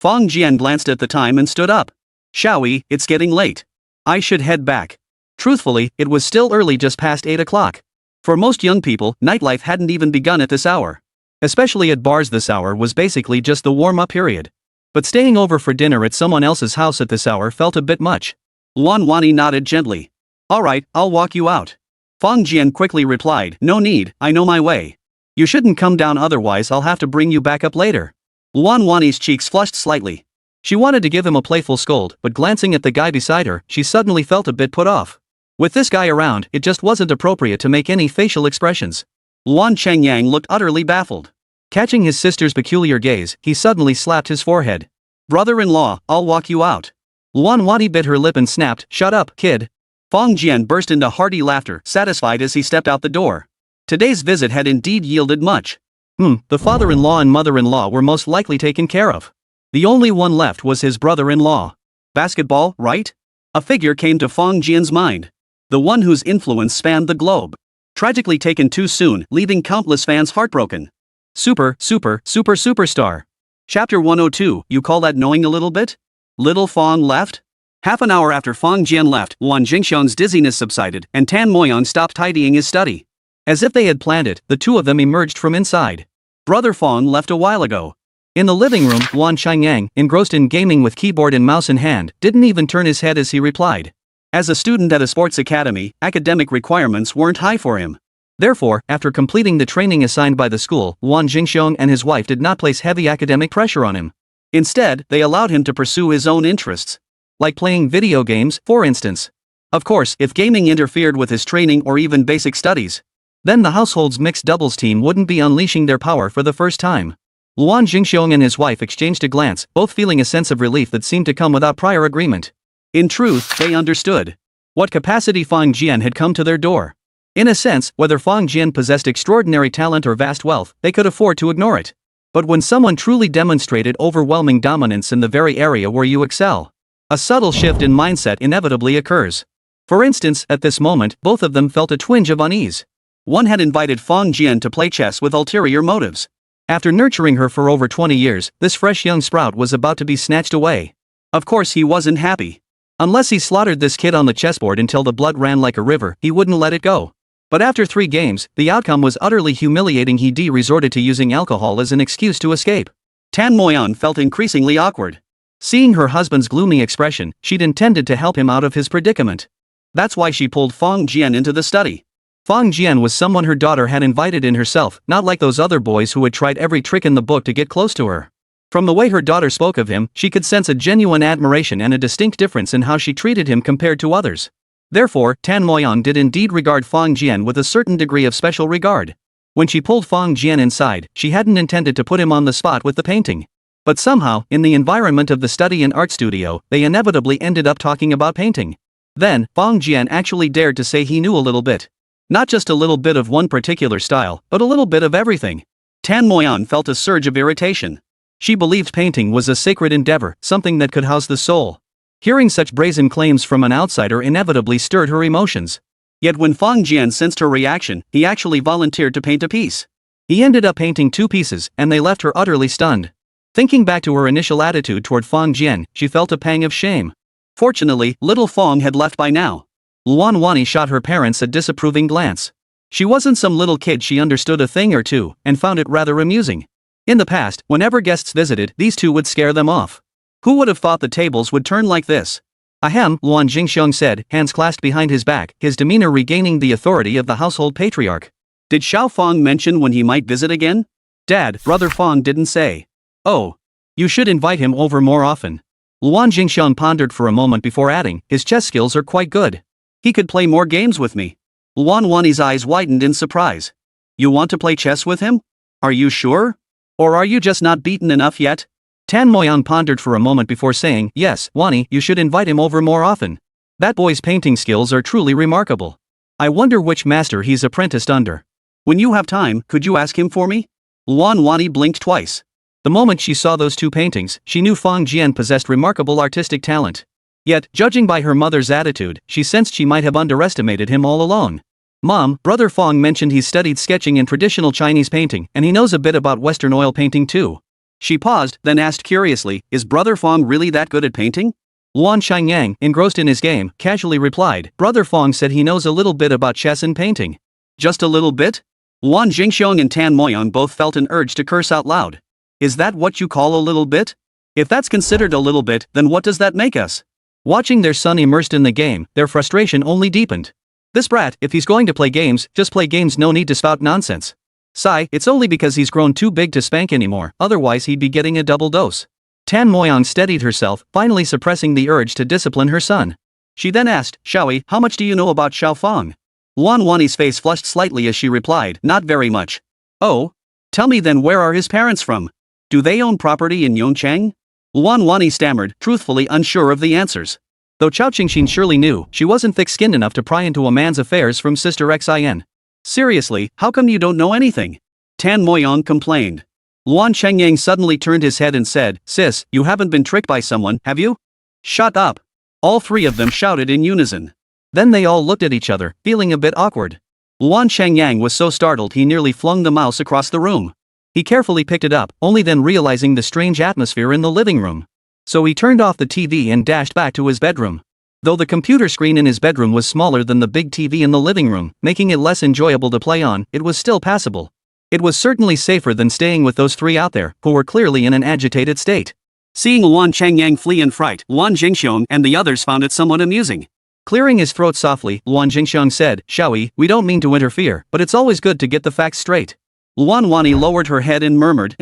Fang Jian glanced at the time and stood up. Shall we? It's getting late. I should head back. Truthfully, it was still early, just past 8 o'clock. For most young people, nightlife hadn't even begun at this hour. Especially at bars, this hour was basically just the warm-up period. But staying over for dinner at someone else's house at this hour felt a bit much. Luan Wani nodded gently. Alright, I'll walk you out. Fang Jian quickly replied, no need, I know my way. You shouldn't come down, otherwise I'll have to bring you back up later. Luan Wani's cheeks flushed slightly. She wanted to give him a playful scold, but glancing at the guy beside her, she suddenly felt a bit put off. With this guy around, it just wasn't appropriate to make any facial expressions. Luan Chengyang looked utterly baffled. Catching his sister's peculiar gaze, he suddenly slapped his forehead. Brother-in-law, I'll walk you out. Luan Wani bit her lip and snapped, shut up, kid. Fang Jian burst into hearty laughter, satisfied as he stepped out the door. Today's visit had indeed yielded much. The father-in-law and mother-in-law were most likely taken care of. The only one left was his brother-in-law. Basketball, right? A figure came to Fang Jian's mind. The one whose influence spanned the globe. Tragically taken too soon, leaving countless fans heartbroken. Superstar. Chapter 102, you call that knowing a little bit? Little Fang left? Half an hour after Fang Jian left, Luan Jingxiong's dizziness subsided, and Tan Moyang stopped tidying his study. As if they had planned it, the two of them emerged from inside. Brother Fang left a while ago. In the living room, Luan Chengyang, engrossed in gaming with keyboard and mouse in hand, didn't even turn his head as he replied. As a student at a sports academy, academic requirements weren't high for him. Therefore, after completing the training assigned by the school, Luan Jingxiong and his wife did not place heavy academic pressure on him. Instead, they allowed him to pursue his own interests. Like playing video games, for instance. Of course, if gaming interfered with his training or even basic studies, then the household's mixed doubles team wouldn't be unleashing their power for the first time. Luan Jingxiong and his wife exchanged a glance, both feeling a sense of relief that seemed to come without prior agreement. In truth, they understood what capacity Fang Jian had come to their door. In a sense, whether Fang Jian possessed extraordinary talent or vast wealth, they could afford to ignore it. But when someone truly demonstrated overwhelming dominance in the very area where you excel, a subtle shift in mindset inevitably occurs. For instance, at this moment, both of them felt a twinge of unease. One had invited Fang Jian to play chess with ulterior motives. After nurturing her for over 20 years, this fresh young sprout was about to be snatched away. Of course he wasn't happy. Unless he slaughtered this kid on the chessboard until the blood ran like a river, he wouldn't let it go. But after 3 games, the outcome was utterly humiliating. He resorted to using alcohol as an excuse to escape. Tan Moyang felt increasingly awkward. Seeing her husband's gloomy expression, she'd intended to help him out of his predicament. That's why she pulled Fang Jian into the study. Fang Jian was someone her daughter had invited in herself, not like those other boys who had tried every trick in the book to get close to her. From the way her daughter spoke of him, she could sense a genuine admiration and a distinct difference in how she treated him compared to others. Therefore, Tan Moyang did indeed regard Fang Jian with a certain degree of special regard. When she pulled Fang Jian inside, she hadn't intended to put him on the spot with the painting. But somehow, in the environment of the study and art studio, they inevitably ended up talking about painting. Then, Fang Jian actually dared to say he knew a little bit. Not just a little bit of one particular style, but a little bit of everything. Tan Moyang felt a surge of irritation. She believed painting was a sacred endeavor, something that could house the soul. Hearing such brazen claims from an outsider inevitably stirred her emotions. Yet when Fang Jian sensed her reaction, he actually volunteered to paint a piece. He ended up painting 2 pieces, and they left her utterly stunned. Thinking back to her initial attitude toward Fang Jian, she felt a pang of shame. Fortunately, little Fang had left by now. Luan Wani shot her parents a disapproving glance. She wasn't some little kid, she understood a thing or two, and found it rather amusing. In the past, whenever guests visited, these two would scare them off. Who would have thought the tables would turn like this? Ahem, Luan Jingxiong said, hands clasped behind his back, his demeanor regaining the authority of the household patriarch. Did Xiao Fang mention when he might visit again? Dad, Brother Fang didn't say. Oh. You should invite him over more often. Luan Jingxiong pondered for a moment before adding, his chess skills are quite good. He could play more games with me. Luan Wani's eyes widened in surprise. You want to play chess with him? Are you sure? Or are you just not beaten enough yet? Tan Moyang pondered for a moment before saying, yes, Wani, you should invite him over more often. That boy's painting skills are truly remarkable. I wonder which master he's apprenticed under. When you have time, could you ask him for me? Luan Wani blinked twice. The moment she saw those 2 paintings, she knew Fang Jian possessed remarkable artistic talent. Yet, judging by her mother's attitude, she sensed she might have underestimated him all along. Mom, Brother Fang mentioned he's studied sketching and traditional Chinese painting, and he knows a bit about Western oil painting too. She paused, then asked curiously, is Brother Fong really that good at painting? Luan Changyang, engrossed in his game, casually replied, Brother Fong said he knows a little bit about chess and painting. Just a little bit? Luan Jingxiong and Tan Moyang both felt an urge to curse out loud. Is that what you call a little bit? If that's considered a little bit, then what does that make us? Watching their son immersed in the game, their frustration only deepened. This brat, if he's going to play games, just play games, no need to spout nonsense. Sigh, it's only because he's grown too big to spank anymore, otherwise he'd be getting a double dose. Tan Moyang steadied herself, finally suppressing the urge to discipline her son. She then asked, Xiaoyi, how much do you know about Xiao Fang? Luan Wani's face flushed slightly as she replied, not very much. Oh? Tell me then, where are his parents from? Do they own property in Yongchang? Luan Wani stammered, truthfully unsure of the answers. Though Chao Qingxin surely knew, she wasn't thick-skinned enough to pry into a man's affairs from Sister Xin. Seriously, how come you don't know anything? Tan Moyang complained. Luan Chengyang suddenly turned his head and said, Sis, you haven't been tricked by someone, have you? Shut up. All three of them shouted in unison. Then they all looked at each other, feeling a bit awkward. Luan Chengyang was so startled he nearly flung the mouse across the room. He carefully picked it up, only then realizing the strange atmosphere in the living room. So he turned off the TV and dashed back to his bedroom. Though the computer screen in his bedroom was smaller than the big TV in the living room, making it less enjoyable to play on, it was still passable. It was certainly safer than staying with those three out there, who were clearly in an agitated state. Seeing Luan Chengyang flee in fright, Luan Jingxiong and the others found it somewhat amusing. Clearing his throat softly, Luan Jingxiong said, Xiaoyi, we don't mean to interfere, but it's always good to get the facts straight. Luan Wani lowered her head and murmured,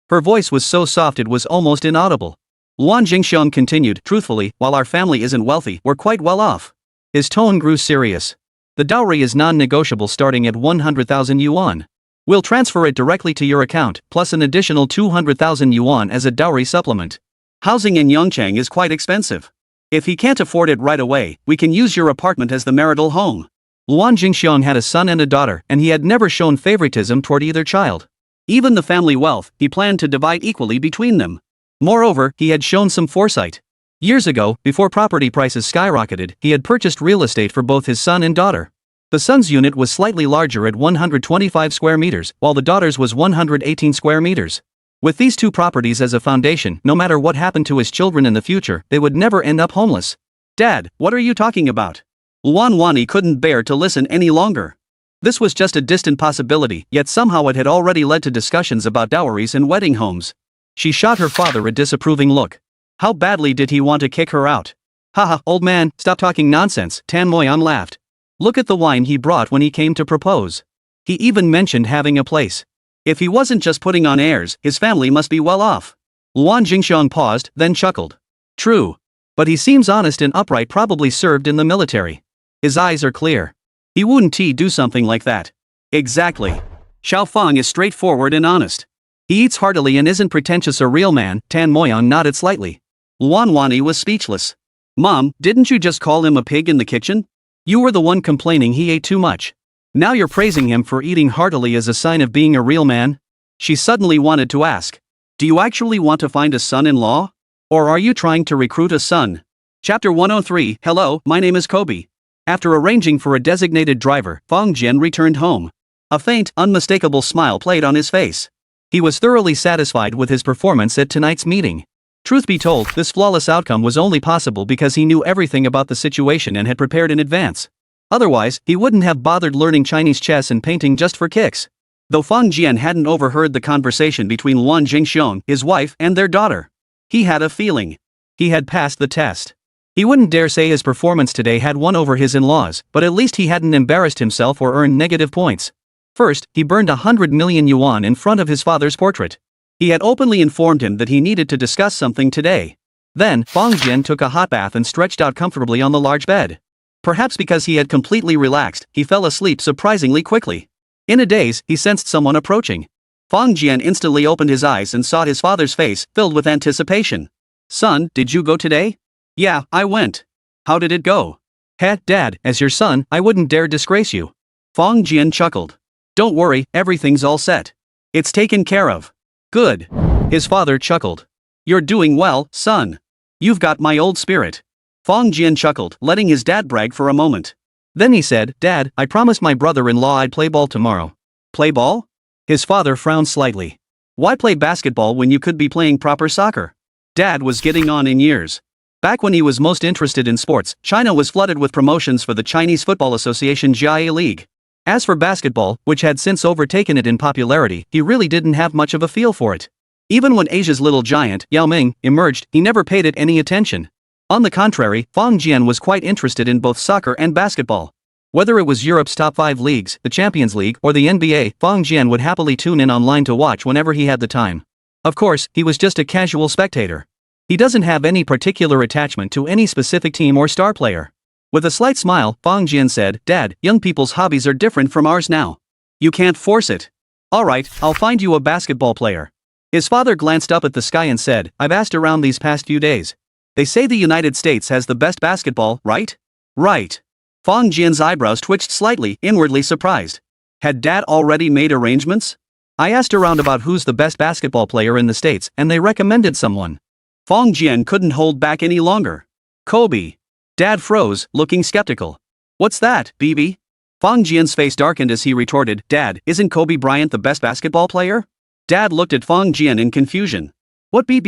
Her voice was so soft it was almost inaudible. Luan Jingxiong continued, truthfully, while our family isn't wealthy, we're quite well off. His tone grew serious. The dowry is non-negotiable starting at 100,000 yuan. We'll transfer it directly to your account, plus an additional 200,000 yuan as a dowry supplement. Housing in Yongchang is quite expensive. If he can't afford it right away, we can use your apartment as the marital home. Luan Jingxiong had a son and a daughter, and he had never shown favoritism toward either child. Even the family wealth, he planned to divide equally between them. Moreover, he had shown some foresight. Years ago, before property prices skyrocketed, he had purchased real estate for both his son and daughter. The son's unit was slightly larger at 125 square meters, while the daughter's was 118 square meters. With these two properties as a foundation, no matter what happened to his children in the future, they would never end up homeless. Dad, what are you talking about? Luan Wani couldn't bear to listen any longer. This was just a distant possibility, yet somehow it had already led to discussions about dowries and wedding homes. She shot her father a disapproving look. How badly did he want to kick her out? Haha, old man, stop talking nonsense, Tan Moyang laughed. Look at the wine he brought when he came to propose. He even mentioned having a place. If he wasn't just putting on airs, his family must be well off. Luan Jingxiong paused, then chuckled. True. But he seems honest and upright, probably served in the military. His eyes are clear. He wouldn't do something like that. Exactly. Xiao Fang is straightforward and honest. He eats heartily and isn't pretentious, a real man. Tan Moyang nodded slightly. Luan Wani was speechless. Mom, didn't you just call him a pig in the kitchen? You were the one complaining he ate too much. Now you're praising him for eating heartily as a sign of being a real man? She suddenly wanted to ask. Do you actually want to find a son-in-law? Or are you trying to recruit a son? Chapter 103. Hello, my name is Kobe. After arranging for a designated driver, Fang Jian returned home. A faint, unmistakable smile played on his face. He was thoroughly satisfied with his performance at tonight's meeting. Truth be told, this flawless outcome was only possible because he knew everything about the situation and had prepared in advance. Otherwise, he wouldn't have bothered learning Chinese chess and painting just for kicks. Though Fang Jian hadn't overheard the conversation between Luan Jingxiong, his wife, and their daughter. He had a feeling. He had passed the test. He wouldn't dare say his performance today had won over his in-laws, but at least he hadn't embarrassed himself or earned negative points. First, he burned 100 million yuan in front of his father's portrait. He had openly informed him that he needed to discuss something today. Then, Fang Jian took a hot bath and stretched out comfortably on the large bed. Perhaps because he had completely relaxed, he fell asleep surprisingly quickly. In a daze, he sensed someone approaching. Fang Jian instantly opened his eyes and saw his father's face, filled with anticipation. Son, did you go today? Yeah, I went. How did it go? Dad, as your son, I wouldn't dare disgrace you. Fang Jian chuckled. Don't worry, everything's all set. It's taken care of. Good. His father chuckled. You're doing well, son. You've got my old spirit. Fang Jian chuckled, letting his dad brag for a moment. Then he said, Dad, I promised my brother-in-law I'd play ball tomorrow. Play ball? His father frowned slightly. Why play basketball when you could be playing proper soccer? Dad was getting on in years. Back when he was most interested in sports, China was flooded with promotions for the Chinese Football Association Jia League. As for basketball, which had since overtaken it in popularity, he really didn't have much of a feel for it. Even when Asia's little giant, Yao Ming, emerged, he never paid it any attention. On the contrary, Fang Jian was quite interested in both soccer and basketball. Whether it was Europe's top 5 leagues, the Champions League, or the NBA, Fang Jian would happily tune in online to watch whenever he had the time. Of course, he was just a casual spectator. He doesn't have any particular attachment to any specific team or star player. With a slight smile, Fang Jian said, "Dad, young people's hobbies are different from ours now. You can't force it. Alright, I'll find you a basketball player." His father glanced up at the sky and said, "I've asked around these past few days. They say the United States has the best basketball, right?" "Right." Fang Jian's eyebrows twitched slightly, inwardly surprised. Had Dad already made arrangements? "I asked around about who's the best basketball player in the States, and they recommended someone." Fang Jian couldn't hold back any longer. "Kobe." Dad froze, looking skeptical. "What's that, BB?" Fang Jian's face darkened as he retorted, "Dad, isn't Kobe Bryant the best basketball player?" Dad looked at Fang Jian in confusion. "What Fang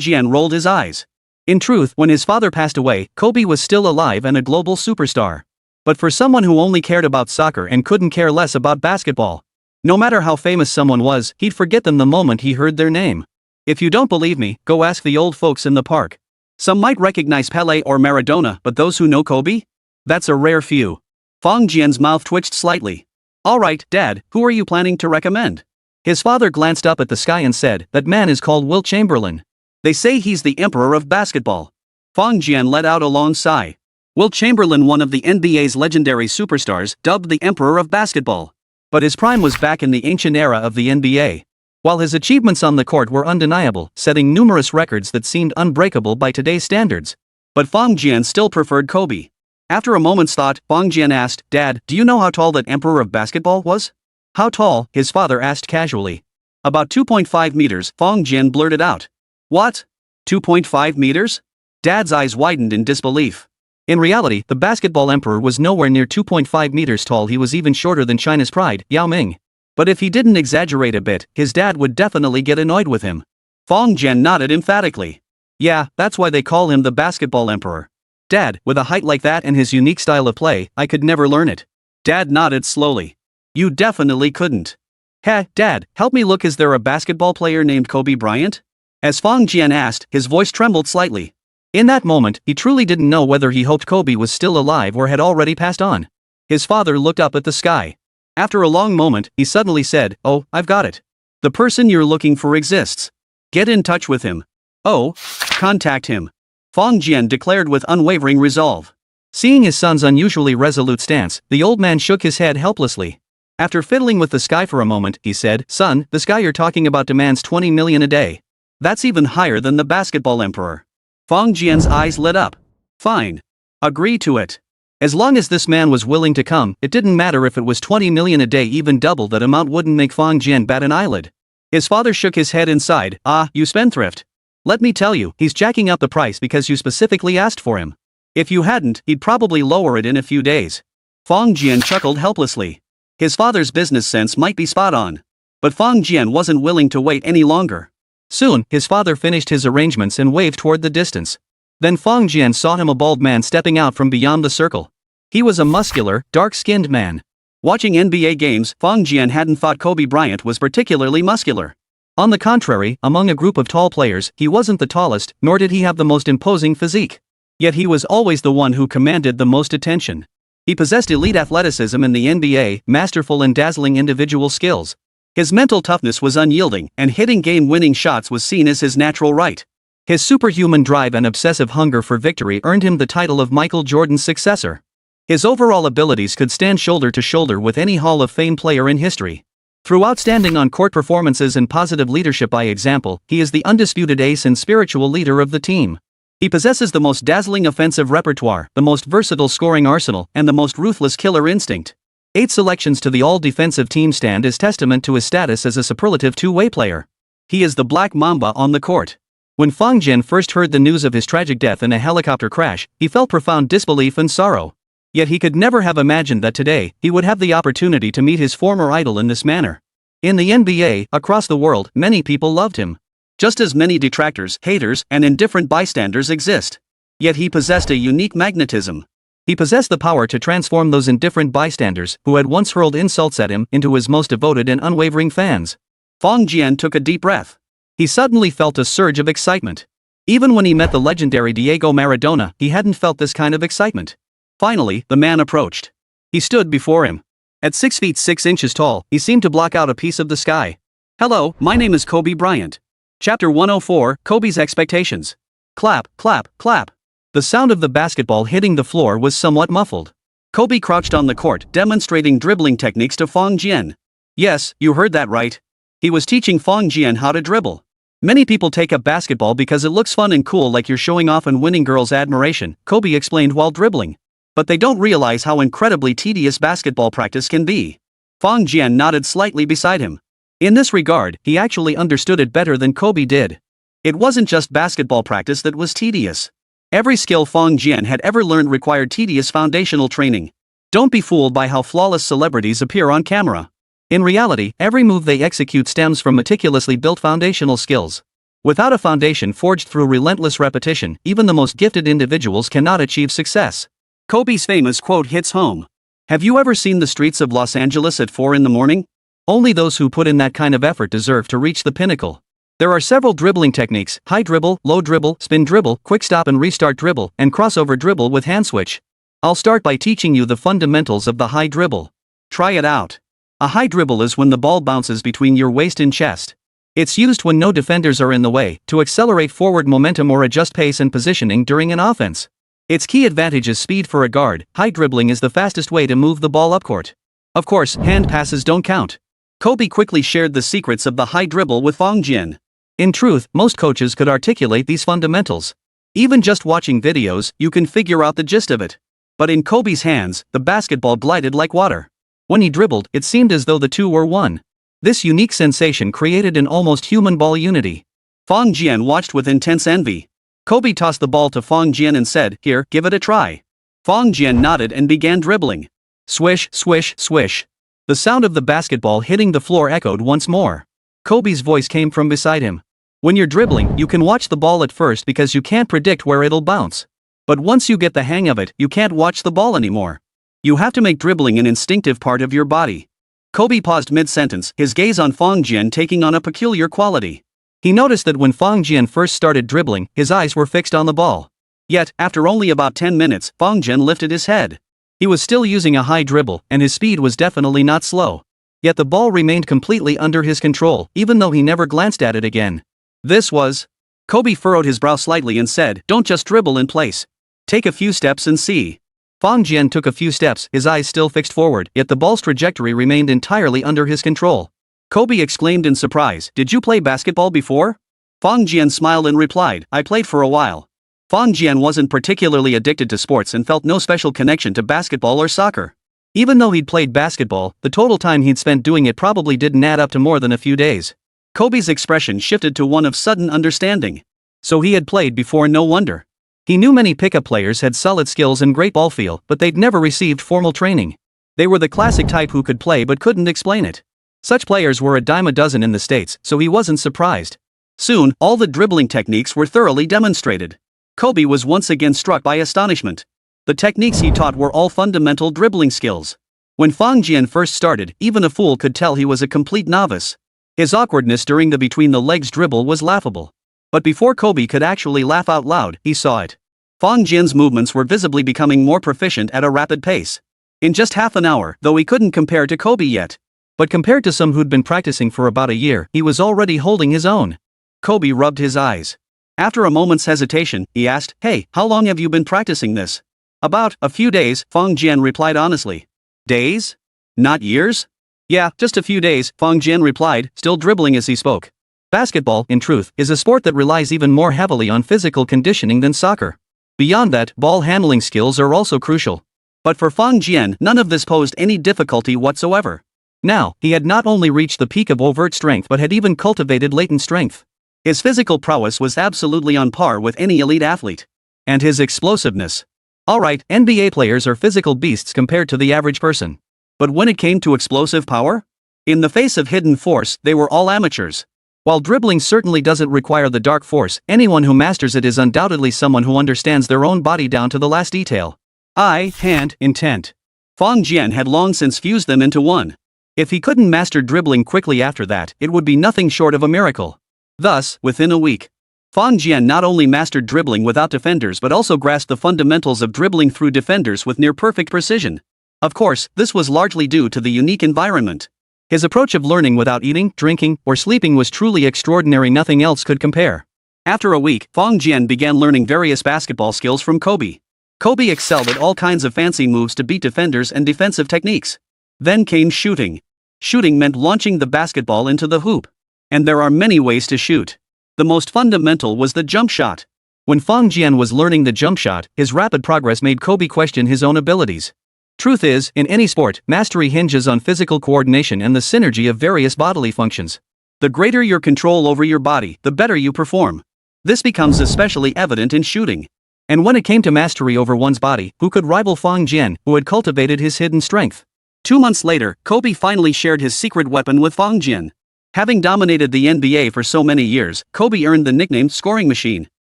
Jian rolled his eyes. In truth, when his father passed away, Kobe was still alive and a global superstar. But for someone who only cared about soccer and couldn't care less about basketball, no matter how famous someone was, he'd forget them the moment he heard their name. If you don't believe me, go ask the old folks in the park. Some might recognize Pelé or Maradona, but those who know Kobe? That's a rare few. Fang Jian's mouth twitched slightly. "Alright, Dad, who are you planning to recommend?" His father glanced up at the sky and said, "That man is called Wilt Chamberlain. They say he's the emperor of basketball." Fang Jian let out a long sigh. Wilt Chamberlain, one of the NBA's legendary superstars, dubbed the emperor of basketball. But his prime was back in the ancient era of the NBA. While his achievements on the court were undeniable, setting numerous records that seemed unbreakable by today's standards. But Fang Jian still preferred Kobe. After a moment's thought, Fang Jian asked, "Dad, do you know how tall that emperor of basketball was?" "How tall?" his father asked casually. "About 2.5 meters, Fang Jian blurted out. "What? 2.5 meters? Dad's eyes widened in disbelief. In reality, the basketball emperor was nowhere near 2.5 meters tall. He was even shorter than China's pride, Yao Ming. But if he didn't exaggerate a bit, his dad would definitely get annoyed with him. Fang Jian nodded emphatically. "Yeah, that's why they call him the basketball emperor. Dad, with a height like that and his unique style of play, I could never learn it." Dad nodded slowly. "You definitely couldn't." "Heh, Dad, help me look, is there a basketball player named Kobe Bryant?" As Fang Jian asked, his voice trembled slightly. In that moment, he truly didn't know whether he hoped Kobe was still alive or had already passed on. His father looked up at the sky. After a long moment, he suddenly said, "Oh, I've got it. The person you're looking for exists. Get in touch with him." "Oh? Contact him," Fang Jian declared with unwavering resolve. Seeing his son's unusually resolute stance, the old man shook his head helplessly. After fiddling with the sky for a moment, he said, "Son, the sky you're talking about demands 20 million a day. That's even higher than the basketball emperor." Fang Jian's eyes lit up. "Fine. Agree to it. As long as this man was willing to come, it didn't matter if it was 20 million a day. Even double that amount wouldn't make Fang Jian bat an eyelid. His father shook his head and sighed. "Ah, you spendthrift. Let me tell you, he's jacking up the price because you specifically asked for him. If you hadn't, he'd probably lower it in a few days." Fang Jian chuckled helplessly. His father's business sense might be spot on. But Fang Jian wasn't willing to wait any longer. Soon, his father finished his arrangements and waved toward the distance. Then Fang Jian saw him, a bald man stepping out from beyond the circle. He was a muscular, dark-skinned man. Watching NBA games, Fang Jian hadn't thought Kobe Bryant was particularly muscular. On the contrary, among a group of tall players, he wasn't the tallest, nor did he have the most imposing physique. Yet he was always the one who commanded the most attention. He possessed elite athleticism in the NBA, masterful and dazzling individual skills. His mental toughness was unyielding, and hitting game-winning shots was seen as his natural right. His superhuman drive and obsessive hunger for victory earned him the title of Michael Jordan's successor. His overall abilities could stand shoulder to shoulder with any Hall of Fame player in history. Through outstanding on-court performances and positive leadership by example, he is the undisputed ace and spiritual leader of the team. He possesses the most dazzling offensive repertoire, the most versatile scoring arsenal, and the most ruthless killer instinct. 8 selections to the all-defensive team stand as testament to his status as a superlative two-way player. He is the Black Mamba on the court. When Fang Jian first heard the news of his tragic death in a helicopter crash, he felt profound disbelief and sorrow. Yet he could never have imagined that today, he would have the opportunity to meet his former idol in this manner. In the NBA, across the world, many people loved him. Just as many detractors, haters, and indifferent bystanders exist. Yet he possessed a unique magnetism. He possessed the power to transform those indifferent bystanders, who had once hurled insults at him, into his most devoted and unwavering fans. Fong Jian took a deep breath. He suddenly felt a surge of excitement. Even when he met the legendary Diego Maradona, he hadn't felt this kind of excitement. Finally, the man approached. He stood before him. At 6 feet 6 inches tall, he seemed to block out a piece of the sky. Hello, my name is Kobe Bryant. Chapter 104, Kobe's Expectations. Clap, clap, clap. The sound of the basketball hitting the floor was somewhat muffled. Kobe crouched on the court, demonstrating dribbling techniques to Fong Jian. Yes, you heard that right. He was teaching Fong Jian how to dribble. Many people take up basketball because it looks fun and cool, like you're showing off and winning girls' admiration, Kobe explained while dribbling. But they don't realize how incredibly tedious basketball practice can be. Fong Jian nodded slightly beside him. In this regard, he actually understood it better than Kobe did. It wasn't just basketball practice that was tedious. Every skill Fong Jian had ever learned required tedious foundational training. Don't be fooled by how flawless celebrities appear on camera. In reality, every move they execute stems from meticulously built foundational skills. Without a foundation forged through relentless repetition, even the most gifted individuals cannot achieve success. Kobe's famous quote hits home. Have you ever seen the streets of Los Angeles at 4 in the morning? Only those who put in that kind of effort deserve to reach the pinnacle. There are several dribbling techniques: high dribble, low dribble, spin dribble, quick stop and restart dribble, and crossover dribble with hand switch. I'll start by teaching you the fundamentals of the high dribble. Try it out. A high dribble is when the ball bounces between your waist and chest. It's used when no defenders are in the way, to accelerate forward momentum or adjust pace and positioning during an offense. Its key advantage is speed for a guard. High dribbling is the fastest way to move the ball upcourt. Of course, hand passes don't count. Kobe quickly shared the secrets of the high dribble with Fong Jian. In truth, most coaches could articulate these fundamentals. Even just watching videos, you can figure out the gist of it. But in Kobe's hands, the basketball glided like water. When he dribbled, it seemed as though the two were one. This unique sensation created an almost human ball unity. Fong Jian watched with intense envy. Kobe tossed the ball to Fong Jian and said, "Here, give it a try." Fong Jian nodded and began dribbling. Swish, swish, swish. The sound of the basketball hitting the floor echoed once more. Kobe's voice came from beside him. When you're dribbling, you can watch the ball at first because you can't predict where it'll bounce. But once you get the hang of it, you can't watch the ball anymore. You have to make dribbling an instinctive part of your body. Kobe paused mid-sentence, his gaze on Fong Jian taking on a peculiar quality. He noticed that when Fong Jian first started dribbling, his eyes were fixed on the ball. Yet, after only about 10 minutes, Fong Jian lifted his head. He was still using a high dribble, and his speed was definitely not slow. Yet the ball remained completely under his control, even though he never glanced at it again. This was... Kobe furrowed his brow slightly and said, "Don't just dribble in place. Take a few steps and see." Fong Jian took a few steps, his eyes still fixed forward, yet the ball's trajectory remained entirely under his control. Kobe exclaimed in surprise, "Did you play basketball before?" Fong Jian smiled and replied, "I played for a while." Fong Jian wasn't particularly addicted to sports and felt no special connection to basketball or soccer. Even though he'd played basketball, the total time he'd spent doing it probably didn't add up to more than a few days. Kobe's expression shifted to one of sudden understanding. So he had played before, no wonder. He knew many pickup players had solid skills and great ball feel, but they'd never received formal training. They were the classic type who could play but couldn't explain it. Such players were a dime a dozen in the States, so he wasn't surprised. Soon, all the dribbling techniques were thoroughly demonstrated. Kobe was once again struck by astonishment. The techniques he taught were all fundamental dribbling skills. When Fong Jian first started, even a fool could tell he was a complete novice. His awkwardness during the between-the-legs dribble was laughable. But before Kobe could actually laugh out loud, he saw it. Fong Jian's movements were visibly becoming more proficient at a rapid pace. In just half an hour, though he couldn't compare to Kobe yet. But compared to some who'd been practicing for about a year, he was already holding his own. Kobe rubbed his eyes. After a moment's hesitation, he asked, "Hey, how long have you been practicing this?" "About a few days," Fong Jian replied honestly. "Days? Not years?" "Yeah, just a few days," Fong Jian replied, still dribbling as he spoke. Basketball, in truth, is a sport that relies even more heavily on physical conditioning than soccer. Beyond that, ball handling skills are also crucial. But for Fong Jian, none of this posed any difficulty whatsoever. Now, he had not only reached the peak of overt strength but had even cultivated latent strength. His physical prowess was absolutely on par with any elite athlete. And his explosiveness. Alright, NBA players are physical beasts compared to the average person. But when it came to explosive power? In the face of hidden force, they were all amateurs. While dribbling certainly doesn't require the dark force, anyone who masters it is undoubtedly someone who understands their own body down to the last detail. Eye, hand, intent. Fang Jian had long since fused them into one. If he couldn't master dribbling quickly after that, it would be nothing short of a miracle. Thus, within a week, Fang Jian not only mastered dribbling without defenders but also grasped the fundamentals of dribbling through defenders with near-perfect precision. Of course, this was largely due to the unique environment. His approach of learning without eating, drinking, or sleeping was truly extraordinary, nothing else could compare. After a week, Fang Jian began learning various basketball skills from Kobe. Kobe excelled at all kinds of fancy moves to beat defenders and defensive techniques. Then came shooting. Shooting meant launching the basketball into the hoop. And there are many ways to shoot. The most fundamental was the jump shot. When Fang Jian was learning the jump shot, his rapid progress made Kobe question his own abilities. Truth is, in any sport, mastery hinges on physical coordination and the synergy of various bodily functions. The greater your control over your body, the better you perform. This becomes especially evident in shooting. And when it came to mastery over one's body, who could rival Fang Jian, who had cultivated his hidden strength? 2 months later, Kobe finally shared his secret weapon with Fang Jian. Having dominated the NBA for so many years, Kobe earned the nickname Scoring Machine.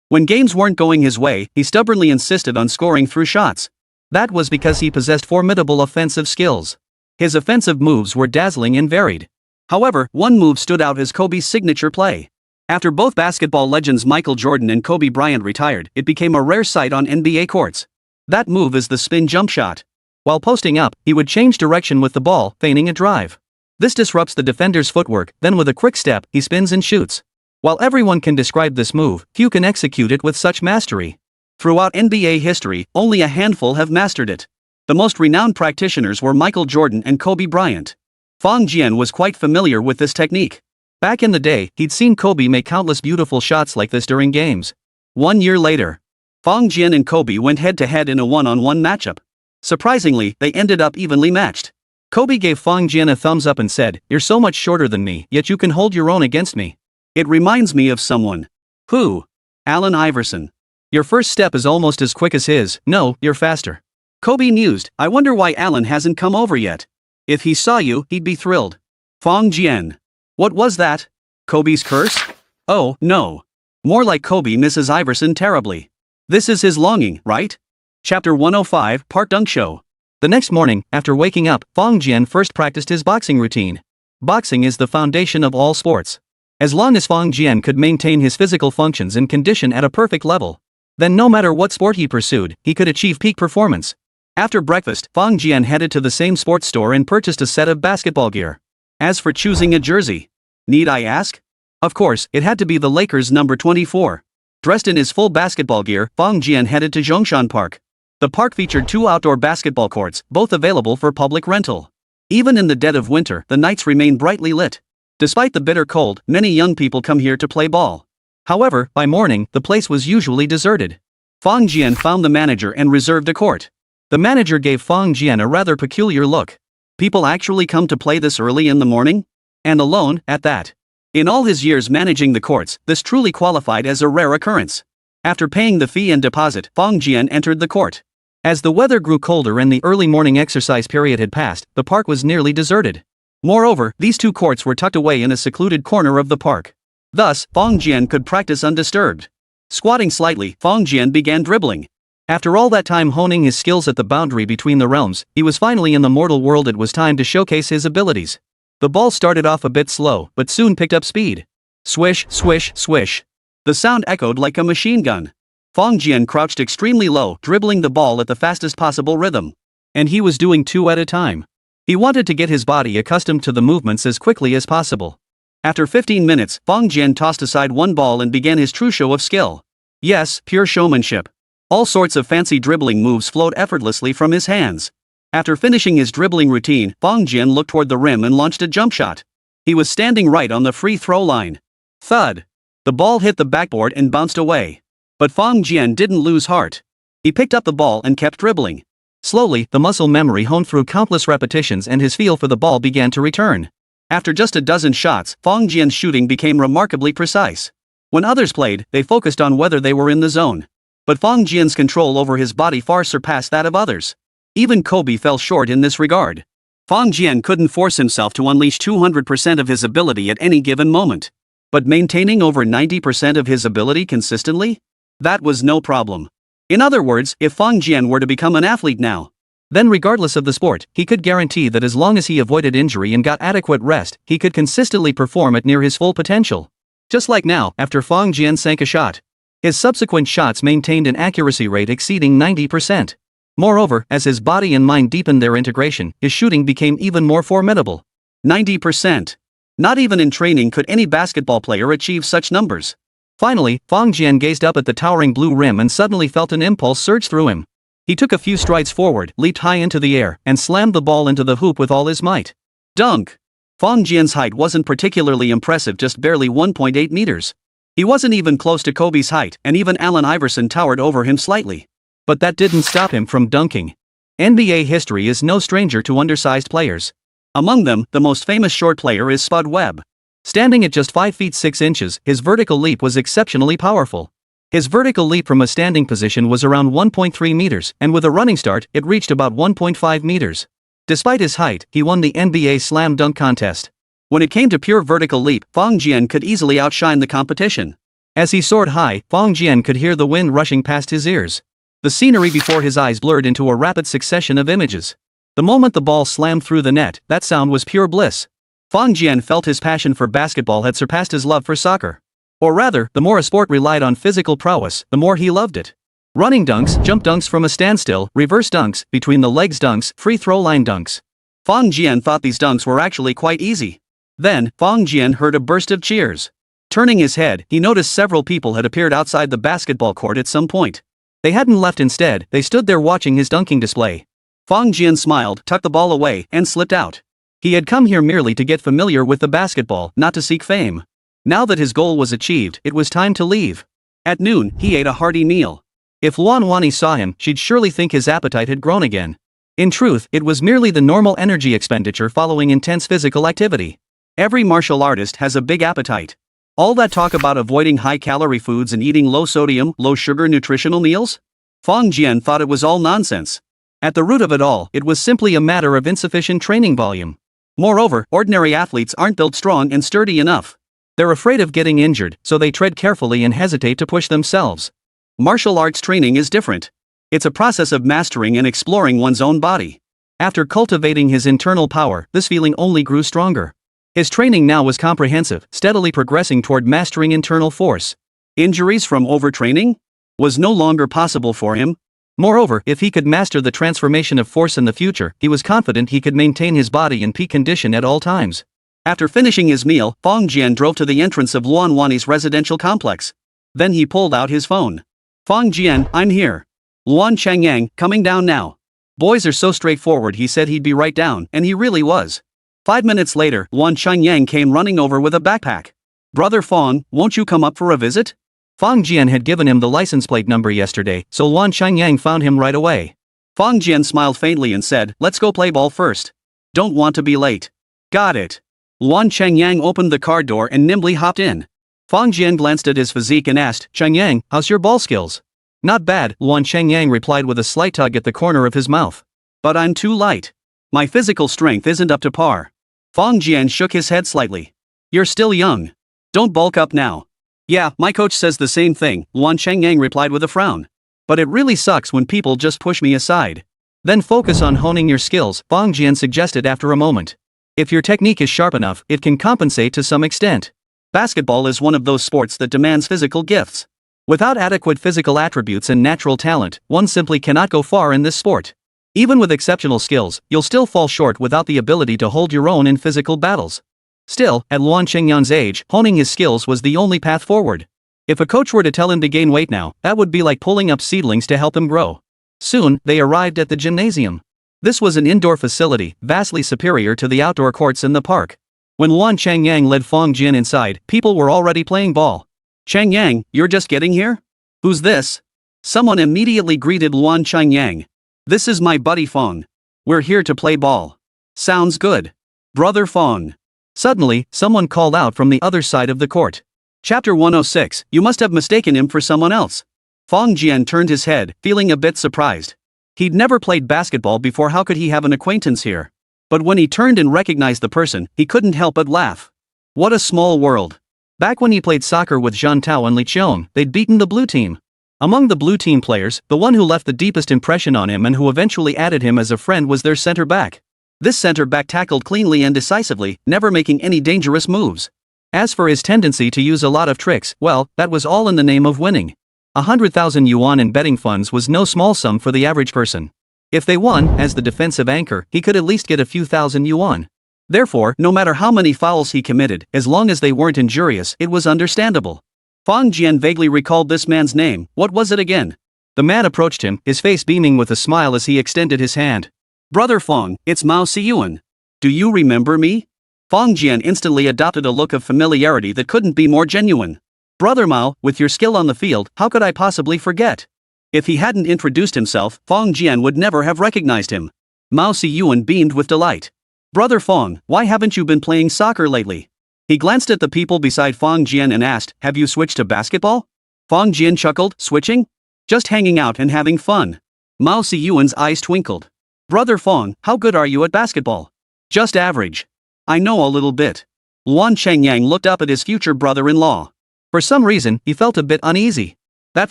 When games weren't going his way, he stubbornly insisted on scoring through shots. That was because he possessed formidable offensive skills. His offensive moves were dazzling and varied. However, one move stood out as Kobe's signature play. After both basketball legends Michael Jordan and Kobe Bryant retired, it became a rare sight on NBA courts. That move is the spin jump shot. While posting up, he would change direction with the ball, feigning a drive. This disrupts the defender's footwork, then with a quick step, he spins and shoots. While everyone can describe this move, few can execute it with such mastery. Throughout NBA history, only a handful have mastered it. The most renowned practitioners were Michael Jordan and Kobe Bryant. Fang Jian was quite familiar with this technique. Back in the day, he'd seen Kobe make countless beautiful shots like this during games. 1 year later, Fang Jian and Kobe went head-to-head in a one-on-one matchup. Surprisingly, they ended up evenly matched. Kobe gave Fang Jian a thumbs up and said, "You're so much shorter than me, yet you can hold your own against me. It reminds me of someone." "Who?" "Allen Iverson. Your first step is almost as quick as his." "No, you're faster." Kobe mused, "I wonder why Allen hasn't come over yet. If he saw you, he'd be thrilled." Fang Jian. What was that? Kobe's curse? Oh, no. More like Kobe misses Iverson terribly. This is his longing, right? Chapter 105, Park Dunk-Show. The next morning, after waking up, Fang Jian first practiced his boxing routine. Boxing is the foundation of all sports. As long as Fang Jian could maintain his physical functions and condition at a perfect level, then no matter what sport he pursued, he could achieve peak performance. After breakfast, Fang Jian headed to the same sports store and purchased a set of basketball gear. As for choosing a jersey, need I ask? Of course, it had to be the Lakers' number 24. Dressed in his full basketball gear, Fang Jian headed to Zhongshan Park. The park featured 2 outdoor basketball courts, both available for public rental. Even in the dead of winter, the nights remain brightly lit. Despite the bitter cold, many young people come here to play ball. However, by morning, the place was usually deserted. Fang Jian found the manager and reserved a court. The manager gave Fang Jian a rather peculiar look. People actually come to play this early in the morning? And alone, at that. In all his years managing the courts, this truly qualified as a rare occurrence. After paying the fee and deposit, Fang Jian entered the court. As the weather grew colder and the early morning exercise period had passed, the park was nearly deserted. Moreover, these 2 courts were tucked away in a secluded corner of the park. Thus, Fang Jian could practice undisturbed. Squatting slightly, Fang Jian began dribbling. After all that time honing his skills at the boundary between the realms, he was finally in the mortal world. It was time to showcase his abilities. The ball started off a bit slow, but soon picked up speed. Swish, swish, swish. The sound echoed like a machine gun. Fang Jian crouched extremely low, dribbling the ball at the fastest possible rhythm. And he was doing 2 at a time. He wanted to get his body accustomed to the movements as quickly as possible. After 15 minutes, Fang Jian tossed aside 1 ball and began his true show of skill. Yes, pure showmanship. All sorts of fancy dribbling moves flowed effortlessly from his hands. After finishing his dribbling routine, Fang Jian looked toward the rim and launched a jump shot. He was standing right on the free throw line. Thud. The ball hit the backboard and bounced away. But Fang Jian didn't lose heart. He picked up the ball and kept dribbling. Slowly, the muscle memory honed through countless repetitions and his feel for the ball began to return. After just a dozen shots, Fang Jian's shooting became remarkably precise. When others played, they focused on whether they were in the zone. But Fong Jian's control over his body far surpassed that of others. Even Kobe fell short in this regard. Fong Jian couldn't force himself to unleash 200% of his ability at any given moment. But maintaining over 90% of his ability consistently? That was no problem. In other words, if Fong Jian were to become an athlete now, then regardless of the sport, he could guarantee that as long as he avoided injury and got adequate rest, he could consistently perform at near his full potential. Just like now, after Fong Jian sank a shot, his subsequent shots maintained an accuracy rate exceeding 90%. Moreover, as his body and mind deepened their integration, his shooting became even more formidable. 90%. Not even in training could any basketball player achieve such numbers. Finally, Fong Jian gazed up at the towering blue rim and suddenly felt an impulse surge through him. He took a few strides forward, leaped high into the air, and slammed the ball into the hoop with all his might. Dunk! Fong Jian's height wasn't particularly impressive, just barely 1.8 meters. He wasn't even close to Kobe's height, and even Allen Iverson towered over him slightly. But that didn't stop him from dunking. NBA history is no stranger to undersized players. Among them, the most famous short player is Spud Webb. Standing at just 5 feet 6 inches, his vertical leap was exceptionally powerful. His vertical leap from a standing position was around 1.3 meters, and with a running start, it reached about 1.5 meters. Despite his height, he won the NBA slam dunk contest. When it came to pure vertical leap, Fong Jian could easily outshine the competition. As he soared high, Fong Jian could hear the wind rushing past his ears. The scenery before his eyes blurred into a rapid succession of images. The moment the ball slammed through the net, that sound was pure bliss. Fong Jian felt his passion for basketball had surpassed his love for soccer. Or rather, the more a sport relied on physical prowess, the more he loved it. Running dunks, jump dunks from a standstill, reverse dunks, between the legs dunks, free throw line dunks. Fong Jian thought these dunks were actually quite easy. Then, Fong Jian heard a burst of cheers. Turning his head, he noticed several people had appeared outside the basketball court at some point. They hadn't left, instead, they stood there watching his dunking display. Fong Jian smiled, tucked the ball away, and slipped out. He had come here merely to get familiar with the basketball, not to seek fame. Now that his goal was achieved, it was time to leave. At noon, he ate a hearty meal. If Luan Wani saw him, she'd surely think his appetite had grown again. In truth, it was merely the normal energy expenditure following intense physical activity. Every martial artist has a big appetite. All that talk about avoiding high-calorie foods and eating low-sodium, low-sugar nutritional meals? Fong Jian thought it was all nonsense. At the root of it all, it was simply a matter of insufficient training volume. Moreover, ordinary athletes aren't built strong and sturdy enough. They're afraid of getting injured, so they tread carefully and hesitate to push themselves. Martial arts training is different. It's a process of mastering and exploring one's own body. After cultivating his internal power, this feeling only grew stronger. His training now was comprehensive, steadily progressing toward mastering internal force. Injuries from overtraining was no longer possible for him. Moreover, if he could master the transformation of force in the future, he was confident he could maintain his body in peak condition at all times. After finishing his meal, Fong Jian drove to the entrance of Luan Wani's residential complex. Then he pulled out his phone. Fong Jian, I'm here. Luan Changyang, coming down now. Boys are so straightforward, he said he'd be right down, and he really was. 5 minutes later, Luan Changyang came running over with a backpack. Brother Fong, won't you come up for a visit? Fong Jian had given him the license plate number yesterday, so Luan Changyang found him right away. Fong Jian smiled faintly and said, let's go play ball first. Don't want to be late. Got it. Luan Changyang opened the car door and nimbly hopped in. Fong Jian glanced at his physique and asked, Changyang, how's your ball skills? Not bad, Luan Changyang replied with a slight tug at the corner of his mouth. But I'm too light. My physical strength isn't up to par. Fong Jian shook his head slightly. You're still young. Don't bulk up now. Yeah, my coach says the same thing, Luan Changyang replied with a frown. But it really sucks when people just push me aside. Then focus on honing your skills, Fong Jian suggested after a moment. If your technique is sharp enough, it can compensate to some extent. Basketball is one of those sports that demands physical gifts. Without adequate physical attributes and natural talent, one simply cannot go far in this sport. Even with exceptional skills, you'll still fall short without the ability to hold your own in physical battles. Still, at Luan Changyang's age, honing his skills was the only path forward. If a coach were to tell him to gain weight now, that would be like pulling up seedlings to help him grow. Soon, they arrived at the gymnasium. This was an indoor facility, vastly superior to the outdoor courts in the park. When Luan Changyang led Fong Jian inside, people were already playing ball. Changyang, you're just getting here? Who's this? Someone immediately greeted Luan Changyang. This is my buddy Fong. We're here to play ball. Sounds good. Brother Fong. Suddenly, someone called out from the other side of the court. Chapter 106, you must have mistaken him for someone else. Fong Jian turned his head, feeling a bit surprised. He'd never played basketball before, how could he have an acquaintance here? But when he turned and recognized the person, he couldn't help but laugh. What a small world. Back when he played soccer with Zhang Tao and Li Qiong, they'd beaten the blue team. Among the blue team players, the one who left the deepest impression on him and who eventually added him as a friend was their center back. This center back tackled cleanly and decisively, never making any dangerous moves. As for his tendency to use a lot of tricks, well, that was all in the name of winning. 100,000 yuan in betting funds was no small sum for the average person. If they won, as the defensive anchor, he could at least get a few thousand yuan. Therefore, no matter how many fouls he committed, as long as they weren't injurious, it was understandable. Fong Jian vaguely recalled this man's name. What was it again? The man approached him, his face beaming with a smile as he extended his hand. Brother Fong, it's Mao Siyuan. Do you remember me? Fong Jian instantly adopted a look of familiarity that couldn't be more genuine. Brother Mao, with your skill on the field, how could I possibly forget? If he hadn't introduced himself, Fong Jian would never have recognized him. Mao Siyuan beamed with delight. Brother Fong, why haven't you been playing soccer lately? He glanced at the people beside Fong Jian and asked, have you switched to basketball? Fong Jian chuckled, switching? Just hanging out and having fun. Mao Siyuan's eyes twinkled. Brother Fong, how good are you at basketball? Just average. I know a little bit. Luan Chengyang looked up at his future brother-in-law. For some reason, he felt a bit uneasy. That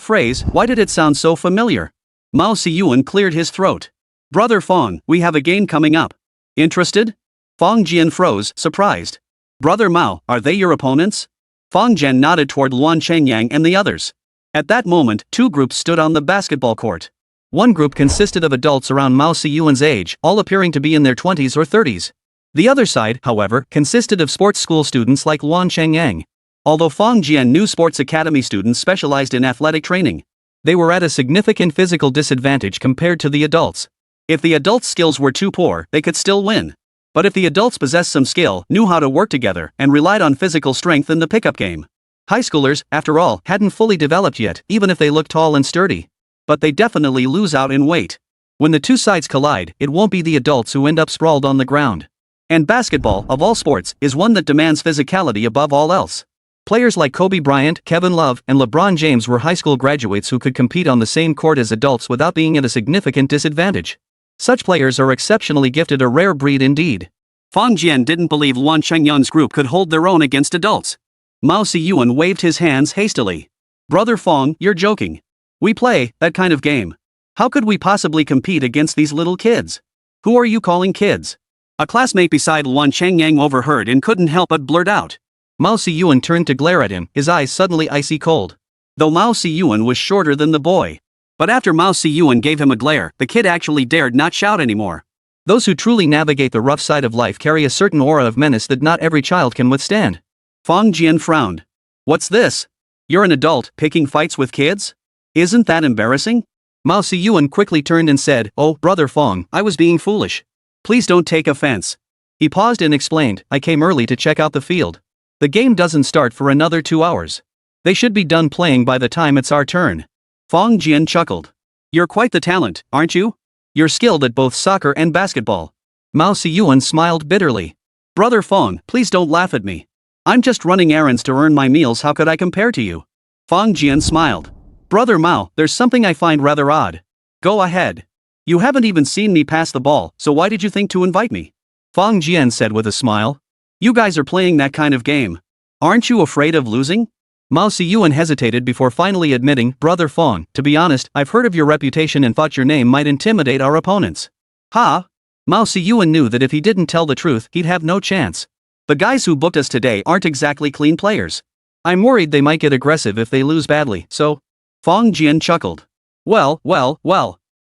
phrase, why did it sound so familiar? Mao Siyuan cleared his throat. Brother Fong, we have a game coming up. Interested? Fong Jian froze, surprised. Brother Mao, are they your opponents? Fong Jian nodded toward Luan Chengyang and the others. At that moment, two groups stood on the basketball court. One group consisted of adults around Mao Siyuan's age, all appearing to be in their 20s or 30s. The other side, however, consisted of sports school students like Luan Chengyang. Although Fong Jian knew sports academy students specialized in athletic training, they were at a significant physical disadvantage compared to the adults. If the adults' skills were too poor, they could still win. But if the adults possessed some skill, knew how to work together, and relied on physical strength in the pickup game. High schoolers, after all, hadn't fully developed yet, even if they look tall and sturdy. But they definitely lose out in weight. When the two sides collide, it won't be the adults who end up sprawled on the ground. And basketball, of all sports, is one that demands physicality above all else. Players like Kobe Bryant, Kevin Love, and LeBron James were high school graduates who could compete on the same court as adults without being at a significant disadvantage. Such players are exceptionally gifted, a rare breed indeed. Fong Jian didn't believe Luan Chengyang's group could hold their own against adults. Mao Siyuan waved his hands hastily. Brother Fong, you're joking. We play that kind of game. How could we possibly compete against these little kids? Who are you calling kids? A classmate beside Luan Chengyang overheard and couldn't help but blurt out. Mao Siyuan turned to glare at him, his eyes suddenly icy cold. Though Mao Siyuan was shorter than the boy. But after Mao Siyuan gave him a glare, the kid actually dared not shout anymore. Those who truly navigate the rough side of life carry a certain aura of menace that not every child can withstand. Fong Jian frowned. What's this? You're an adult, picking fights with kids? Isn't that embarrassing? Mao Siyuan quickly turned and said, Oh, Brother Fong, I was being foolish. Please don't take offense. He paused and explained, I came early to check out the field. The game doesn't start for another 2 hours. They should be done playing by the time it's our turn. Fong Jian chuckled. You're quite the talent, aren't you? You're skilled at both soccer and basketball. Mao Siyuan smiled bitterly. Brother Fong, please don't laugh at me. I'm just running errands to earn my meals, how could I compare to you? Fong Jian smiled. Brother Mao, there's something I find rather odd. Go ahead. You haven't even seen me pass the ball, so why did you think to invite me? Fong Jian said with a smile. You guys are playing that kind of game. Aren't you afraid of losing? Mao Siyuan hesitated before finally admitting, Brother Fong, to be honest, I've heard of your reputation and thought your name might intimidate our opponents. Ha! Mao Siyuan knew that if he didn't tell the truth, he'd have no chance. The guys who booked us today aren't exactly clean players. I'm worried they might get aggressive if they lose badly, so... Fong Jian chuckled. Well.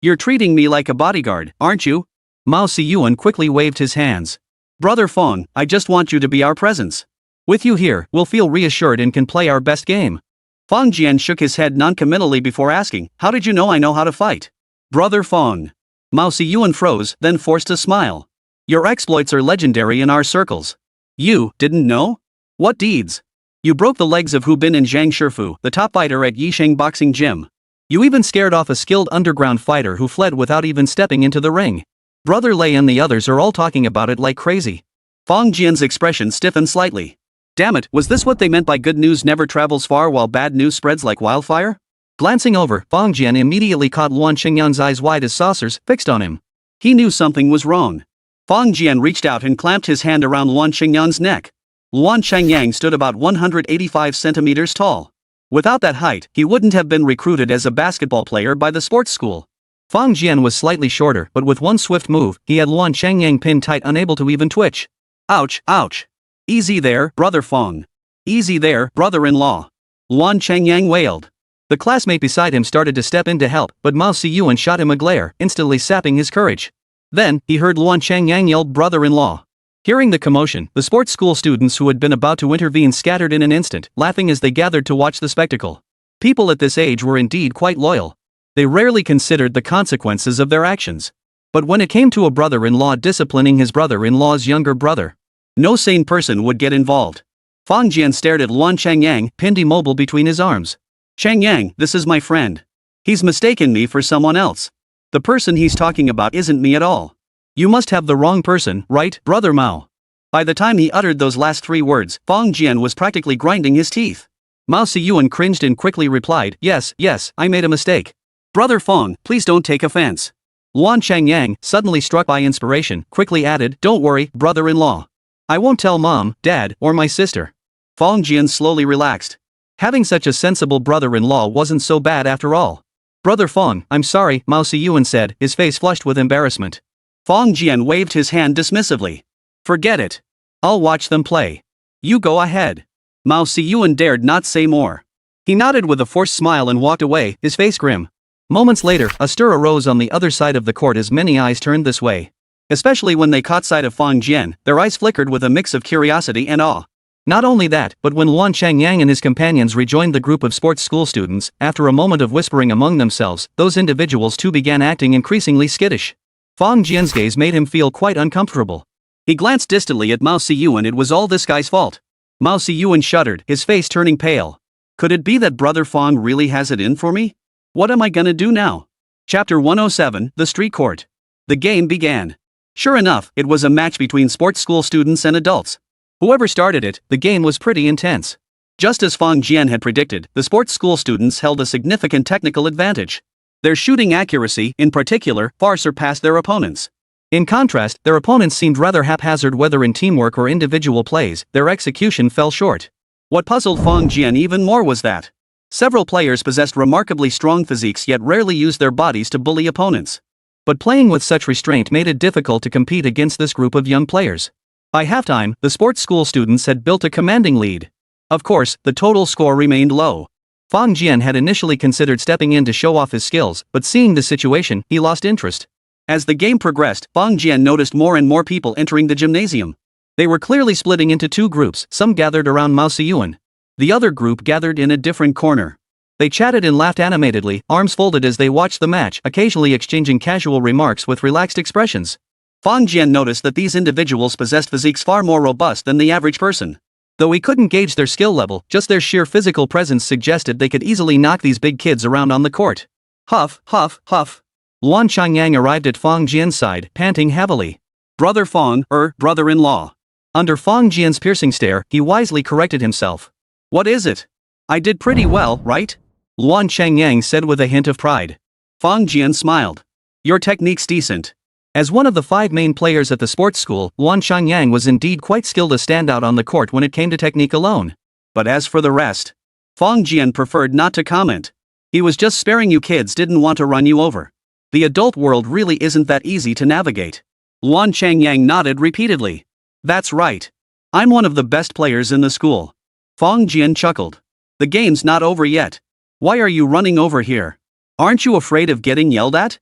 You're treating me like a bodyguard, aren't you? Mao Siyuan quickly waved his hands. Brother Fong, I just want you to be our presence. With you here, we'll feel reassured and can play our best game. Fong Jian shook his head noncommittally before asking, how did you know I know how to fight? Brother Fong. Mao Siyuan froze, then forced a smile. Your exploits are legendary in our circles. You didn't know? What deeds? You broke the legs of Hu Bin and Zhang Shifu, the top fighter at Yisheng Boxing Gym. You even scared off a skilled underground fighter who fled without even stepping into the ring. Brother Lei and the others are all talking about it like crazy. Fong Jian's expression stiffened slightly. Damn it, was this what they meant by good news never travels far while bad news spreads like wildfire? Glancing over, Fang Jian immediately caught Luan Qingyan's eyes wide as saucers, fixed on him. He knew something was wrong. Fang Jian reached out and clamped his hand around Luan Qingyan's neck. Luan Qingyang stood about 185 centimeters tall. Without that height, he wouldn't have been recruited as a basketball player by the sports school. Fang Jian was slightly shorter, but with one swift move, he had Luan Qingyang pinned tight, unable to even twitch. Ouch, ouch. Easy there, brother Fang. Easy there, brother-in-law. Luan Qingyang wailed. The classmate beside him started to step in to help, but Mao Ziyuan shot him a glare, instantly sapping his courage. Then, he heard Luan Qingyang yell brother-in-law. Hearing the commotion, the sports school students who had been about to intervene scattered in an instant, laughing as they gathered to watch the spectacle. People at this age were indeed quite loyal. They rarely considered the consequences of their actions. But when it came to a brother-in-law disciplining his brother-in-law's younger brother, no sane person would get involved. Fang Jian stared at Luan Qingyang, pinned immobile between his arms. Qingyang, this is my friend. He's mistaken me for someone else. The person he's talking about isn't me at all. You must have the wrong person, right, brother Mao? By the time he uttered those last three words, Fang Jian was practically grinding his teeth. Mao Ziyuan cringed and quickly replied, yes, I made a mistake. Brother Fang, please don't take offense. Luan Qingyang, suddenly struck by inspiration, quickly added, don't worry, brother-in-law. I won't tell mom, dad, or my sister. Fang Jian slowly relaxed. Having such a sensible brother-in-law wasn't so bad after all. Brother Fang, I'm sorry, Mao Ziyuan said, his face flushed with embarrassment. Fang Jian waved his hand dismissively. Forget it. I'll watch them play. You go ahead. Mao Ziyuan dared not say more. He nodded with a forced smile and walked away, his face grim. Moments later, a stir arose on the other side of the court as many eyes turned this way. Especially when they caught sight of Fang Jian, their eyes flickered with a mix of curiosity and awe. Not only that, but when Luan Qingyang and his companions rejoined the group of sports school students, after a moment of whispering among themselves, those individuals too began acting increasingly skittish. Fang Jian's gaze made him feel quite uncomfortable. He glanced distantly at Mao Ziyuan. It was all this guy's fault. Mao Ziyuan shuddered, his face turning pale. Could it be that brother Fang really has it in for me? What am I gonna do now? Chapter 107, The Street Court. The game began. Sure enough, it was a match between sports school students and adults. Whoever started it, the game was pretty intense. Just as Fang Jian had predicted, the sports school students held a significant technical advantage. Their shooting accuracy, in particular, far surpassed their opponents. In contrast, their opponents seemed rather haphazard, whether in teamwork or individual plays. Their execution fell short. What puzzled Fang Jian even more was that several players possessed remarkably strong physiques yet rarely used their bodies to bully opponents. But playing with such restraint made it difficult to compete against this group of young players. By halftime, the sports school students had built a commanding lead. Of course, the total score remained low. Fang Jian had initially considered stepping in to show off his skills, but seeing the situation, he lost interest. As the game progressed, Fang Jian noticed more and more people entering the gymnasium. They were clearly splitting into two groups, some gathered around Mao Ziyuan. The other group gathered in a different corner. They chatted and laughed animatedly, arms folded as they watched the match, occasionally exchanging casual remarks with relaxed expressions. Fang Jian noticed that these individuals possessed physiques far more robust than the average person. Though he couldn't gauge their skill level, just their sheer physical presence suggested they could easily knock these big kids around on the court. Huff, huff, huff. Luan Qingyang arrived at Fang Jian's side, panting heavily. Brother Fang, brother-in-law. Under Fang Jian's piercing stare, he wisely corrected himself. What is it? I did pretty well, right? Luan Qingyang said with a hint of pride. Fang Jian smiled. Your technique's decent. As one of the 5 main players at the sports school, Luan Qingyang was indeed quite skilled to stand out on the court when it came to technique alone. But as for the rest, Fang Jian preferred not to comment. He was just sparing you kids, didn't want to run you over. The adult world really isn't that easy to navigate. Luan Qingyang nodded repeatedly. That's right. I'm one of the best players in the school. Fang Jian chuckled. The game's not over yet. Why are you running over here? Aren't you afraid of getting yelled at?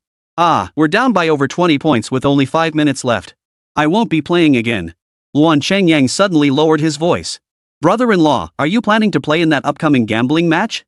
We're down by over 20 points with only 5 minutes left. I won't be playing again. Luan Qingyang suddenly lowered his voice. Brother-in-law, are you planning to play in that upcoming gambling match?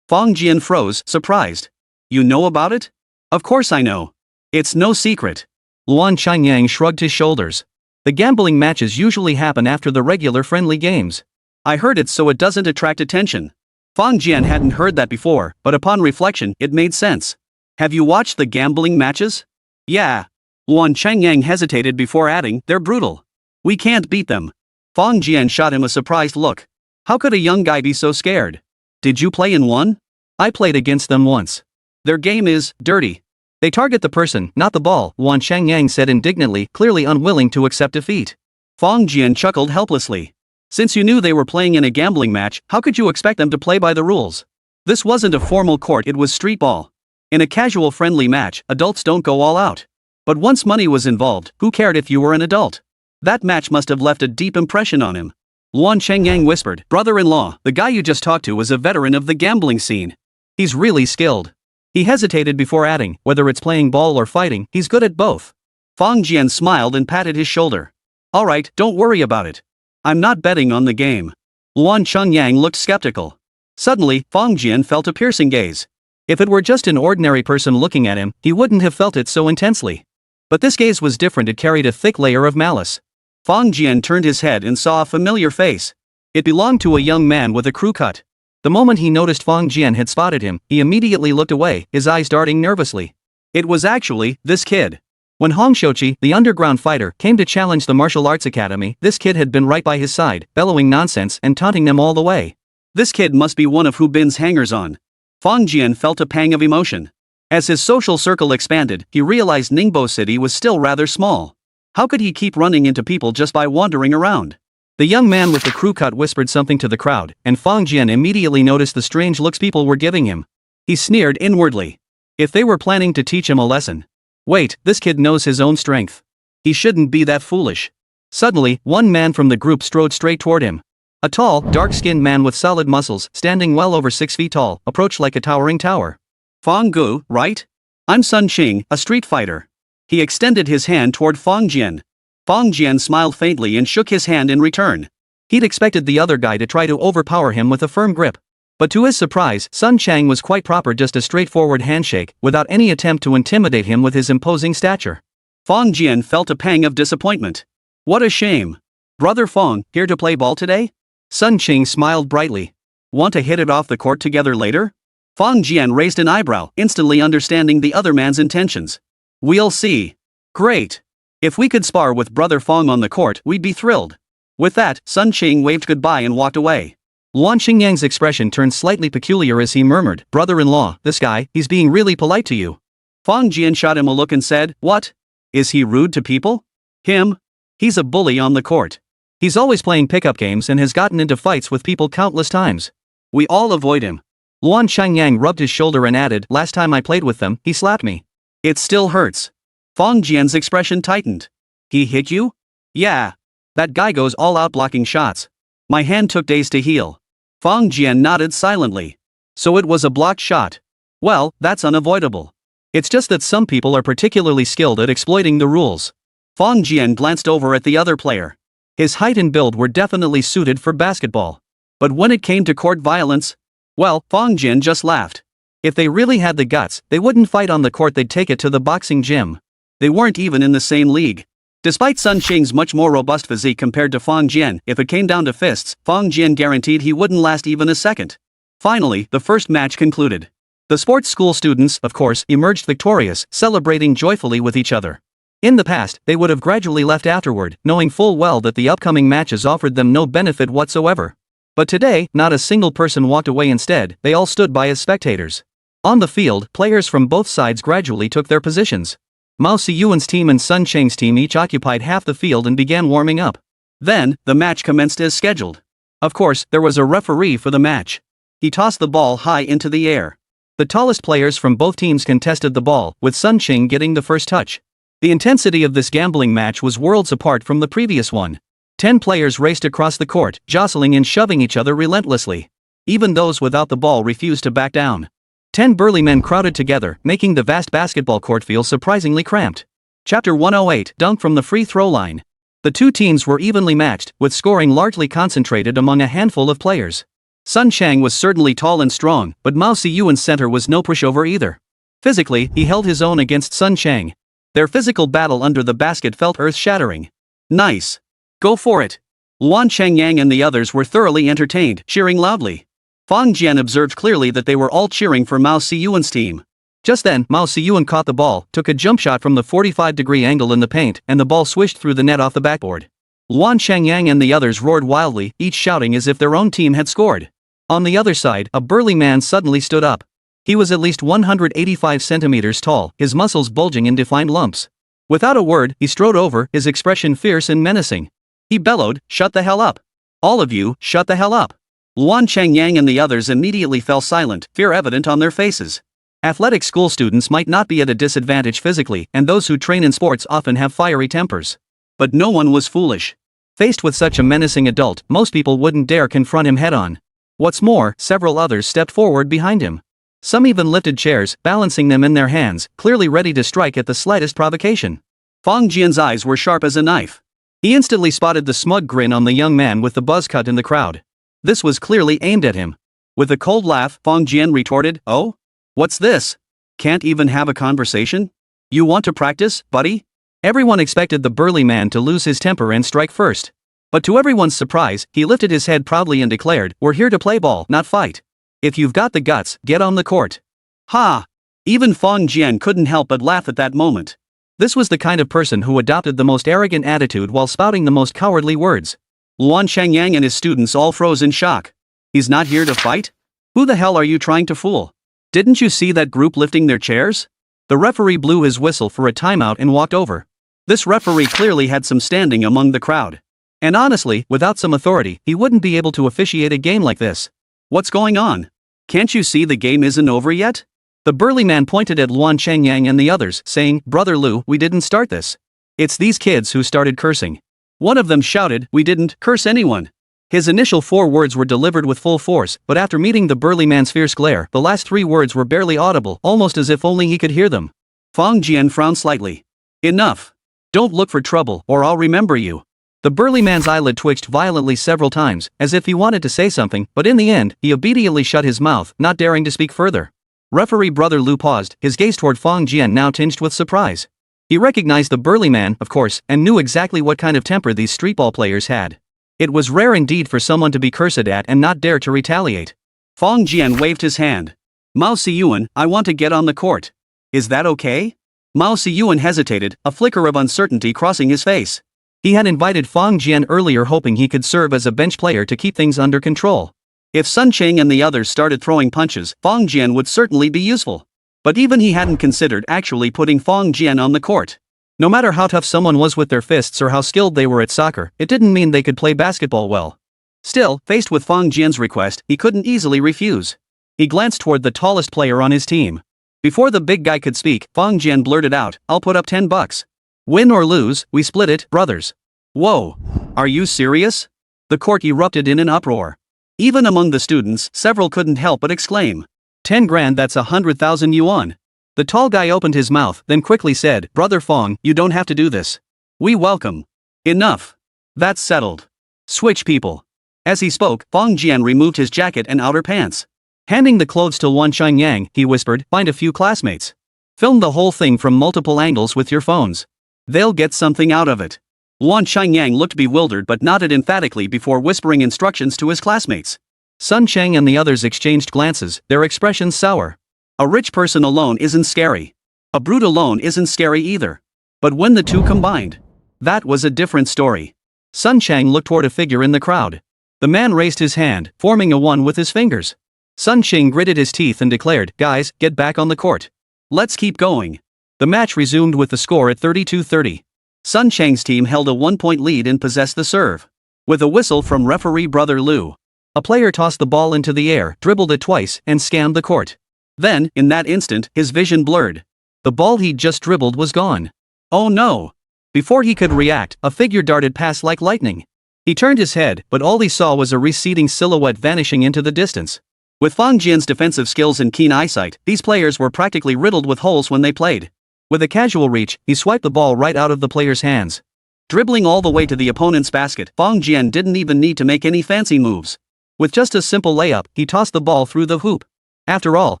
Fang Jian froze, surprised. You know about it? Of course I know. It's no secret. Luan Qingyang shrugged his shoulders. The gambling matches usually happen after the regular friendly games. I heard it so it doesn't attract attention. Fang Jian hadn't heard that before, but upon reflection, it made sense. Have you watched the gambling matches? Yeah. Luan Qingyang hesitated before adding, they're brutal. We can't beat them. Fang Jian shot him a surprised look. How could a young guy be so scared? Did you play in one? I played against them once. Their game is dirty. They target the person, not the ball, Luan Changyang said indignantly, clearly unwilling to accept defeat. Fang Jian chuckled helplessly. Since you knew they were playing in a gambling match, how could you expect them to play by the rules? This wasn't a formal court, it was street ball. In a casual friendly match, adults don't go all out. But once money was involved, who cared if you were an adult? That match must have left a deep impression on him. Luan Changyang whispered, brother-in-law, the guy you just talked to is a veteran of the gambling scene. He's really skilled. He hesitated before adding, whether it's playing ball or fighting, he's good at both. Fang Jian smiled and patted his shoulder. Alright, don't worry about it. I'm not betting on the game. Luan Changyang looked skeptical. Suddenly, Fang Jian felt a piercing gaze. If it were just an ordinary person looking at him, he wouldn't have felt it so intensely. But this gaze was different, it carried a thick layer of malice. Fang Jian turned his head and saw a familiar face. It belonged to a young man with a crew cut. The moment he noticed Fang Jian had spotted him, he immediately looked away, his eyes darting nervously. It was actually this kid. When Hong Shouqi, the underground fighter, came to challenge the martial arts academy, this kid had been right by his side, bellowing nonsense and taunting them all the way. This kid must be one of Hu Bin's hangers-on. Fang Jian felt a pang of emotion. As his social circle expanded, he realized Ningbo City was still rather small. How could he keep running into people just by wandering around? The young man with the crew cut whispered something to the crowd, and Fang Jian immediately noticed the strange looks people were giving him. He sneered inwardly. If they were planning to teach him a lesson. Wait, this kid knows his own strength. He shouldn't be that foolish. Suddenly, one man from the group strode straight toward him. A tall, dark-skinned man with solid muscles, standing well over 6 feet tall, approached like a towering tower. Fang Gu, right? I'm Sun Qing, a street fighter. He extended his hand toward Fang Jian. Fang Jian smiled faintly and shook his hand in return. He'd expected the other guy to try to overpower him with a firm grip. But to his surprise, Sun Chang was quite proper, just a straightforward handshake, without any attempt to intimidate him with his imposing stature. Fang Jian felt a pang of disappointment. What a shame. Brother Fang, here to play ball today? Sun Qing smiled brightly. Want to hit it off the court together later? Fang Jian raised an eyebrow, instantly understanding the other man's intentions. We'll see. Great. If we could spar with Brother Fang on the court, we'd be thrilled. With that, Sun Qing waved goodbye and walked away. Luan Xingyang's expression turned slightly peculiar as he murmured, brother-in-law, this guy, he's being really polite to you. Fang Jian shot him a look and said, what? Is he rude to people? Him? He's a bully on the court. He's always playing pickup games and has gotten into fights with people countless times. We all avoid him. Luan Xingyang rubbed his shoulder and added, last time I played with them, he slapped me. It still hurts. Fang Jian's expression tightened. He hit you? Yeah. That guy goes all out blocking shots. My hand took days to heal. Fang Jian nodded silently. So it was a blocked shot. Well, that's unavoidable. It's just that some people are particularly skilled at exploiting the rules. Fang Jian glanced over at the other player. His height and build were definitely suited for basketball. But when it came to court violence, well, Fang Jian just laughed. If they really had the guts, they wouldn't fight on the court, they'd take it to the boxing gym. They weren't even in the same league. Despite Sun Qing's much more robust physique compared to Fang Jian, if it came down to fists, Fang Jian guaranteed he wouldn't last even a second. Finally, the first match concluded. The sports school students, of course, emerged victorious, celebrating joyfully with each other. In the past, they would have gradually left afterward, knowing full well that the upcoming matches offered them no benefit whatsoever. But today, not a single person walked away. Instead, they all stood by as spectators. On the field, players from both sides gradually took their positions. Mao Siyuan's team and Sun Cheng's team each occupied half the field and began warming up. Then, the match commenced as scheduled. Of course, there was a referee for the match. He tossed the ball high into the air. The tallest players from both teams contested the ball, with Sun Cheng getting the first touch. The intensity of this gambling match was worlds apart from the previous one. 10 players raced across the court, jostling and shoving each other relentlessly. Even those without the ball refused to back down. 10 burly men crowded together, making the vast basketball court feel surprisingly cramped. Chapter 108, Dunk from the free throw line. The two teams were evenly matched, with scoring largely concentrated among a handful of players. Sun Chang was certainly tall and strong, but Mao Siyuan's center was no pushover either. Physically, he held his own against Sun Chang. Their physical battle under the basket felt earth-shattering. Nice. Go for it. Luan Changyang and the others were thoroughly entertained, cheering loudly. Fang Jian observed clearly that they were all cheering for Mao Siyuan's team. Just then, Mao Siyuan caught the ball, took a jump shot from the 45-degree angle in the paint, and the ball swished through the net off the backboard. Luan Changyang and the others roared wildly, each shouting as if their own team had scored. On the other side, a burly man suddenly stood up. He was at least 185 centimeters tall, his muscles bulging in defined lumps. Without a word, he strode over, his expression fierce and menacing. He bellowed, "Shut the hell up! All of you, shut the hell up!" Luan Changyang and the others immediately fell silent, fear evident on their faces. Athletic school students might not be at a disadvantage physically, and those who train in sports often have fiery tempers. But no one was foolish. Faced with such a menacing adult, most people wouldn't dare confront him head-on. What's more, several others stepped forward behind him. Some even lifted chairs, balancing them in their hands, clearly ready to strike at the slightest provocation. Fang Jian's eyes were sharp as a knife. He instantly spotted the smug grin on the young man with the buzz cut in the crowd. This was clearly aimed at him. With a cold laugh, Fang Jian retorted, "Oh? What's this? Can't even have a conversation? You want to practice, buddy?" Everyone expected the burly man to lose his temper and strike first. But to everyone's surprise, he lifted his head proudly and declared, "We're here to play ball, not fight. If you've got the guts, get on the court." Ha! Even Fang Jian couldn't help but laugh at that moment. This was the kind of person who adopted the most arrogant attitude while spouting the most cowardly words. Luan Changyang and his students all froze in shock. He's not here to fight? Who the hell are you trying to fool? Didn't you see that group lifting their chairs? The referee blew his whistle for a timeout and walked over. This referee clearly had some standing among the crowd. And honestly, without some authority, he wouldn't be able to officiate a game like this. What's going on? Can't you see the game isn't over yet? The burly man pointed at Luan Changyang and the others, saying, "Brother Lu, we didn't start this. It's these kids who started cursing." One of them shouted, "We didn't curse anyone." His initial 4 words were delivered with full force, but after meeting the burly man's fierce glare, the last 3 words were barely audible, almost as if only he could hear them. Fang Jian frowned slightly. "Enough. Don't look for trouble, or I'll remember you." The burly man's eyelid twitched violently several times, as if he wanted to say something, but in the end, he obediently shut his mouth, not daring to speak further. Referee Brother Lu paused, his gaze toward Fang Jian now tinged with surprise. He recognized the burly man, of course, and knew exactly what kind of temper these streetball players had. It was rare indeed for someone to be cursed at and not dare to retaliate. Fang Jian waved his hand. "Mao Siyuan, I want to get on the court. Is that okay?" Mao Siyuan hesitated, a flicker of uncertainty crossing his face. He had invited Fang Jian earlier hoping he could serve as a bench player to keep things under control. If Sun Cheng and the others started throwing punches, Fang Jian would certainly be useful. But even he hadn't considered actually putting Fang Jian on the court. No matter how tough someone was with their fists or how skilled they were at soccer, it didn't mean they could play basketball well. Still, faced with Fang Jian's request, he couldn't easily refuse. He glanced toward the tallest player on his team. Before the big guy could speak, Fang Jian blurted out, "I'll put up $10. Win or lose, we split it, brothers." Whoa! Are you serious? The court erupted in an uproar. Even among the students, several couldn't help but exclaim. 10 grand, that's 100,000 yuan. The tall guy opened his mouth, then quickly said, "Brother Fang, you don't have to do this. We welcome." Enough. That's settled. Switch people. As he spoke, Fang Jian removed his jacket and outer pants. Handing the clothes to Luan Changyang, he whispered, "Find a few classmates. Film the whole thing from multiple angles with your phones. They'll get something out of it." Luan Changyang looked bewildered but nodded emphatically before whispering instructions to his classmates. Sun Cheng and the others exchanged glances, their expressions sour. A rich person alone isn't scary. A brute alone isn't scary either. But when the two combined, that was a different story. Sun Cheng looked toward a figure in the crowd. The man raised his hand, forming a 1 with his fingers. Sun Cheng gritted his teeth and declared, "Guys, get back on the court. Let's keep going." The match resumed with the score at 32-30. Sun Cheng's team held a 1-point lead and possessed the serve. With a whistle from referee Brother Lu, a player tossed the ball into the air, dribbled it twice, and scanned the court. Then, in that instant, his vision blurred. The ball he'd just dribbled was gone. Oh no! Before he could react, a figure darted past like lightning. He turned his head, but all he saw was a receding silhouette vanishing into the distance. With Fang Jian's defensive skills and keen eyesight, these players were practically riddled with holes when they played. With a casual reach, he swiped the ball right out of the player's hands. Dribbling all the way to the opponent's basket, Fang Jian didn't even need to make any fancy moves. With just a simple layup, he tossed the ball through the hoop. After all,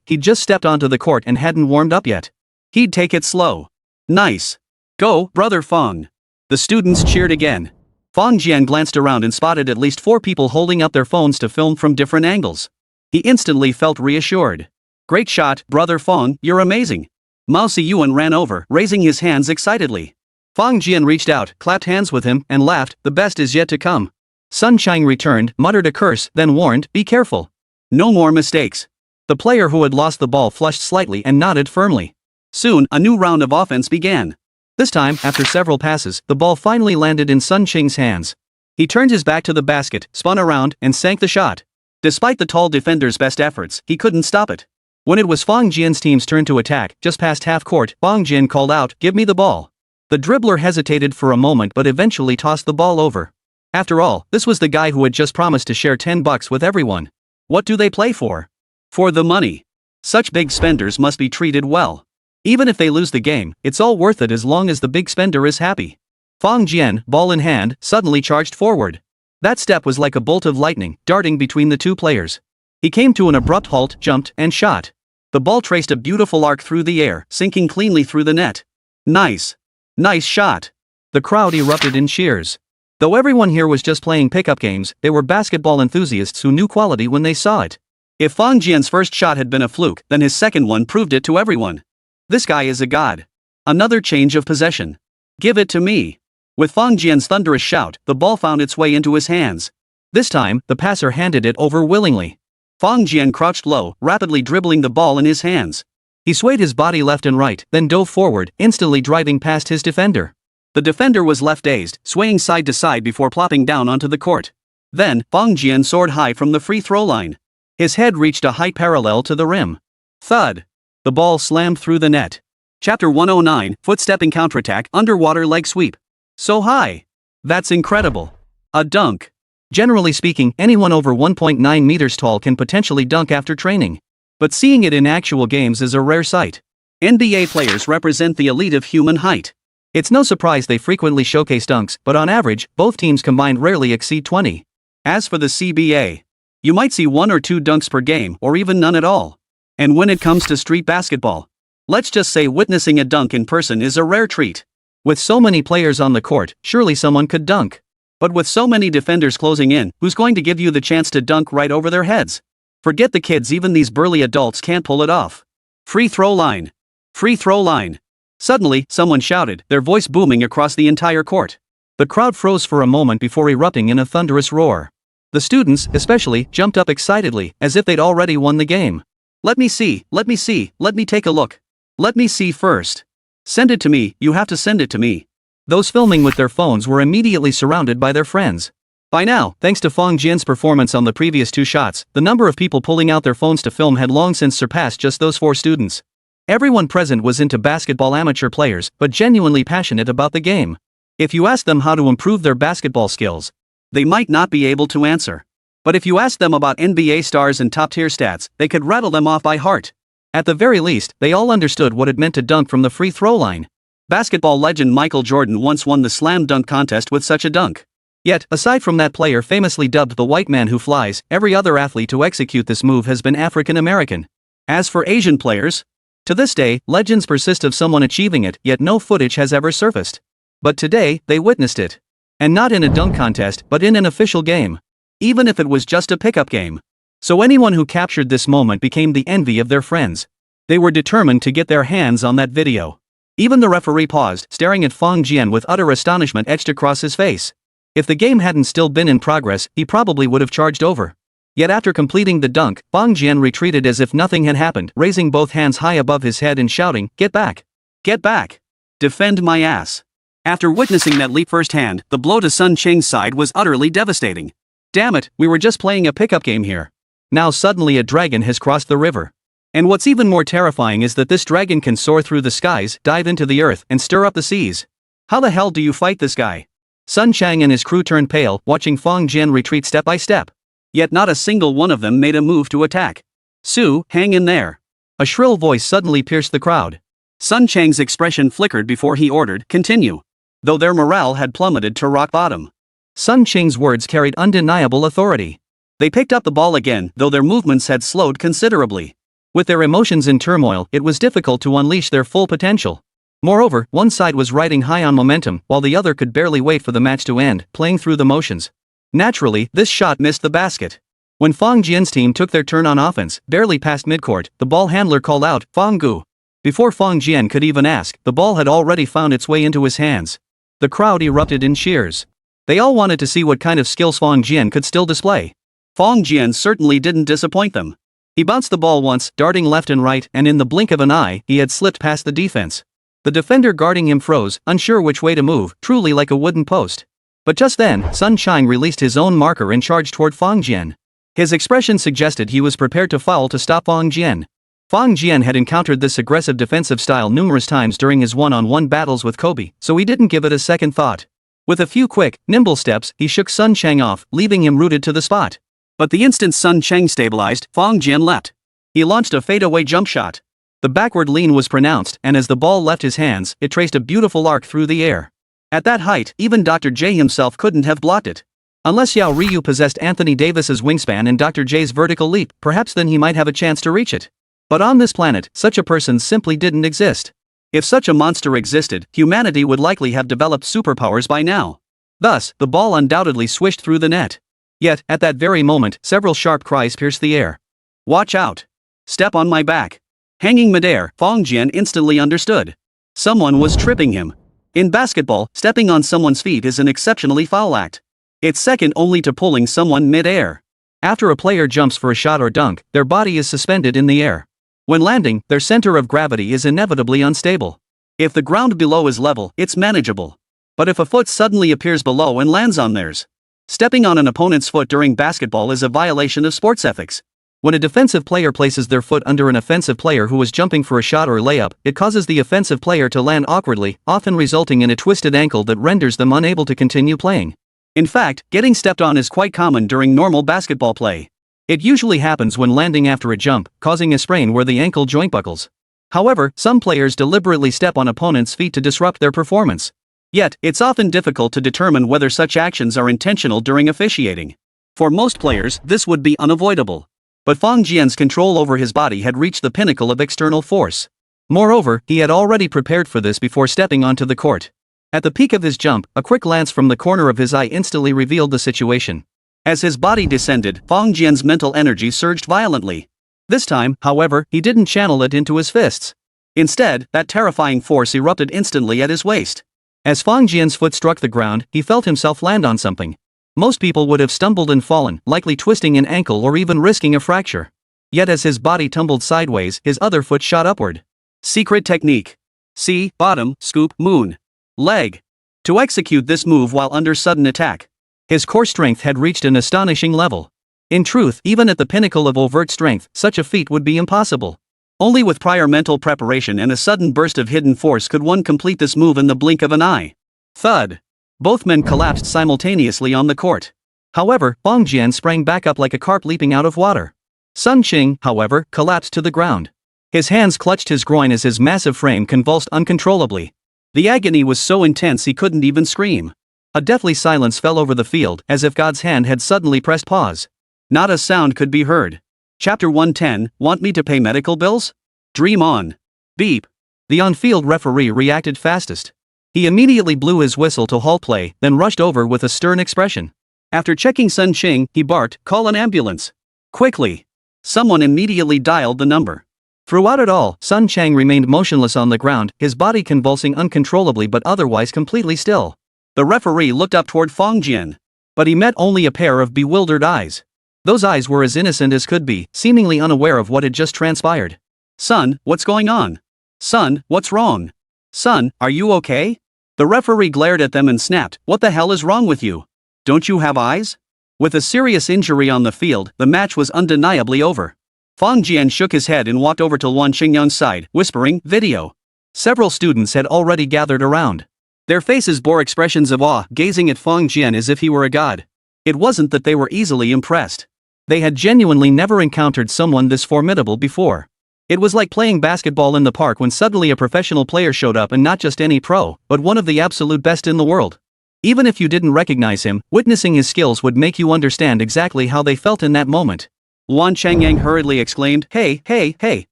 he'd just stepped onto the court and hadn't warmed up yet. He'd take it slow. Nice. Go, Brother Fang. The students cheered again. Fang Jian glanced around and spotted at least 4 people holding up their phones to film from different angles. He instantly felt reassured. Great shot, Brother Fang, you're amazing. Mao Siyuan ran over, raising his hands excitedly. Fang Jian reached out, clapped hands with him, and laughed, the best is yet to come. Sun Cheng returned, muttered a curse, then warned, be careful. No more mistakes. The player who had lost the ball flushed slightly and nodded firmly. Soon, a new round of offense began. This time, after several passes, the ball finally landed in Sun Qing's hands. He turned his back to the basket, spun around, and sank the shot. Despite the tall defender's best efforts, he couldn't stop it. When it was Fang Jian's team's turn to attack, just past half court, Fang Jian called out, "Give me the ball." The dribbler hesitated for a moment but eventually tossed the ball over. After all, this was the guy who had just promised to share $10 with everyone. What do they play for? For the money. Such big spenders must be treated well. Even if they lose the game, it's all worth it as long as the big spender is happy. Fang Jian, ball in hand, suddenly charged forward. That step was like a bolt of lightning, darting between the two players. He came to an abrupt halt, jumped, and shot. The ball traced a beautiful arc through the air, sinking cleanly through the net. Nice. Nice shot. The crowd erupted in cheers. Though everyone here was just playing pickup games, they were basketball enthusiasts who knew quality when they saw it. If Fang Jian's first shot had been a fluke, then his second one proved it to everyone. This guy is a god. Another change of possession. Give it to me. With Fang Jian's thunderous shout, the ball found its way into his hands. This time, the passer handed it over willingly. Fang Jian crouched low, rapidly dribbling the ball in his hands. He swayed his body left and right, then dove forward, instantly driving past his defender. The defender was left dazed, swaying side to side before plopping down onto the court. Then, Fang Jian soared high from the free throw line. His head reached a height parallel to the rim. Thud! The ball slammed through the net. Chapter 109, Footstepping Counterattack, Underwater Leg Sweep. So high! That's incredible. A dunk. Generally speaking, anyone over 1.9 meters tall can potentially dunk after training. But seeing it in actual games is a rare sight. NBA players represent the elite of human height. It's no surprise they frequently showcase dunks, but on average, both teams combined rarely exceed 20. As for the CBA, you might see 1 or 2 dunks per game, or even none at all. And when it comes to street basketball, let's just say witnessing a dunk in person is a rare treat. With so many players on the court, surely someone could dunk. But with so many defenders closing in, who's going to give you the chance to dunk right over their heads? Forget the kids, even these burly adults can't pull it off. Free throw line. Free throw line. Suddenly, someone shouted, their voice booming across the entire court. The crowd froze for a moment before erupting in a thunderous roar. The students, especially, jumped up excitedly, as if they'd already won the game. Let me see, let me see, let me take a look. Let me see first. Send it to me, you have to send it to me. Those filming with their phones were immediately surrounded by their friends. By now, thanks to Fang Jian's performance on the previous 2 shots, the number of people pulling out their phones to film had long since surpassed just those 4 students. Everyone present was into basketball, amateur players, but genuinely passionate about the game. If you ask them how to improve their basketball skills, they might not be able to answer. But if you ask them about NBA stars and top-tier stats, they could rattle them off by heart. At the very least, they all understood what it meant to dunk from the free throw line. Basketball legend Michael Jordan once won the slam dunk contest with such a dunk. Yet, aside from that player famously dubbed the white man who flies, every other athlete to execute this move has been African American. As for Asian players, to this day, legends persist of someone achieving it, yet no footage has ever surfaced. But today, they witnessed it. And not in a dunk contest, but in an official game. Even if it was just a pickup game. So anyone who captured this moment became the envy of their friends. They were determined to get their hands on that video. Even the referee paused, staring at Fang Jian with utter astonishment etched across his face. If the game hadn't still been in progress, he probably would have charged over. Yet after completing the dunk, Fang Jian retreated as if nothing had happened, raising both hands high above his head and shouting, "Get back! Get back! Defend my ass!" After witnessing that leap firsthand, the blow to Sun Qing's side was utterly devastating. Damn it, we were just playing a pickup game here. Now suddenly a dragon has crossed the river. And what's even more terrifying is that this dragon can soar through the skies, dive into the earth, and stir up the seas. How the hell do you fight this guy? Sun Chang and his crew turned pale, watching Fang Jian retreat step by step. Yet not a single one of them made a move to attack. "Su, hang in there." A shrill voice suddenly pierced the crowd. Sun Chang's expression flickered before he ordered, "Continue." Though their morale had plummeted to rock bottom. Sun Chang's words carried undeniable authority. They picked up the ball again, though their movements had slowed considerably. With their emotions in turmoil, it was difficult to unleash their full potential. Moreover, one side was riding high on momentum, while the other could barely wait for the match to end, playing through the motions. Naturally, this shot missed the basket. When Fang Jian's team took their turn on offense, barely past midcourt, the ball handler called out, "Fang Gu." Before Fang Jian could even ask, the ball had already found its way into his hands. The crowd erupted in cheers. They all wanted to see what kind of skills Fang Jian could still display. Fong Jian certainly didn't disappoint them. He bounced the ball once, darting left and right, and in the blink of an eye, he had slipped past the defense. The defender guarding him froze, unsure which way to move, truly like a wooden post. But just then, Sun Chang released his own marker and charged toward Fong Jian. His expression suggested he was prepared to foul to stop Fong Jian. Fong Jian had encountered this aggressive defensive style numerous times during his one-on-one battles with Kobe, so he didn't give it a second thought. With a few quick, nimble steps, he shook Sun Chang off, leaving him rooted to the spot. But the instant Sun Chang stabilized, Fong Jian leapt. He launched a fadeaway jump shot. The backward lean was pronounced, and as the ball left his hands, it traced a beautiful arc through the air. At that height, even Dr. J himself couldn't have blocked it. Unless Yao Ryu possessed Anthony Davis's wingspan and Dr. J's vertical leap, perhaps then he might have a chance to reach it. But on this planet, such a person simply didn't exist. If such a monster existed, humanity would likely have developed superpowers by now. Thus, the ball undoubtedly swished through the net. Yet, at that very moment, several sharp cries pierced the air. "Watch out! Step on my back!" Hanging midair, Fong Jian instantly understood. Someone was tripping him. In basketball, stepping on someone's feet is an exceptionally foul act. It's second only to pulling someone mid-air. After a player jumps for a shot or dunk, their body is suspended in the air. When landing, their center of gravity is inevitably unstable. If the ground below is level, it's manageable. But if a foot suddenly appears below and lands on theirs, stepping on an opponent's foot during basketball is a violation of sports ethics. When a defensive player places their foot under an offensive player who is jumping for a shot or layup, it causes the offensive player to land awkwardly, often resulting in a twisted ankle that renders them unable to continue playing. In fact, getting stepped on is quite common during normal basketball play. It usually happens when landing after a jump, causing a sprain where the ankle joint buckles. However, some players deliberately step on opponents' feet to disrupt their performance. Yet, it's often difficult to determine whether such actions are intentional during officiating. For most players, this would be unavoidable. But Fong Jian's control over his body had reached the pinnacle of external force. Moreover, he had already prepared for this before stepping onto the court. At the peak of his jump, a quick glance from the corner of his eye instantly revealed the situation. As his body descended, Fong Jian's mental energy surged violently. This time, however, he didn't channel it into his fists. Instead, that terrifying force erupted instantly at his waist. As Fong Jian's foot struck the ground, he felt himself land on something. Most people would have stumbled and fallen, likely twisting an ankle or even risking a fracture. Yet as his body tumbled sideways, his other foot shot upward. Secret technique. C. Bottom, scoop, moon. Leg. To execute this move while under sudden attack, his core strength had reached an astonishing level. In truth, even at the pinnacle of overt strength, such a feat would be impossible. Only with prior mental preparation and a sudden burst of hidden force could one complete this move in the blink of an eye. Thud. Both men collapsed simultaneously on the court. However, Fong Jian sprang back up like a carp leaping out of water. Sun Qing, however, collapsed to the ground. His hands clutched his groin as his massive frame convulsed uncontrollably. The agony was so intense he couldn't even scream. A deathly silence fell over the field, as if God's hand had suddenly pressed pause. Not a sound could be heard. Chapter 110, Want me to pay medical bills? Dream on. Beep. The on-field referee reacted fastest. He immediately blew his whistle to halt play, then rushed over with a stern expression. After checking Sun Qing, he barked, "Call an ambulance. Quickly." Someone immediately dialed the number. Throughout it all, Sun Chang remained motionless on the ground, his body convulsing uncontrollably but otherwise completely still. The referee looked up toward Fong Jian. But he met only a pair of bewildered eyes. Those eyes were as innocent as could be, seemingly unaware of what had just transpired. "Son, what's going on? Son, what's wrong? Son, are you okay?" The referee glared at them and snapped, "What the hell is wrong with you? Don't you have eyes?" With a serious injury on the field, the match was undeniably over. Fong Jian shook his head and walked over to Luan Xingyang's side, whispering, "Video." Several students had already gathered around. Their faces bore expressions of awe, gazing at Fong Jian as if he were a god. It wasn't that they were easily impressed. They had genuinely never encountered someone this formidable before. It was like playing basketball in the park when suddenly a professional player showed up, and not just any pro, but one of the absolute best in the world. Even if you didn't recognize him, witnessing his skills would make you understand exactly how they felt in that moment. Luan Changyang hurriedly exclaimed, "Hey, hey, hey!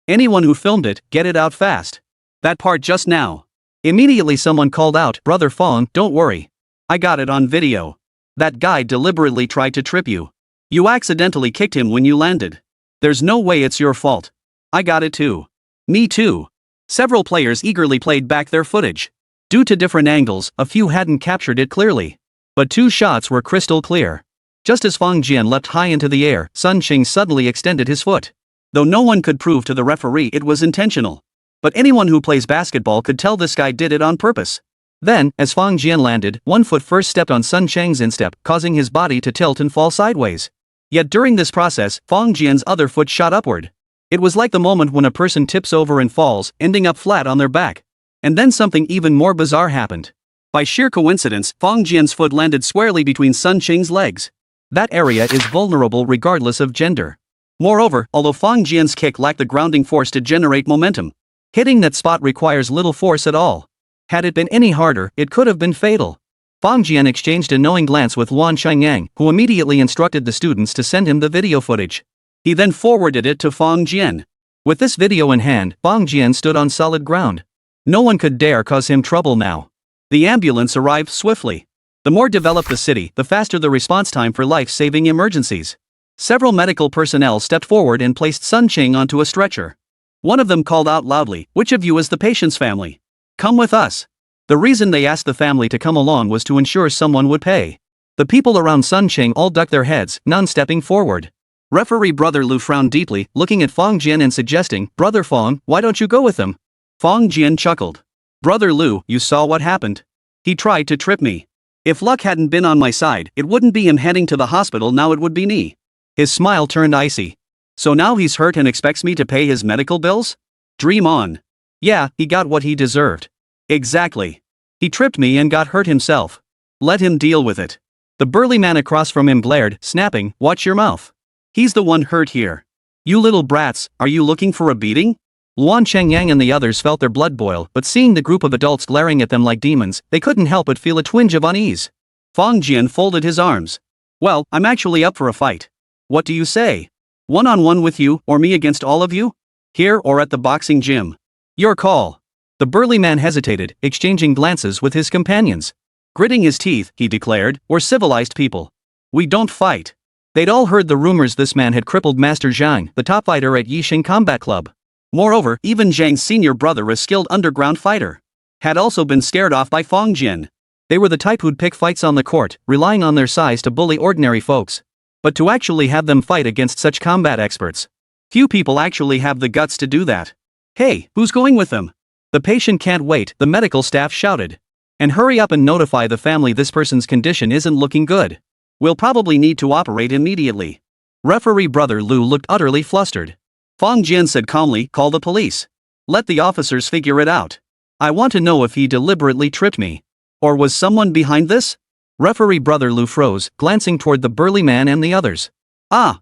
Anyone who filmed it, get it out fast. That part just now." Immediately someone called out, "Brother Fong, don't worry. I got it on video. That guy deliberately tried to trip you. You accidentally kicked him when you landed. There's no way it's your fault. I got it too." "Me too." Several players eagerly played back their footage. Due to different angles, a few hadn't captured it clearly. But 2 shots were crystal clear. Just as Fang Jian leapt high into the air, Sun Qing suddenly extended his foot. Though no one could prove to the referee it was intentional. But anyone who plays basketball could tell this guy did it on purpose. Then, as Fang Jian landed, one foot first stepped on Sun Cheng's instep, causing his body to tilt and fall sideways. Yet during this process, Fang Jian's other foot shot upward. It was like the moment when a person tips over and falls, ending up flat on their back. And then something even more bizarre happened. By sheer coincidence, Fang Jian's foot landed squarely between Sun Qing's legs. That area is vulnerable regardless of gender. Moreover, although Fang Jian's kick lacked the grounding force to generate momentum, hitting that spot requires little force at all. Had it been any harder, it could have been fatal. Fang Jian exchanged a knowing glance with Luan Chengyang, who immediately instructed the students to send him the video footage. He then forwarded it to Fang Jian. With this video in hand, Fang Jian stood on solid ground. No one could dare cause him trouble now. The ambulance arrived swiftly. The more developed the city, the faster the response time for life-saving emergencies. Several medical personnel stepped forward and placed Sun Qing onto a stretcher. One of them called out loudly, "Which of you is the patient's family? Come with us." The reason they asked the family to come along was to ensure someone would pay. The people around Sun Qing all ducked their heads, none stepping forward. Referee Brother Lu frowned deeply, looking at Fang Jian and suggesting, "Brother Fang, why don't you go with him?" Fang Jian chuckled. "Brother Lu, you saw what happened. He tried to trip me. If luck hadn't been on my side, it wouldn't be him heading to the hospital, now it would be me." His smile turned icy. "So now he's hurt and expects me to pay his medical bills? Dream on." "Yeah, he got what he deserved." "Exactly. He tripped me and got hurt himself. Let him deal with it." The burly man across from him glared, snapping, "Watch your mouth. He's the one hurt here. You little brats, are you looking for a beating?" Luan Chengyang and the others felt their blood boil, but seeing the group of adults glaring at them like demons, they couldn't help but feel a twinge of unease. Fang Jian folded his arms. "Well, I'm actually up for a fight. What do you say? One-on-one with you, or me against all of you? Here or at the boxing gym? Your call." The burly man hesitated, exchanging glances with his companions. Gritting his teeth, he declared, "We're civilized people. We don't fight." They'd all heard the rumors this man had crippled Master Zhang, the top fighter at Yixing Combat Club. Moreover, even Zhang's senior brother, a skilled underground fighter, had also been scared off by Fang Jian. They were the type who'd pick fights on the court, relying on their size to bully ordinary folks. But to actually have them fight against such combat experts, few people actually have the guts to do that. "Hey, who's going with them?" "The patient can't wait," the medical staff shouted. "And hurry up and notify the family this person's condition isn't looking good. We'll probably need to operate immediately." Referee Brother Lu looked utterly flustered. Fang Jian said calmly, "Call the police. Let the officers figure it out. I want to know if he deliberately tripped me. Or was someone behind this?" Referee Brother Lu froze, glancing toward the burly man and the others.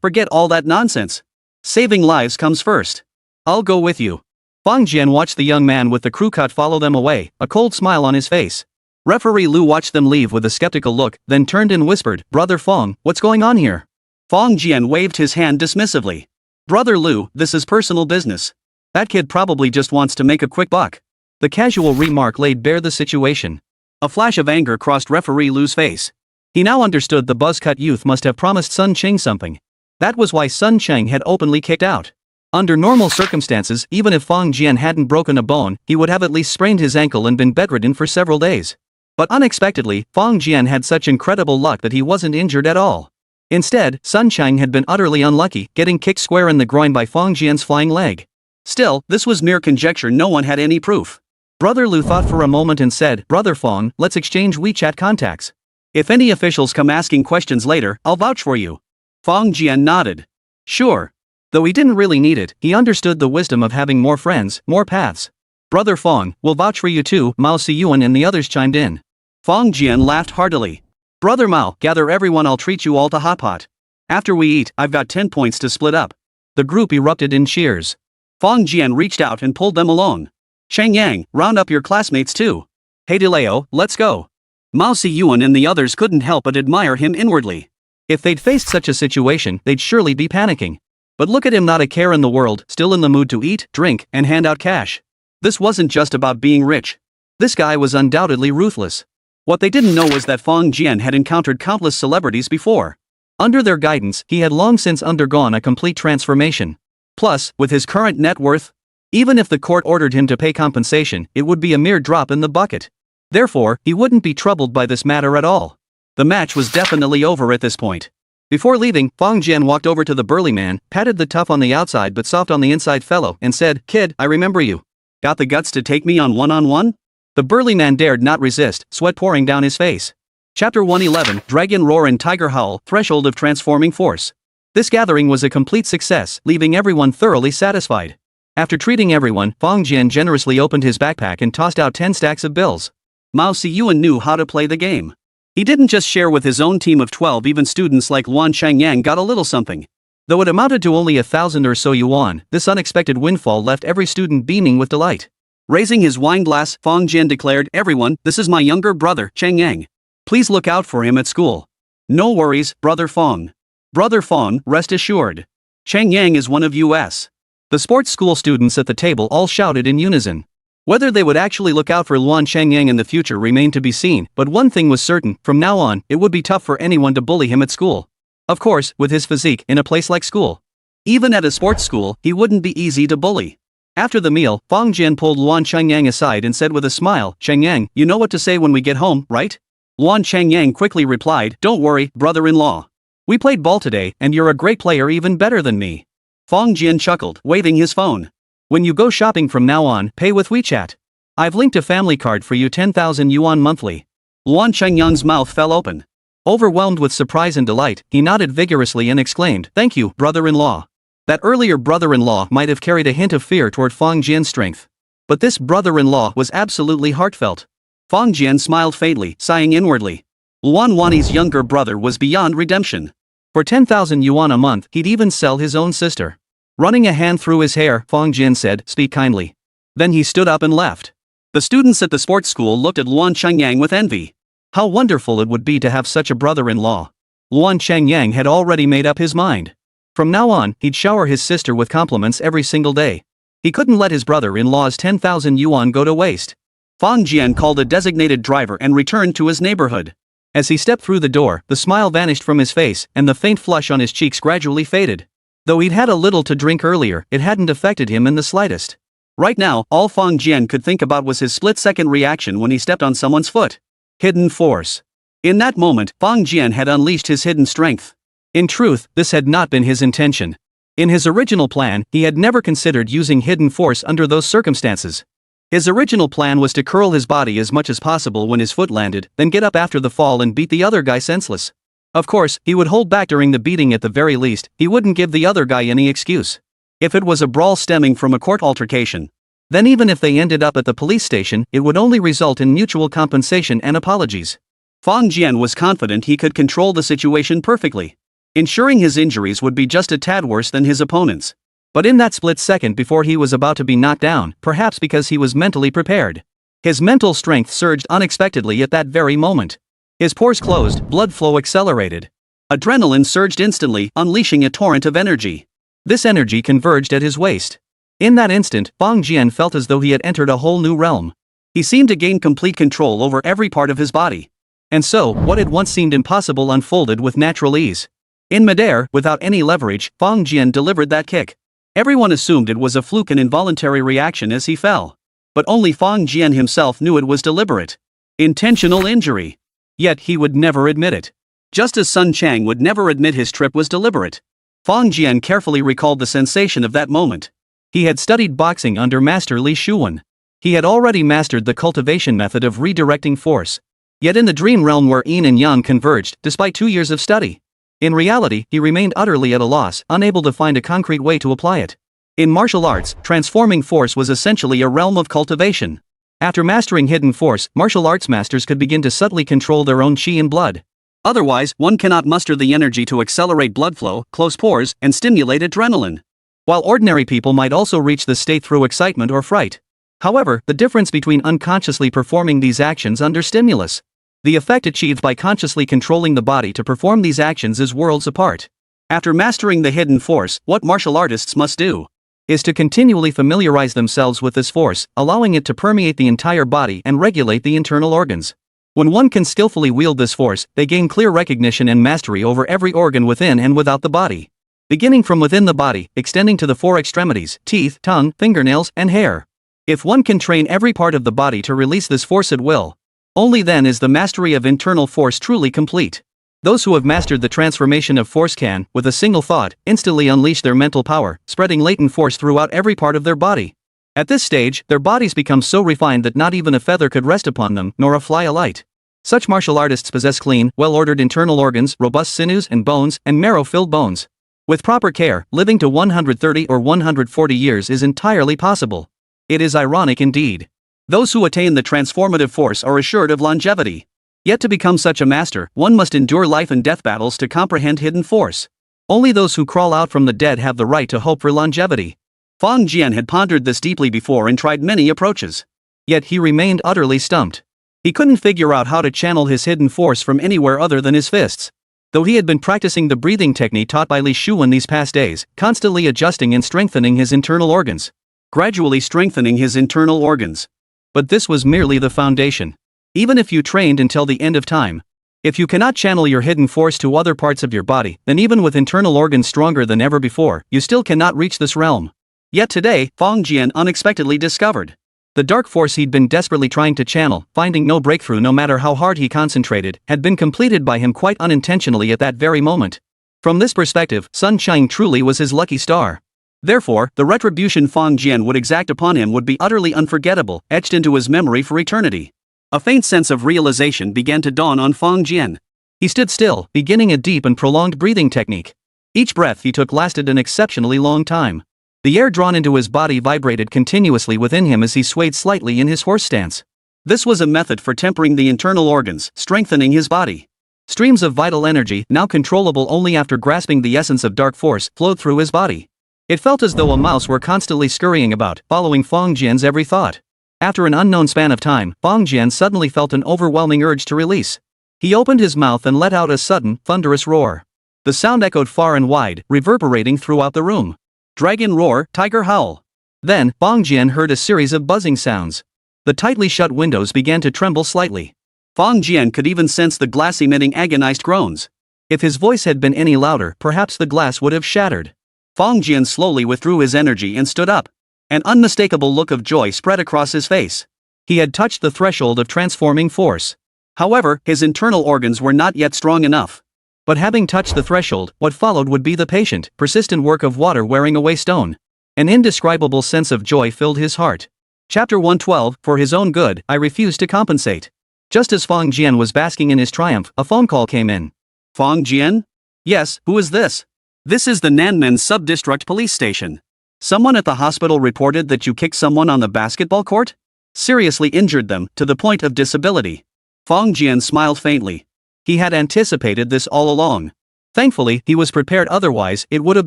Forget all that nonsense. Saving lives comes first. I'll go with you." Fang Jian watched the young man with the crew cut follow them away, a cold smile on his face. Referee Lu watched them leave with a skeptical look, then turned and whispered, "Brother Fang, what's going on here?" Fang Jian waved his hand dismissively. "Brother Lu, this is personal business. That kid probably just wants to make a quick buck." The casual remark laid bare the situation. A flash of anger crossed Referee Lu's face. He now understood the buzz-cut youth must have promised Sun Qing something. That was why Sun Qing had openly kicked out. Under normal circumstances, even if Fang Jian hadn't broken a bone, he would have at least sprained his ankle and been bedridden for several days. But unexpectedly, Fang Jian had such incredible luck that he wasn't injured at all. Instead, Sun Qing had been utterly unlucky, getting kicked square in the groin by Fang Jian's flying leg. Still, this was mere conjecture, no one had any proof. Brother Lu thought for a moment and said, "Brother Fang, let's exchange WeChat contacts. If any officials come asking questions later, I'll vouch for you." Fang Jian nodded. Sure. Though he didn't really need it, he understood the wisdom of having more friends, more paths. "Brother Fang, we'll vouch for you too," Mao Siyuan and the others chimed in. Fang Jian laughed heartily. "Brother Mao, gather everyone, I'll treat you all to hot pot. After we eat, I've got 10 points to split up." The group erupted in cheers. Fang Jian reached out and pulled them along. "Chengyang, round up your classmates too. Hey DeLeo, let's go." Mao Siyuan and the others couldn't help but admire him inwardly. If they'd faced such a situation, they'd surely be panicking. But look at him, not a care in the world, still in the mood to eat, drink, and hand out cash. This wasn't just about being rich. This guy was undoubtedly ruthless. What they didn't know was that Fang Jian had encountered countless celebrities before. Under their guidance, he had long since undergone a complete transformation. Plus, with his current net worth, even if the court ordered him to pay compensation, it would be a mere drop in the bucket. Therefore, he wouldn't be troubled by this matter at all. The match was definitely over at this point. Before leaving, Fong Jian walked over to the burly man, patted the tough on the outside but soft on the inside fellow, and said, "Kid, I remember you. Got the guts to take me on one-on-one?" The burly man dared not resist, sweat pouring down his face. Chapter 111, Dragon Roar and Tiger Howl, Threshold of Transforming Force. This gathering was a complete success, leaving everyone thoroughly satisfied. After treating everyone, Fong Jian generously opened his backpack and tossed out 10 stacks of bills. Mao Ziyuan knew how to play the game. He didn't just share with his own team of 12, even students like Luan Changyang got a little something. Though it amounted to only 1,000 or so yuan, this unexpected windfall left every student beaming with delight. Raising his wine glass, Fong Jian declared, "Everyone, this is my younger brother, Changyang. Please look out for him at school." "No worries, Brother Fong. Brother Fong, rest assured. Changyang is one of us." The sports school students at the table all shouted in unison. Whether they would actually look out for Luan Changyang in the future remained to be seen, but one thing was certain, from now on, it would be tough for anyone to bully him at school. Of course, with his physique in a place like school. Even at a sports school, he wouldn't be easy to bully. After the meal, Fong Jian pulled Luan Changyang aside and said with a smile, "Changyang, you know what to say when we get home, right?" Luan Changyang quickly replied, "Don't worry, brother-in-law. We played ball today, and you're a great player, even better than me." Fong Jian chuckled, waving his phone. "When you go shopping from now on, pay with WeChat. I've linked a family card for you, 10,000 yuan monthly." Luan Changyang's mouth fell open. Overwhelmed with surprise and delight, he nodded vigorously and exclaimed, "Thank you, brother-in-law." That earlier brother-in-law might have carried a hint of fear toward Fong Jian's strength. But this brother-in-law was absolutely heartfelt. Fong Jian smiled faintly, sighing inwardly. Luan Wani's younger brother was beyond redemption. For 10,000 yuan a month, he'd even sell his own sister. Running a hand through his hair, Fong Jian said, "Speak kindly." Then he stood up and left. The students at the sports school looked at Luan Changyang with envy. How wonderful it would be to have such a brother-in-law. Luan Changyang had already made up his mind. From now on, he'd shower his sister with compliments every single day. He couldn't let his brother-in-law's 10,000 yuan go to waste. Fong Jian called a designated driver and returned to his neighborhood. As he stepped through the door, the smile vanished from his face, and the faint flush on his cheeks gradually faded. Though he'd had a little to drink earlier, it hadn't affected him in the slightest. Right now, all Fong Jian could think about was his split-second reaction when he stepped on someone's foot. Hidden force. In that moment, Fong Jian had unleashed his hidden strength. In truth, this had not been his intention. In his original plan, he had never considered using hidden force under those circumstances. His original plan was to curl his body as much as possible when his foot landed, then get up after the fall and beat the other guy senseless. Of course, he would hold back during the beating at the very least, he wouldn't give the other guy any excuse. If it was a brawl stemming from a court altercation, then even if they ended up at the police station, it would only result in mutual compensation and apologies. Fong Jian was confident he could control the situation perfectly, ensuring his injuries would be just a tad worse than his opponent's. But in that split second before he was about to be knocked down, perhaps because he was mentally prepared, his mental strength surged unexpectedly at that very moment. His pores closed, blood flow accelerated. Adrenaline surged instantly, unleashing a torrent of energy. This energy converged at his waist. In that instant, Fong Jian felt as though he had entered a whole new realm. He seemed to gain complete control over every part of his body. And so, what had once seemed impossible unfolded with natural ease. In midair, without any leverage, Fong Jian delivered that kick. Everyone assumed it was a fluke and involuntary reaction as he fell. But only Fong Jian himself knew it was deliberate. Intentional injury. Yet he would never admit it. Just as Sun Chang would never admit his trip was deliberate. Fong Jian carefully recalled the sensation of that moment. He had studied boxing under Master Li Shuwen. He had already mastered the cultivation method of redirecting force. Yet in the dream realm where yin and yang converged, despite 2 years of study, in reality, he remained utterly at a loss, unable to find a concrete way to apply it. In martial arts, transforming force was essentially a realm of cultivation. After mastering hidden force, martial arts masters could begin to subtly control their own chi and blood. Otherwise, one cannot muster the energy to accelerate blood flow, close pores, and stimulate adrenaline. While ordinary people might also reach this state through excitement or fright. However, the difference between unconsciously performing these actions under stimulus, the effect achieved by consciously controlling the body to perform these actions is worlds apart. After mastering the hidden force, what martial artists must do is to continually familiarize themselves with this force, allowing it to permeate the entire body and regulate the internal organs. When one can skillfully wield this force, they gain clear recognition and mastery over every organ within and without the body. Beginning from within the body, extending to the 4 extremities, teeth, tongue, fingernails, and hair. If one can train every part of the body to release this force at will, only then is the mastery of internal force truly complete. Those who have mastered the transformation of force can, with a single thought, instantly unleash their mental power, spreading latent force throughout every part of their body. At this stage, their bodies become so refined that not even a feather could rest upon them, nor a fly alight. Such martial artists possess clean, well-ordered internal organs, robust sinews and bones, and marrow-filled bones. With proper care, living to 130 or 140 years is entirely possible. It is ironic indeed. Those who attain the transformative force are assured of longevity. Yet to become such a master, one must endure life and death battles to comprehend hidden force. Only those who crawl out from the dead have the right to hope for longevity. Fang Jian had pondered this deeply before and tried many approaches. Yet he remained utterly stumped. He couldn't figure out how to channel his hidden force from anywhere other than his fists. Though he had been practicing the breathing technique taught by Li Shuwen these past days, constantly adjusting and strengthening his internal organs. Gradually strengthening his internal organs. But this was merely the foundation. Even if you trained until the end of time, if you cannot channel your hidden force to other parts of your body, then even with internal organs stronger than ever before, you still cannot reach this realm. Yet today, Fang Jian unexpectedly discovered the dark force he'd been desperately trying to channel, finding no breakthrough no matter how hard he concentrated, had been completed by him quite unintentionally at that very moment. From this perspective, Sun Chang truly was his lucky star. Therefore, the retribution Fang Jian would exact upon him would be utterly unforgettable, etched into his memory for eternity. A faint sense of realization began to dawn on Fang Jian. He stood still, beginning a deep and prolonged breathing technique. Each breath he took lasted an exceptionally long time. The air drawn into his body vibrated continuously within him as he swayed slightly in his horse stance. This was a method for tempering the internal organs, strengthening his body. Streams of vital energy, now controllable only after grasping the essence of dark force, flowed through his body. It felt as though a mouse were constantly scurrying about, following Fang Jian's every thought. After an unknown span of time, Fang Jian suddenly felt an overwhelming urge to release. He opened his mouth and let out a sudden, thunderous roar. The sound echoed far and wide, reverberating throughout the room. Dragon roar, tiger howl. Then, Fang Jian heard a series of buzzing sounds. The tightly shut windows began to tremble slightly. Fang Jian could even sense the glass emitting agonized groans. If his voice had been any louder, perhaps the glass would have shattered. Fang Jian slowly withdrew his energy and stood up. An unmistakable look of joy spread across his face. He had touched the threshold of transforming force. However, his internal organs were not yet strong enough. But having touched the threshold, what followed would be the patient, persistent work of water wearing away stone. An indescribable sense of joy filled his heart. Chapter 112, For his own good, I refuse to compensate. Just as Fang Jian was basking in his triumph, a phone call came in. Fang Jian? Yes, who is this? This is the Nanmen Sub-District Police Station. Someone at the hospital reported that you kicked someone on the basketball court? Seriously injured them, to the point of disability. Fang Jian smiled faintly. He had anticipated this all along. Thankfully, he was prepared, otherwise, it would have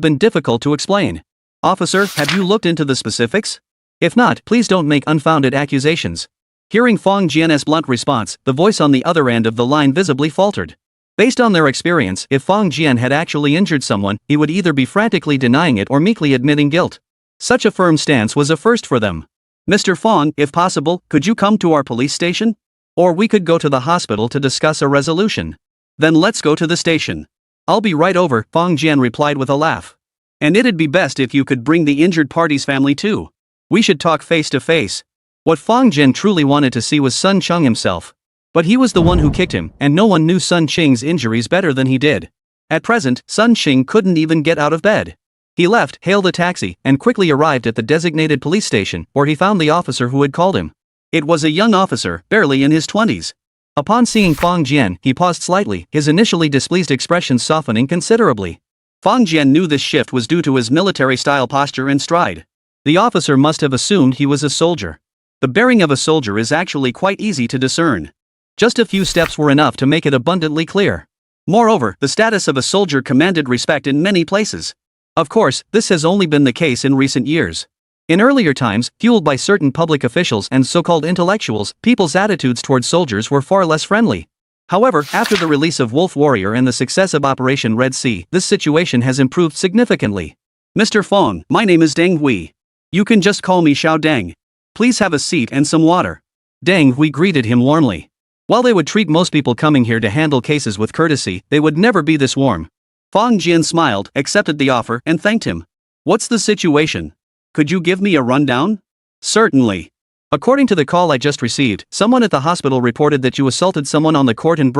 been difficult to explain. Officer, have you looked into the specifics? If not, please don't make unfounded accusations. Hearing Fang Jian's blunt response, the voice on the other end of the line visibly faltered. Based on their experience, if Fang Jian had actually injured someone, he would either be frantically denying it or meekly admitting guilt. Such a firm stance was a first for them. Mr. Fang, if possible, could you come to our police station? Or we could go to the hospital to discuss a resolution. Then let's go to the station. I'll be right over, Fang Jian replied with a laugh. And it'd be best if you could bring the injured party's family too. We should talk face to face. What Fang Jian truly wanted to see was Sun Cheng himself. But he was the one who kicked him, and no one knew Sun Cheng's injuries better than he did. At present, Sun Cheng couldn't even get out of bed. He left, hailed a taxi, and quickly arrived at the designated police station, where he found the officer who had called him. It was a young officer, barely in his 20s. Upon seeing Fang Jian, he paused slightly, his initially displeased expression softening considerably. Fang Jian knew this shift was due to his military-style posture and stride. The officer must have assumed he was a soldier. The bearing of a soldier is actually quite easy to discern. Just a few steps were enough to make it abundantly clear. Moreover, the status of a soldier commanded respect in many places. Of course, this has only been the case in recent years. In earlier times, fueled by certain public officials and so-called intellectuals, people's attitudes toward soldiers were far less friendly. However, after the release of Wolf Warrior and the success of Operation Red Sea, this situation has improved significantly. Mr. Fang, my name is Deng Hui. You can just call me Xiao Deng. Please have a seat and some water. Deng Hui greeted him warmly. While they would treat most people coming here to handle cases with courtesy, they would never be this warm. Fang Jian smiled, accepted the offer, and thanked him. What's the situation? Could you give me a rundown? Certainly. According to the call I just received, someone at the hospital reported that you assaulted someone on the court and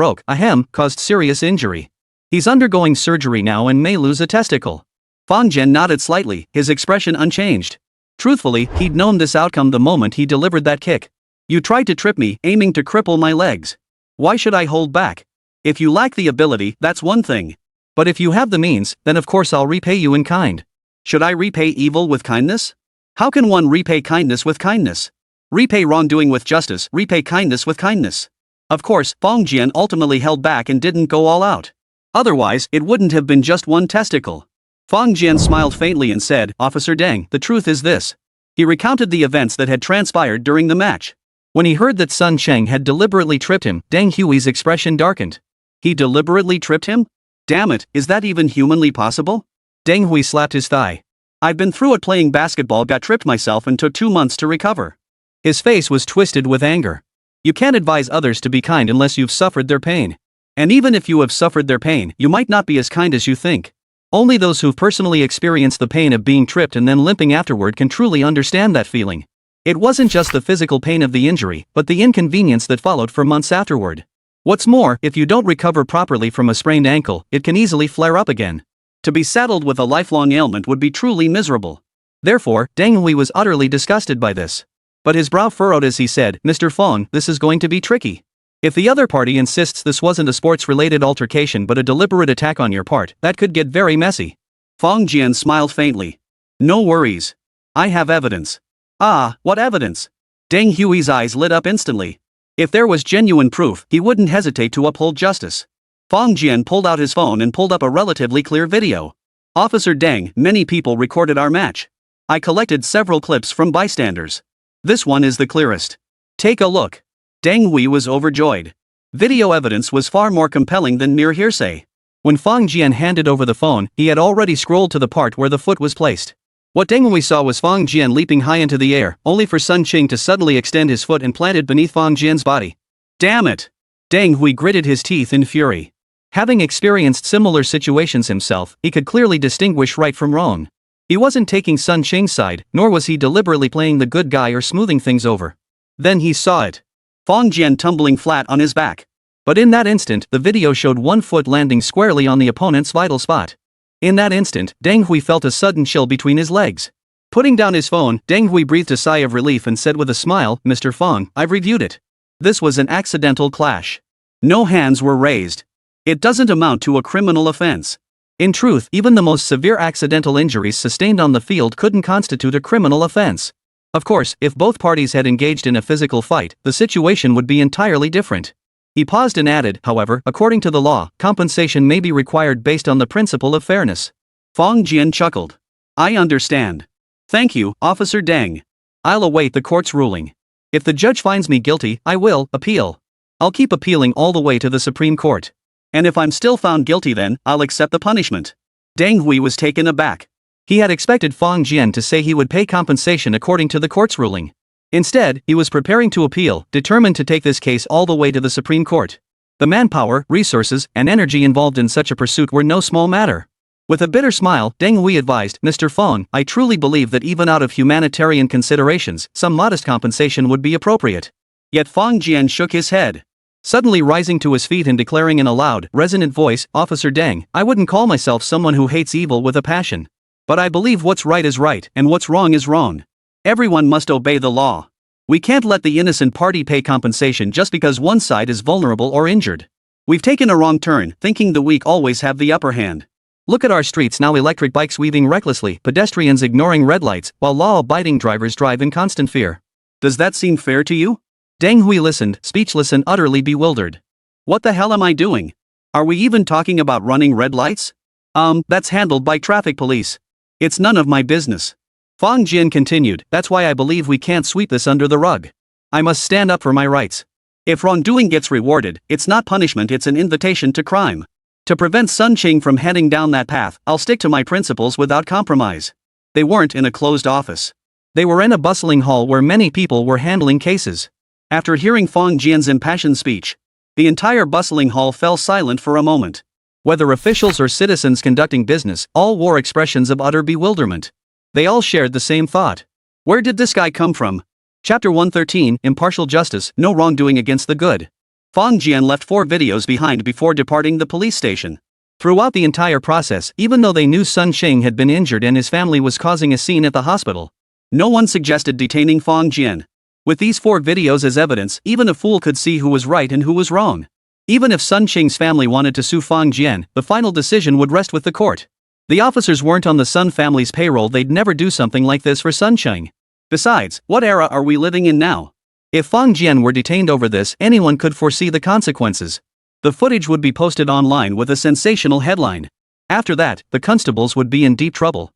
caused serious injury. He's undergoing surgery now and may lose a testicle. Fang Jian nodded slightly, his expression unchanged. Truthfully, he'd known this outcome the moment he delivered that kick. You tried to trip me, aiming to cripple my legs. Why should I hold back? If you lack the ability, that's one thing. But if you have the means, then of course I'll repay you in kind. Should I repay evil with kindness? How can one repay kindness with kindness? Repay wrongdoing with justice, repay kindness with kindness. Of course, Fang Jian ultimately held back and didn't go all out. Otherwise, it wouldn't have been just one testicle. Fang Jian smiled faintly and said, Officer Deng, the truth is this. He recounted the events that had transpired during the match. When he heard that Sun Cheng had deliberately tripped him, Deng Hui's expression darkened. He deliberately tripped him? Damn it, is that even humanly possible? Deng Hui slapped his thigh. I've been through it playing basketball, got tripped myself and took 2 months to recover. His face was twisted with anger. You can't advise others to be kind unless you've suffered their pain. And even if you have suffered their pain, you might not be as kind as you think. Only those who've personally experienced the pain of being tripped and then limping afterward can truly understand that feeling. It wasn't just the physical pain of the injury, but the inconvenience that followed for months afterward. What's more, if you don't recover properly from a sprained ankle, it can easily flare up again. To be saddled with a lifelong ailment would be truly miserable. Therefore, Deng Hui was utterly disgusted by this. But his brow furrowed as he said, Mr. Fong, this is going to be tricky. If the other party insists this wasn't a sports-related altercation but a deliberate attack on your part, that could get very messy. Fang Jian smiled faintly. No worries. I have evidence. Ah, what evidence? Deng Hui's eyes lit up instantly. If there was genuine proof, he wouldn't hesitate to uphold justice. Fang Jian pulled out his phone and pulled up a relatively clear video. Officer Deng, many people recorded our match. I collected several clips from bystanders. This one is the clearest. Take a look. Deng Hui was overjoyed. Video evidence was far more compelling than mere hearsay. When Fang Jian handed over the phone, he had already scrolled to the part where the foot was placed. What Deng Hui saw was Fang Jian leaping high into the air, only for Sun Qing to suddenly extend his foot and plant it beneath Fang Jian's body. Damn it! Deng Hui gritted his teeth in fury. Having experienced similar situations himself, he could clearly distinguish right from wrong. He wasn't taking Sun Qing's side, nor was he deliberately playing the good guy or smoothing things over. Then he saw it. Fang Jian tumbling flat on his back. But in that instant, the video showed one foot landing squarely on the opponent's vital spot. In that instant, Deng Hui felt a sudden chill between his legs. Putting down his phone, Deng Hui breathed a sigh of relief and said with a smile, Mr. Fang, I've reviewed it. This was an accidental clash. No hands were raised. It doesn't amount to a criminal offense. In truth, even the most severe accidental injuries sustained on the field couldn't constitute a criminal offense. Of course, if both parties had engaged in a physical fight, the situation would be entirely different. He paused and added, however, according to the law, compensation may be required based on the principle of fairness. Fang Jian chuckled. I understand. Thank you, Officer Deng. I'll await the court's ruling. If the judge finds me guilty, I will appeal. I'll keep appealing all the way to the Supreme Court. And if I'm still found guilty, then I'll accept the punishment. Deng Hui was taken aback. He had expected Fang Jian to say he would pay compensation according to the court's ruling. Instead, he was preparing to appeal, determined to take this case all the way to the Supreme Court. The manpower, resources, and energy involved in such a pursuit were no small matter. With a bitter smile, Deng Hui advised, Mr. Fang, I truly believe that even out of humanitarian considerations, some modest compensation would be appropriate. Yet Fang Jian shook his head. Suddenly rising to his feet and declaring in a loud, resonant voice, Officer Deng, I wouldn't call myself someone who hates evil with a passion. But I believe what's right is right, and what's wrong is wrong. Everyone must obey the law. We can't let the innocent party pay compensation just because one side is vulnerable or injured. We've taken a wrong turn, thinking the weak always have the upper hand. Look at our streets now, electric bikes weaving recklessly, pedestrians ignoring red lights, while law-abiding drivers drive in constant fear. Does that seem fair to you? Deng Hui listened, speechless and utterly bewildered. What the hell am I doing? Are we even talking about running red lights? That's handled by traffic police. It's none of my business. Fang Jian continued, that's why I believe we can't sweep this under the rug. I must stand up for my rights. If wrongdoing gets rewarded, it's not punishment, it's an invitation to crime. To prevent Sun Qing from heading down that path, I'll stick to my principles without compromise. They weren't in a closed office. They were in a bustling hall where many people were handling cases. After hearing Fang Jian's impassioned speech, the entire bustling hall fell silent for a moment. Whether officials or citizens conducting business, all wore expressions of utter bewilderment. They all shared the same thought. Where did this guy come from? Chapter 113, Impartial Justice, No Wrongdoing Against the Good. Fong Jian left 4 videos behind before departing the police station. Throughout the entire process, even though they knew Sun Sheng had been injured and his family was causing a scene at the hospital, no one suggested detaining Fong Jian. With these 4 videos as evidence, even a fool could see who was right and who was wrong. Even if Sun Sheng's family wanted to sue Fong Jian, the final decision would rest with the court. The officers weren't on the Sun family's payroll, they'd never do something like this for Sun Sheng. Besides, what era are we living in now? If Fong Jian were detained over this, anyone could foresee the consequences. The footage would be posted online with a sensational headline. After that, the constables would be in deep trouble.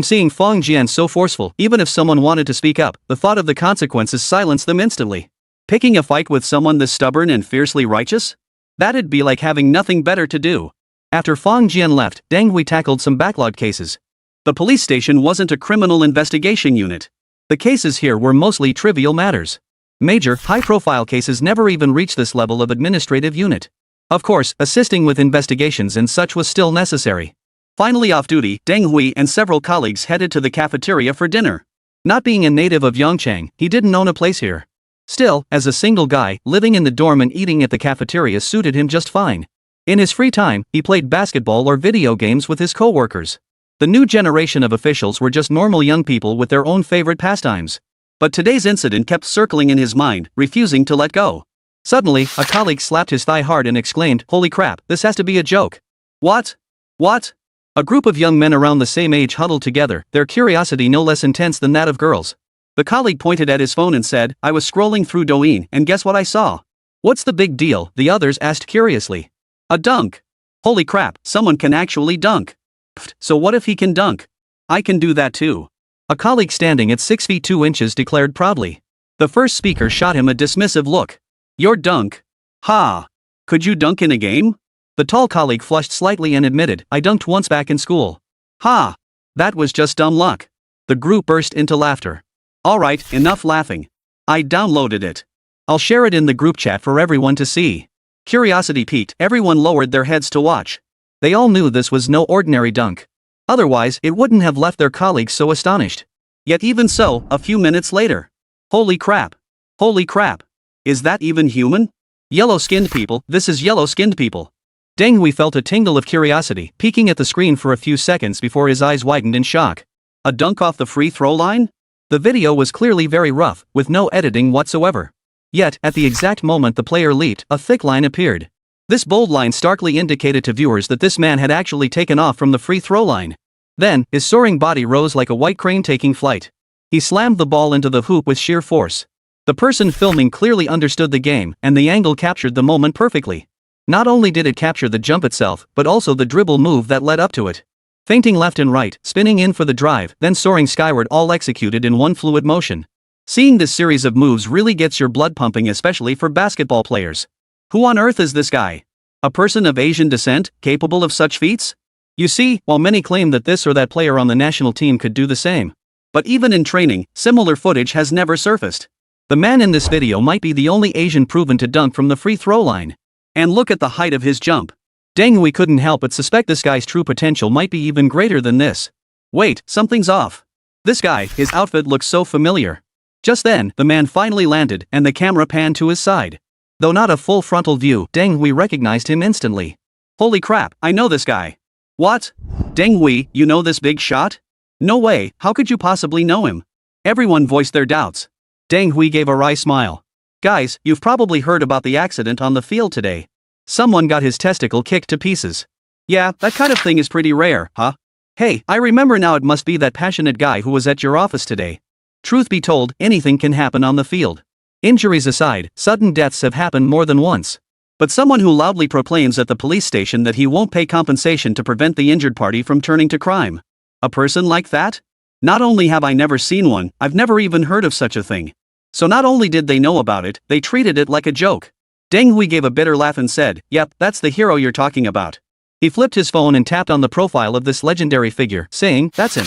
Seeing Fong Jian so forceful, even if someone wanted to speak up, the thought of the consequences silenced them instantly. Picking a fight with someone this stubborn and fiercely righteous? That'd be like having nothing better to do. After Fong Jian left, Deng Hui tackled some backlogged cases. The police station wasn't a criminal investigation unit. The cases here were mostly trivial matters. Major, high-profile cases never even reached this level of administrative unit. Of course, assisting with investigations and such was still necessary. Finally off duty, Deng Hui and several colleagues headed to the cafeteria for dinner. Not being a native of Yongchang, he didn't own a place here. Still, as a single guy, living in the dorm and eating at the cafeteria suited him just fine. In his free time, he played basketball or video games with his co-workers. The new generation of officials were just normal young people with their own favorite pastimes. But today's incident kept circling in his mind, refusing to let go. Suddenly, a colleague slapped his thigh hard and exclaimed, "Holy crap, this has to be a joke." What? What? A group of young men around the same age huddled together, their curiosity no less intense than that of girls. The colleague pointed at his phone and said, "I was scrolling through Douyin, and guess what I saw?" "What's the big deal?" the others asked curiously. "A dunk." "Holy crap, someone can actually dunk." "Pfft, so what if he can dunk? I can do that too." A colleague standing at 6 feet 2 inches declared proudly. The first speaker shot him a dismissive look. "Your dunk? Ha! Could you dunk in a game?" The tall colleague flushed slightly and admitted, "I dunked once back in school." "Ha! That was just dumb luck." The group burst into laughter. "Alright, enough laughing. I downloaded it. I'll share it in the group chat for everyone to see." Curiosity piqued, everyone lowered their heads to watch. They all knew this was no ordinary dunk. Otherwise, it wouldn't have left their colleagues so astonished. Yet even so, a few minutes later. Holy crap! Holy crap! Is that even human? Yellow-skinned people, this is yellow-skinned people. Deng Hui felt a tingle of curiosity, peeking at the screen for a few seconds before his eyes widened in shock. A dunk off the free throw line? The video was clearly very rough, with no editing whatsoever. Yet, at the exact moment the player leaped, a thick line appeared. This bold line starkly indicated to viewers that this man had actually taken off from the free throw line. Then, his soaring body rose like a white crane taking flight. He slammed the ball into the hoop with sheer force. The person filming clearly understood the game, and the angle captured the moment perfectly. Not only did it capture the jump itself, but also the dribble move that led up to it. Feinting left and right, spinning in for the drive, then soaring skyward, all executed in one fluid motion. Seeing this series of moves really gets your blood pumping, especially for basketball players. Who on earth is this guy? A person of Asian descent, capable of such feats? You see, while many claim that this or that player on the national team could do the same. But even in training, similar footage has never surfaced. The man in this video might be the only Asian proven to dunk from the free throw line. And look at the height of his jump. Deng Hui couldn't help but suspect this guy's true potential might be even greater than this. Wait, something's off. This guy, his outfit looks so familiar. Just then, the man finally landed, and the camera panned to his side. Though not a full frontal view, Deng Hui recognized him instantly. Holy crap, I know this guy. What? Deng Hui, you know this big shot? No way, how could you possibly know him? Everyone voiced their doubts. Deng Hui gave a wry smile. Guys, you've probably heard about the accident on the field today. Someone got his testicle kicked to pieces. Yeah, that kind of thing is pretty rare, huh? Hey, I remember now, it must be that passionate guy who was at your office today. Truth be told, anything can happen on the field. Injuries aside, sudden deaths have happened more than once. But someone who loudly proclaims at the police station that he won't pay compensation to prevent the injured party from turning to crime. A person like that? Not only have I never seen one, I've never even heard of such a thing. So not only did they know about it, they treated it like a joke. Deng Hui gave a bitter laugh and said, "Yep, that's the hero you're talking about." He flipped his phone and tapped on the profile of this legendary figure, saying, "That's him."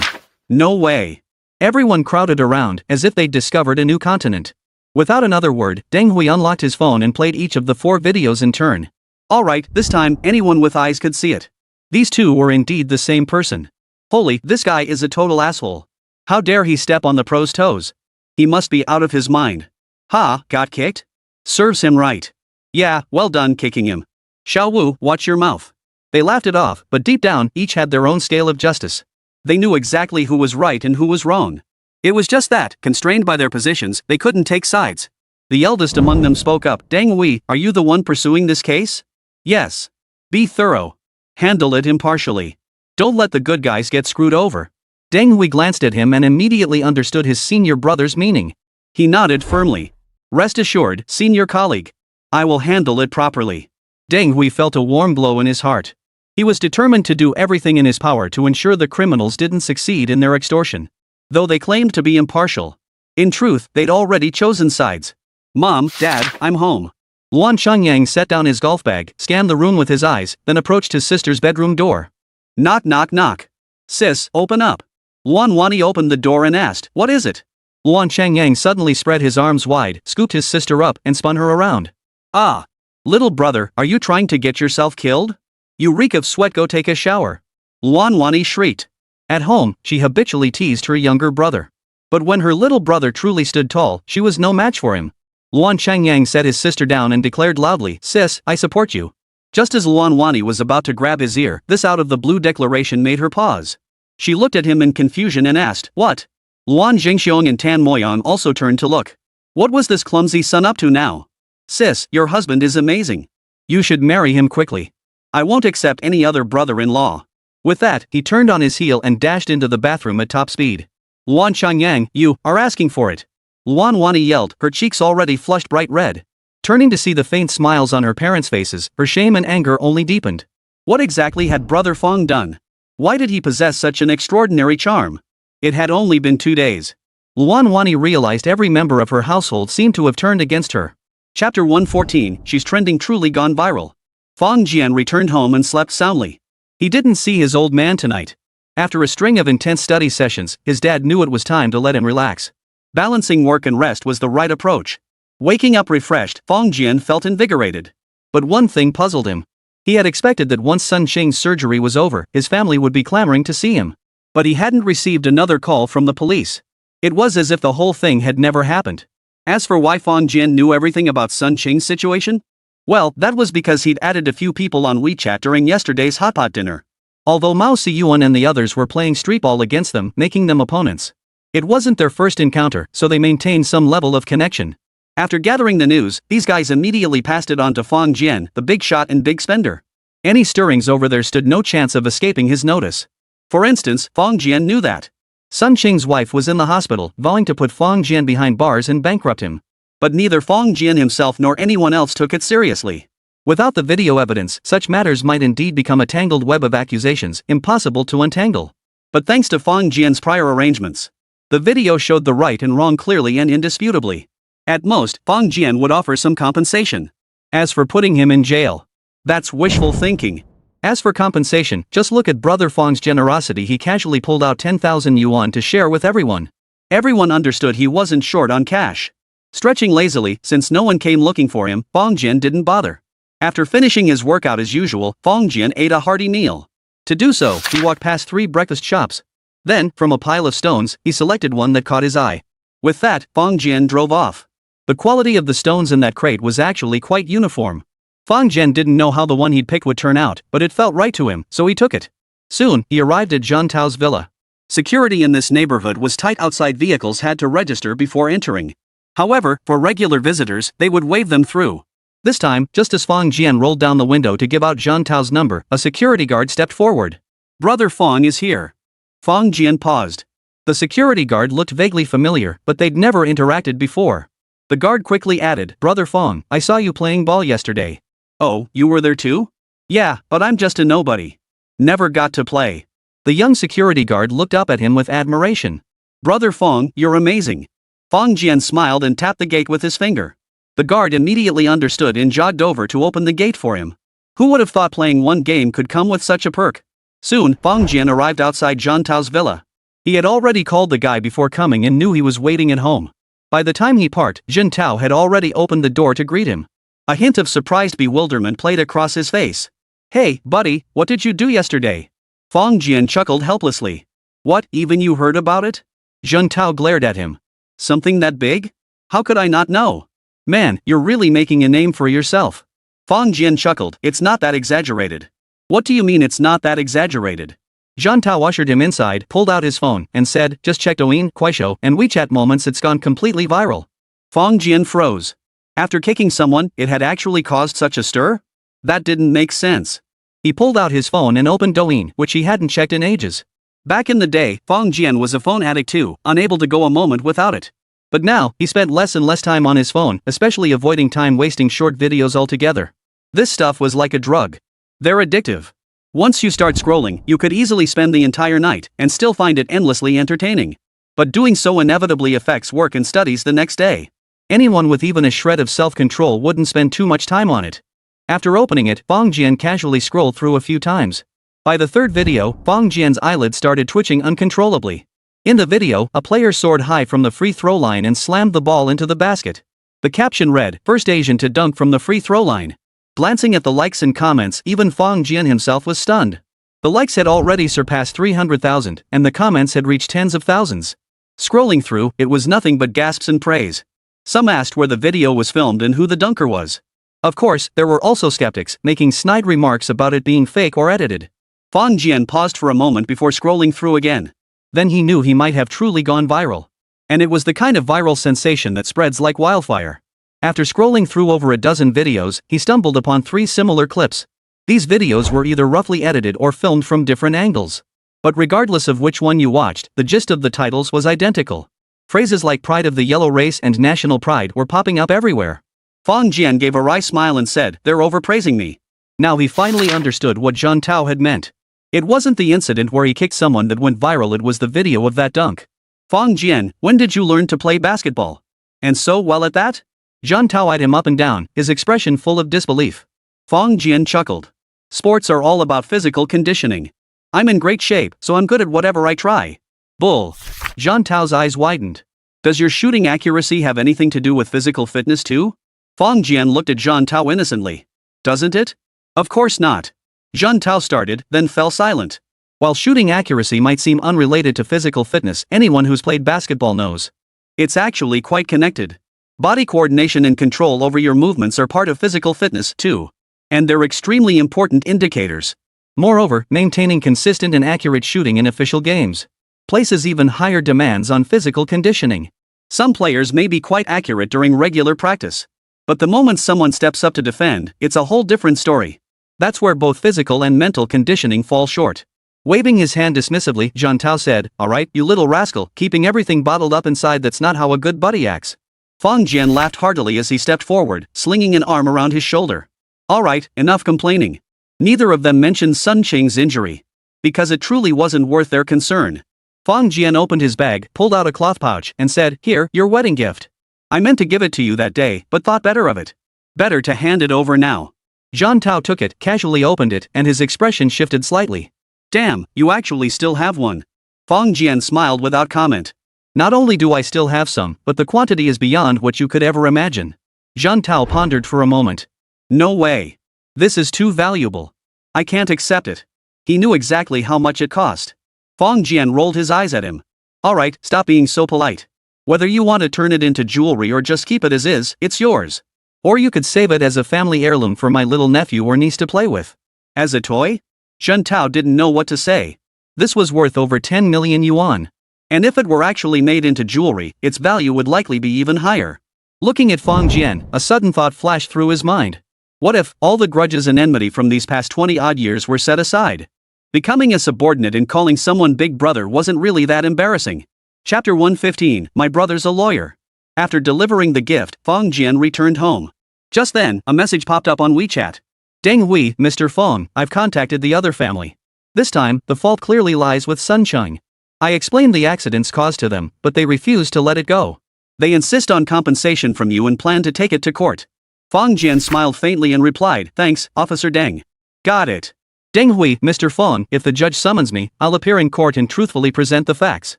No way. Everyone crowded around, as if they'd discovered a new continent. Without another word, Deng Hui unlocked his phone and played each of the 4 videos in turn. Alright, this time, anyone with eyes could see it. These two were indeed the same person. Holy, this guy is a total asshole. How dare he step on the pro's toes? He must be out of his mind. Ha, got kicked? Serves him right. Yeah, well done kicking him. Xiao Wu, watch your mouth. They laughed it off, but deep down, each had their own scale of justice. They knew exactly who was right and who was wrong. It was just that, constrained by their positions, they couldn't take sides. The eldest among them spoke up. Deng Hui, are you the one pursuing this case? Yes. Be thorough. Handle it impartially. Don't let the good guys get screwed over. Deng Hui glanced at him and immediately understood his senior brother's meaning. He nodded firmly. Rest assured, senior colleague. I will handle it properly. Deng Hui felt a warm glow in his heart. He was determined to do everything in his power to ensure the criminals didn't succeed in their extortion. Though they claimed to be impartial. In truth, they'd already chosen sides. Mom, Dad, I'm home. Luan Changyang set down his golf bag, scanned the room with his eyes, then approached his sister's bedroom door. Knock knock knock. Sis, open up. Luan Wani opened the door and asked, what is it? Luan Changyang suddenly spread his arms wide, scooped his sister up, and spun her around. Ah. Little brother, are you trying to get yourself killed? You reek of sweat, go take a shower. Luan Wani shrieked. At home, she habitually teased her younger brother. But when her little brother truly stood tall, she was no match for him. Luan Changyang set his sister down and declared loudly, Sis, I support you. Just as Luan Wani was about to grab his ear, this out-of-the-blue declaration made her pause. She looked at him in confusion and asked, what? Luan Jingxiong and Tan Moyan also turned to look. What was this clumsy son up to now? Sis, your husband is amazing. You should marry him quickly. I won't accept any other brother-in-law. With that, he turned on his heel and dashed into the bathroom at top speed. Luan Changyang, you are asking for it. Luan Wani yelled, her cheeks already flushed bright red. Turning to see the faint smiles on her parents' faces, her shame and anger only deepened. What exactly had Brother Fong done? Why did he possess such an extraordinary charm? It had only been 2 days. Luan Wani realized every member of her household seemed to have turned against her. Chapter 114, she's trending, truly gone viral. Fong Jian returned home and slept soundly. He didn't see his old man tonight. After a string of intense study sessions, his dad knew it was time to let him relax. Balancing work and rest was the right approach. Waking up refreshed, Fong Jian felt invigorated. But one thing puzzled him. He had expected that once Sun Qing's surgery was over, his family would be clamoring to see him. But he hadn't received another call from the police. It was as if the whole thing had never happened. As for why Fong Jian knew everything about Sun Qing's situation? Well, that was because he'd added a few people on WeChat during yesterday's hotpot dinner. Although Mao Ziyuan and the others were playing street ball against them, making them opponents. It wasn't their first encounter, so they maintained some level of connection. After gathering the news, these guys immediately passed it on to Fong Jian, the big shot and big spender. Any stirrings over there stood no chance of escaping his notice. For instance, Fong Jian knew that Sun Qing's wife was in the hospital, vowing to put Fong Jian behind bars and bankrupt him. But neither Fong Jian himself nor anyone else took it seriously. Without the video evidence, such matters might indeed become a tangled web of accusations, impossible to untangle. But thanks to Fong Jian's prior arrangements, the video showed the right and wrong clearly and indisputably. At most, Fong Jian would offer some compensation. As for putting him in jail, that's wishful thinking. As for compensation, just look at Brother Fong's generosity. He casually pulled out 10,000 yuan to share with everyone. Everyone understood he wasn't short on cash. Stretching lazily, since no one came looking for him, Fong Jian didn't bother. After finishing his workout as usual, Fong Jian ate a hearty meal. To do so, he walked past 3 breakfast shops. Then, from a pile of stones, he selected one that caught his eye. With that, Fong Jian drove off. The quality of the stones in that crate was actually quite uniform. Fong Jian didn't know how the one he'd picked would turn out, but it felt right to him, so he took it. Soon, he arrived at Zhang Tao's villa. Security in this neighborhood was tight. Outside vehicles had to register before entering. However, for regular visitors, they would wave them through. This time, just as Fong Jian rolled down the window to give out Zhang Tao's number, a security guard stepped forward. Brother Fong is here. Fong Jian paused. The security guard looked vaguely familiar, but they'd never interacted before. The guard quickly added, Brother Fong, I saw you playing ball yesterday. Oh, you were there too? Yeah, but I'm just a nobody. Never got to play. The young security guard looked up at him with admiration. Brother Fong, you're amazing. Fong Jian smiled and tapped the gate with his finger. The guard immediately understood and jogged over to open the gate for him. Who would have thought playing one game could come with such a perk? Soon, Fong Jian arrived outside Zhang Tao's villa. He had already called the guy before coming and knew he was waiting at home. By the time he parked, Zhang Tao had already opened the door to greet him. A hint of surprised bewilderment played across his face. Hey, buddy, what did you do yesterday? Fong Jian chuckled helplessly. What, even you heard about it? Zhang Tao glared at him. Something that big? How could I not know? Man, you're really making a name for yourself. Fang Jian chuckled. It's not that exaggerated. What do you mean it's not that exaggerated? Zhang Tao ushered him inside, pulled out his phone, and said, just check Douyin, Kuaishou, and WeChat moments, it's gone completely viral. Fang Jian froze. After kicking someone, it had actually caused such a stir? That didn't make sense. He pulled out his phone and opened Douyin, which he hadn't checked in ages. Back in the day, Fang Jian was a phone addict too, unable to go a moment without it. But now, he spent less and less time on his phone, especially avoiding time-wasting short videos altogether. This stuff was like a drug. They're addictive. Once you start scrolling, you could easily spend the entire night and still find it endlessly entertaining. But doing so inevitably affects work and studies the next day. Anyone with even a shred of self-control wouldn't spend too much time on it. After opening it, Fang Jian casually scrolled through a few times. By the third video, Fang Jian's eyelids started twitching uncontrollably. In the video, a player soared high from the free throw line and slammed the ball into the basket. The caption read, "First Asian to dunk from the free throw line." Glancing at the likes and comments, even Fang Jian himself was stunned. The likes had already surpassed 300,000, and the comments had reached tens of thousands. Scrolling through, it was nothing but gasps and praise. Some asked where the video was filmed and who the dunker was. Of course, there were also skeptics, making snide remarks about it being fake or edited. Fang Jian paused for a moment before scrolling through again. Then he knew he might have truly gone viral. And it was the kind of viral sensation that spreads like wildfire. After scrolling through over a dozen videos, he stumbled upon 3 similar clips. These videos were either roughly edited or filmed from different angles. But regardless of which one you watched, the gist of the titles was identical. Phrases like pride of the yellow race and national pride were popping up everywhere. Fang Jian gave a wry smile and said, "They're overpraising me." Now he finally understood what Zhang Tao had meant. It wasn't the incident where he kicked someone that went viral, it was the video of that dunk. "Fang Jian, when did you learn to play basketball? And so well at that?" Zhang Tao eyed him up and down, his expression full of disbelief. Fang Jian chuckled. "Sports are all about physical conditioning. I'm in great shape, so I'm good at whatever I try." Bull. Zhang Tao's eyes widened. "Does your shooting accuracy have anything to do with physical fitness too?" Fang Jian looked at Zhang Tao innocently. "Doesn't it?" "Of course not." Zhang Tao started, then fell silent. While shooting accuracy might seem unrelated to physical fitness, anyone who's played basketball knows. It's actually quite connected. Body coordination and control over your movements are part of physical fitness, too. And they're extremely important indicators. Moreover, maintaining consistent and accurate shooting in official games places even higher demands on physical conditioning. Some players may be quite accurate during regular practice. But the moment someone steps up to defend, it's a whole different story. That's where both physical and mental conditioning fall short. Waving his hand dismissively, Zhang Tao said, "Alright, you little rascal, keeping everything bottled up inside, that's not how a good buddy acts." Fang Jian laughed heartily as he stepped forward, slinging an arm around his shoulder. "Alright, enough complaining." Neither of them mentioned Sun Qing's injury. Because it truly wasn't worth their concern. Fang Jian opened his bag, pulled out a cloth pouch, and said, "Here, your wedding gift. I meant to give it to you that day, but thought better of it. Better to hand it over now." Zhang Tao took it, casually opened it, and his expression shifted slightly. "Damn, you actually still have one." Fang Jian smiled without comment. "Not only do I still have some, but the quantity is beyond what you could ever imagine." Zhang Tao pondered for a moment. "No way. This is too valuable. I can't accept it." He knew exactly how much it cost. Fang Jian rolled his eyes at him. "Alright, stop being so polite. Whether you want to turn it into jewelry or just keep it as is, it's yours. Or you could save it as a family heirloom for my little nephew or niece to play with." As a toy? Zhang Tao didn't know what to say. This was worth over 10 million yuan. And if it were actually made into jewelry, its value would likely be even higher. Looking at Fang Jian, a sudden thought flashed through his mind. What if all the grudges and enmity from these past 20-odd years were set aside? Becoming a subordinate and calling someone big brother wasn't really that embarrassing. Chapter 115, My Brother's a Lawyer. After delivering the gift, Fang Jian returned home. Just then, a message popped up on WeChat. "Deng Hui, Mr. Fang, I've contacted the other family. This time, the fault clearly lies with Sun Qing. I explained the accidents caused to them, but they refuse to let it go. They insist on compensation from you and plan to take it to court." Fang Jian smiled faintly and replied, "Thanks, Officer Deng. Got it. Deng Hui, Mr. Fang, if the judge summons me, I'll appear in court and truthfully present the facts.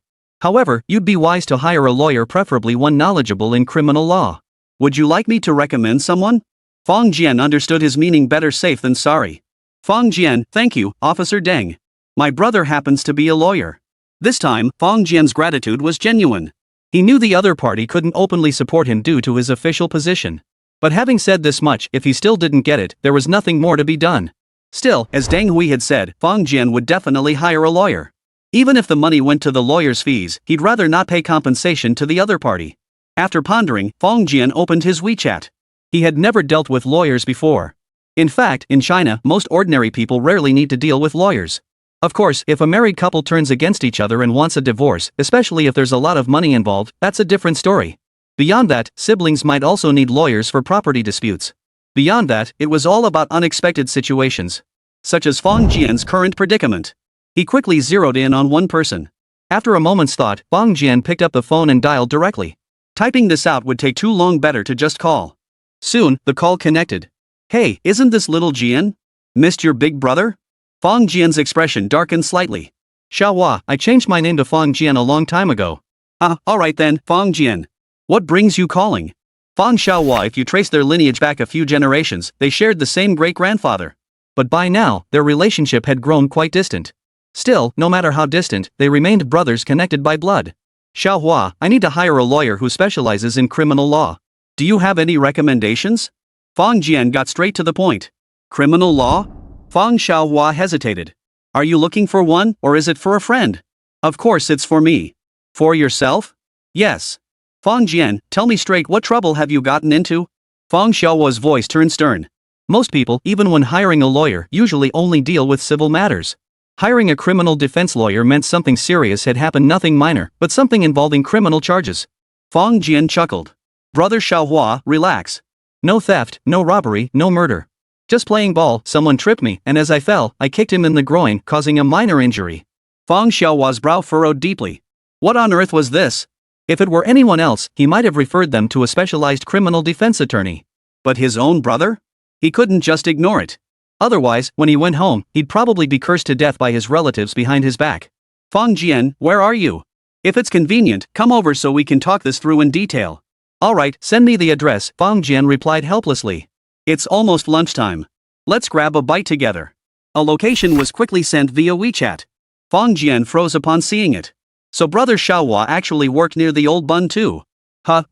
However, you'd be wise to hire a lawyer, preferably one knowledgeable in criminal law. Would you like me to recommend someone?" Fang Jian understood his meaning, better safe than sorry. Fang Jian, "Thank you, Officer Deng. My brother happens to be a lawyer." This time, Fang Jian's gratitude was genuine. He knew the other party couldn't openly support him due to his official position. But having said this much, if he still didn't get it, there was nothing more to be done. Still, as Deng Hui had said, Fang Jian would definitely hire a lawyer. Even if the money went to the lawyer's fees, he'd rather not pay compensation to the other party. After pondering, Fang Jian opened his WeChat. He had never dealt with lawyers before. In fact, in China, most ordinary people rarely need to deal with lawyers. Of course, if a married couple turns against each other and wants a divorce, especially if there's a lot of money involved, that's a different story. Beyond that, siblings might also need lawyers for property disputes. Beyond that, it was all about unexpected situations, such as Fang Jian's current predicament. He quickly zeroed in on one person. After a moment's thought, Fang Jian picked up the phone and dialed directly. Typing this out would take too long, better to just call. Soon, the call connected. Hey, isn't this little Jian? Missed your big brother? Fang Jian's expression darkened slightly. Xiaohua, I changed my name to Fang Jian a long time ago. Alright then, Fang Jian. What brings you calling? Fang Xiaohua, if you trace their lineage back a few generations, they shared the same great-grandfather. But by now, their relationship had grown quite distant. Still, no matter how distant, they remained brothers connected by blood. Xiaohua, I need to hire a lawyer who specializes in criminal law. Do you have any recommendations? Fang Jian got straight to the point. Criminal law? Fang Xiaohua hesitated. Are you looking for one, or is it for a friend? Of course it's for me. For yourself? Yes. Fang Jian, tell me straight, what trouble have you gotten into? Fang Xiaohua's voice turned stern. Most people, even when hiring a lawyer, usually only deal with civil matters. Hiring a criminal defense lawyer meant something serious had happened, nothing minor, but something involving criminal charges. Fang Jian chuckled. Brother Xiaohua, relax. No theft, no robbery, no murder. Just playing ball, someone tripped me, and as I fell, I kicked him in the groin, causing a minor injury. Fang Xiaohua's brow furrowed deeply. What on earth was this? If it were anyone else, he might have referred them to a specialized criminal defense attorney. But his own brother? He couldn't just ignore it. Otherwise, when he went home, he'd probably be cursed to death by his relatives behind his back. Fang Jian, where are you? If it's convenient, come over so we can talk this through in detail. Alright, send me the address, Fang Jian replied helplessly. It's almost lunchtime. Let's grab a bite together. A location was quickly sent via WeChat. Fang Jian froze upon seeing it. So brother Xiaohua actually worked near the Old Bund too.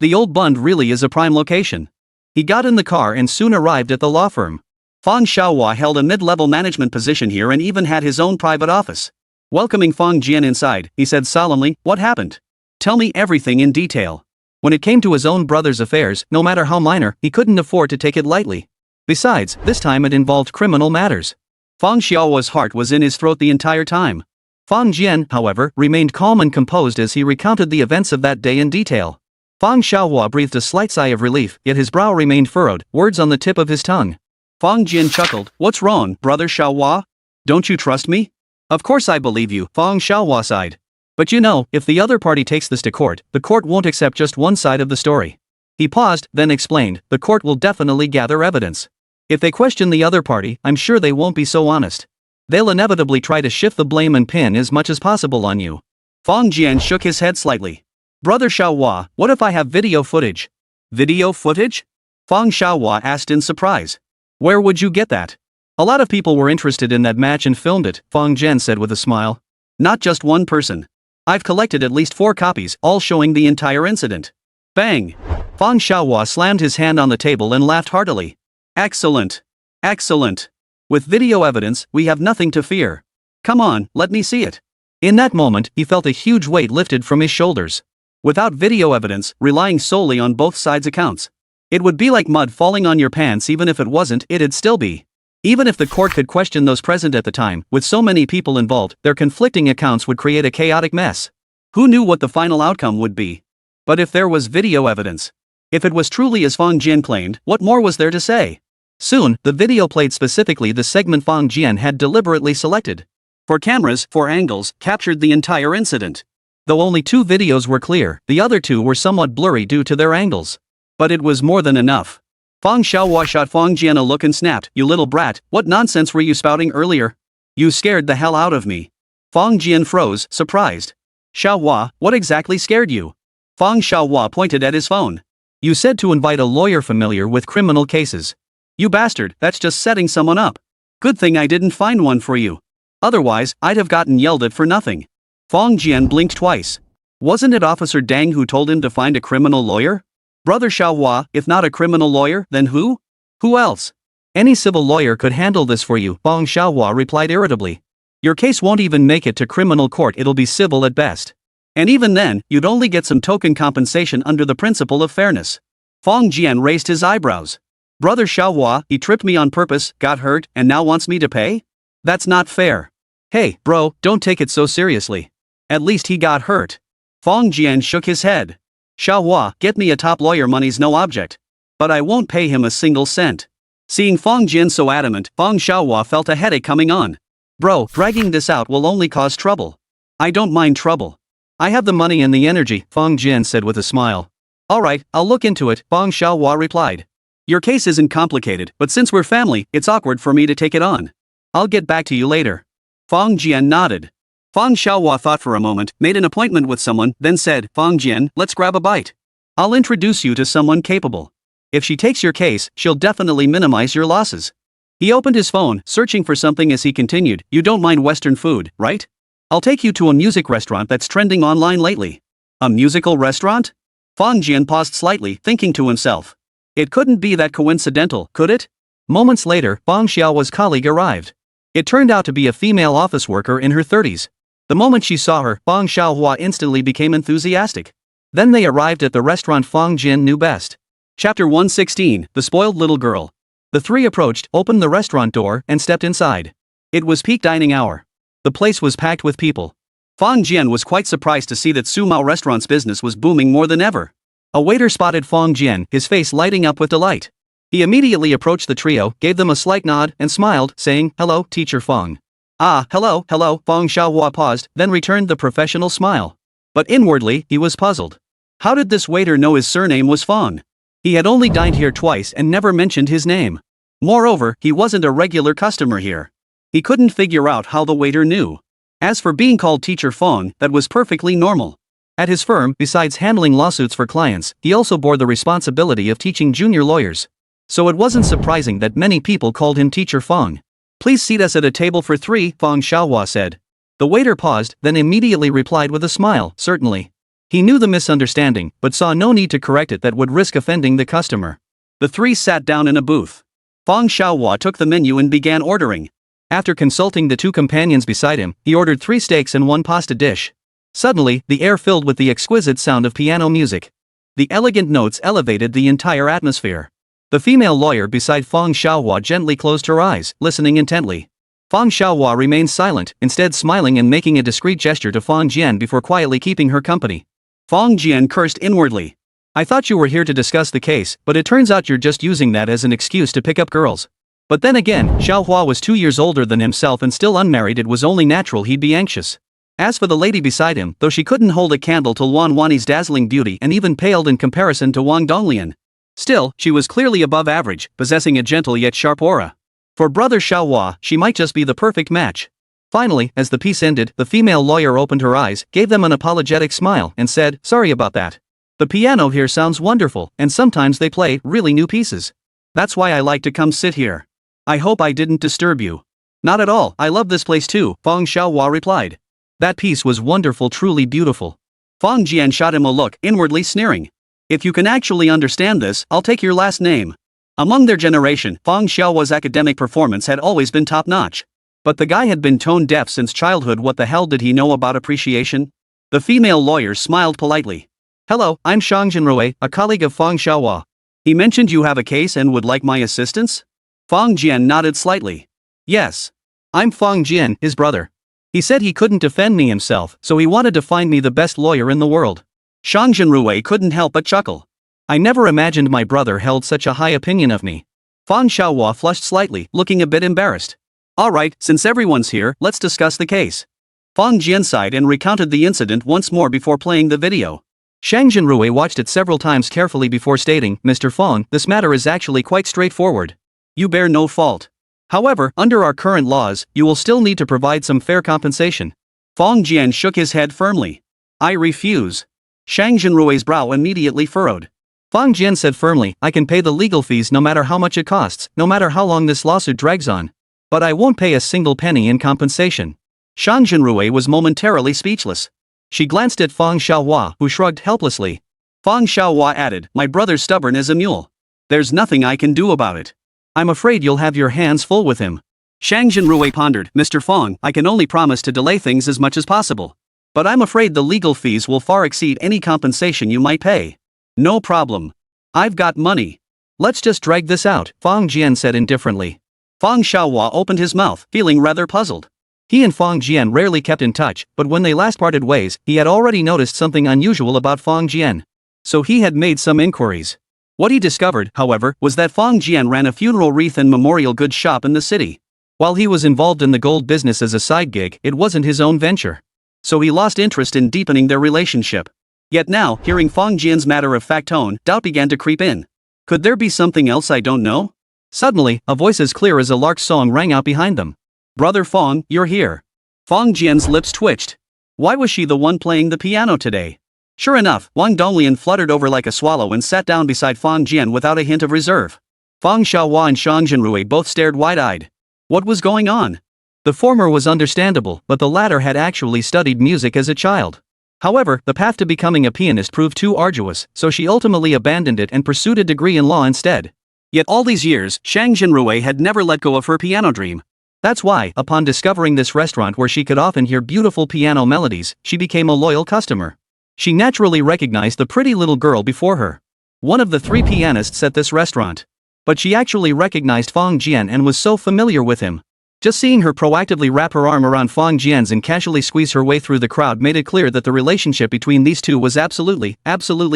The Old Bund really is a prime location. He got in the car and soon arrived at the law firm. Fang Xiaohua held a mid-level management position here and even had his own private office. Welcoming Fang Jian inside, he said solemnly, what happened? Tell me everything in detail. When it came to his own brother's affairs, no matter how minor, he couldn't afford to take it lightly. Besides, this time it involved criminal matters. Fang Xiaohua's heart was in his throat the entire time. Fang Jian, however, remained calm and composed as he recounted the events of that day in detail. Fang Xiaohua breathed a slight sigh of relief, yet his brow remained furrowed, words on the tip of his tongue. Fang Jian chuckled, what's wrong, brother Xiaohua? Don't you trust me? Of course I believe you, Fang Xiaohua sighed. But you know, if the other party takes this to court, the court won't accept just one side of the story. He paused, then explained, the court will definitely gather evidence. If they question the other party, I'm sure they won't be so honest. They'll inevitably try to shift the blame and pin as much as possible on you. Fang Jian shook his head slightly. Brother Xiaohua, what if I have video footage? Video footage? Fang Xiaohua asked in surprise. Where would you get that? A lot of people were interested in that match and filmed it, Fang Jian said with a smile. Not just one person. I've collected at least 4 copies, all showing the entire incident. Bang! Fang Xiaohua slammed his hand on the table and laughed heartily. Excellent! Excellent! With video evidence, we have nothing to fear. Come on, let me see it. In that moment, he felt a huge weight lifted from his shoulders. Without video evidence, relying solely on both sides' accounts, it would be like mud falling on your pants. Even if it wasn't, it'd still be. Even if the court could question those present at the time, with so many people involved, their conflicting accounts would create a chaotic mess. Who knew what the final outcome would be? But if there was video evidence, if it was truly as Fang Jian claimed, what more was there to say? Soon, the video played specifically the segment Fang Jian had deliberately selected. 4 cameras, 4 angles, captured the entire incident. Though only 2 videos were clear, the other 2 were somewhat blurry due to their angles. But it was more than enough. Fang Xiaohua shot Fang Jian a look and snapped, you little brat, what nonsense were you spouting earlier? You scared the hell out of me. Fang Jian froze, surprised. Xiaohua, what exactly scared you? Fang Xiaohua pointed at his phone. You said to invite a lawyer familiar with criminal cases. You bastard, that's just setting someone up. Good thing I didn't find one for you. Otherwise, I'd have gotten yelled at for nothing. Fang Jian blinked twice. Wasn't it Officer Dang who told him to find a criminal lawyer? Brother Xiaohua, if not a criminal lawyer, then who? Who else? Any civil lawyer could handle this for you, Fang Xiaohua replied irritably. Your case won't even make it to criminal court, it'll be civil at best. And even then, you'd only get some token compensation under the principle of fairness. Fang Jian raised his eyebrows. Brother Xiaohua, he tripped me on purpose, got hurt, and now wants me to pay? That's not fair. Hey, bro, don't take it so seriously. At least he got hurt. Fang Jian shook his head. Xiaohua, get me a top lawyer, money's no object. But I won't pay him a single cent. Seeing Fang Jian so adamant, Fang Xiaohua felt a headache coming on. Bro, dragging this out will only cause trouble. I don't mind trouble. I have the money and the energy, Fang Jian said with a smile. Alright, I'll look into it, Fang Xiaohua replied. Your case isn't complicated, but since we're family, it's awkward for me to take it on. I'll get back to you later. Fang Jian nodded. Fang Xiaohua thought for a moment, made an appointment with someone, then said, Fang Jian, let's grab a bite. I'll introduce you to someone capable. If she takes your case, she'll definitely minimize your losses. He opened his phone, searching for something as he continued, you don't mind Western food, right? I'll take you to a music restaurant that's trending online lately. A musical restaurant? Fang Jian paused slightly, thinking to himself. It couldn't be that coincidental, could it? Moments later, Fang Xiaohua's colleague arrived. It turned out to be a female office worker in her 30s. The moment she saw her, Fang Xiaohua instantly became enthusiastic. Then they arrived at the restaurant Fang Jian knew best. Chapter 116, The Spoiled Little Girl. The three approached, opened the restaurant door, and stepped inside. It was peak dining hour. The place was packed with people. Fang Jian was quite surprised to see that Su Mao Restaurant's business was booming more than ever. A waiter spotted Fang Jian, his face lighting up with delight. He immediately approached the trio, gave them a slight nod, and smiled, saying, Hello, Teacher Fang. Ah, hello, Fang Xiaohua paused, then returned the professional smile. But inwardly, he was puzzled. How did this waiter know his surname was Fang? He had only dined here twice and never mentioned his name. Moreover, he wasn't a regular customer here. He couldn't figure out how the waiter knew. As for being called Teacher Fang, that was perfectly normal. At his firm, besides handling lawsuits for clients, he also bore the responsibility of teaching junior lawyers. So it wasn't surprising that many people called him Teacher Fang. Please seat us at a table for 3, Fang Xiaohua said. The waiter paused, then immediately replied with a smile, certainly. He knew the misunderstanding, but saw no need to correct it that would risk offending the customer. The three sat down in a booth. Fang Xiaohua took the menu and began ordering. After consulting the two companions beside him, he ordered 3 steaks and 1 pasta dish. Suddenly, the air filled with the exquisite sound of piano music. The elegant notes elevated the entire atmosphere. The female lawyer beside Fang Xiaohua gently closed her eyes, listening intently. Fang Xiaohua remained silent, instead smiling and making a discreet gesture to Fang Jian before quietly keeping her company. Fang Jian cursed inwardly. I thought you were here to discuss the case, but it turns out you're just using that as an excuse to pick up girls. But then again, Xiaohua was 2 years older than himself and still unmarried, it was only natural he'd be anxious. As for the lady beside him, though she couldn't hold a candle to Luan Wani's dazzling beauty and even paled in comparison to Wang Donglian, still, she was clearly above average, possessing a gentle yet sharp aura. For Brother Xiaohua, she might just be the perfect match. Finally, as the piece ended, the female lawyer opened her eyes, gave them an apologetic smile, and said, Sorry about that. The piano here sounds wonderful, and sometimes they play really new pieces. That's why I like to come sit here. I hope I didn't disturb you. Not at all, I love this place too, Fang Xiaohua replied. That piece was wonderful, truly beautiful. Fang Jian shot him a look, inwardly sneering. If you can actually understand this, I'll take your last name. Among their generation, Fang Xiaohua's academic performance had always been top-notch. But the guy had been tone-deaf since childhood. What the hell did he know about appreciation? The female lawyer smiled politely. Hello, I'm Shang Jinrui, a colleague of Fang Xiaohua. He mentioned you have a case and would like my assistance? Fang Jian nodded slightly. Yes. I'm Fang Jian, his brother. He said he couldn't defend me himself, so he wanted to find me the best lawyer in the world. Shang Jinrui couldn't help but chuckle. I never imagined my brother held such a high opinion of me. Fang Xiaohua flushed slightly, looking a bit embarrassed. Alright, since everyone's here, let's discuss the case. Fang Jian sighed and recounted the incident once more before playing the video. Shang Jinrui watched it several times carefully before stating, Mr. Fang, this matter is actually quite straightforward. You bear no fault. However, under our current laws, you will still need to provide some fair compensation. Fang Jian shook his head firmly. I refuse. Shang Jinrui's brow immediately furrowed. Fang Jian said firmly, I can pay the legal fees no matter how much it costs, no matter how long this lawsuit drags on. But I won't pay a single penny in compensation. Shang Jinrui was momentarily speechless. She glanced at Feng Xiaohua, who shrugged helplessly. Feng Xiaohua added, my brother's stubborn as a mule. There's nothing I can do about it. I'm afraid you'll have your hands full with him. Shang Jinrui pondered, Mr. Feng, I can only promise to delay things as much as possible. But I'm afraid the legal fees will far exceed any compensation you might pay. No problem. I've got money. Let's just drag this out, Feng Jian said indifferently. Feng Xiaohua opened his mouth, feeling rather puzzled. He and Feng Jian rarely kept in touch, but when they last parted ways, he had already noticed something unusual about Feng Jian. So he had made some inquiries. What he discovered, however, was that Feng Jian ran a funeral wreath and memorial goods shop in the city. While he was involved in the gold business as a side gig, it wasn't his own venture. So he lost interest in deepening their relationship. Yet now, hearing Feng Jian's matter-of-fact tone, doubt began to creep in. Could there be something else I don't know? Suddenly, a voice as clear as a lark's song rang out behind them. Brother Feng, you're here. Feng Jian's lips twitched. Why was she the one playing the piano today? Sure enough, Wang Donglian fluttered over like a swallow and sat down beside Feng Jian without a hint of reserve. Feng Xiaohua and Shang Jinrui both stared wide-eyed. What was going on? The former was understandable, but the latter had actually studied music as a child. However, the path to becoming a pianist proved too arduous, so she ultimately abandoned it and pursued a degree in law instead. Yet all these years, Shang Jinrui had never let go of her piano dream. That's why, upon discovering this restaurant where she could often hear beautiful piano melodies, she became a loyal customer. She naturally recognized the pretty little girl before her. One of the 3 pianists at this restaurant. But she actually recognized Feng Jian and was so familiar with him. Just seeing her proactively wrap her arm around Feng Jian's and casually squeeze her way through the crowd made it clear that the relationship between these two was absolutely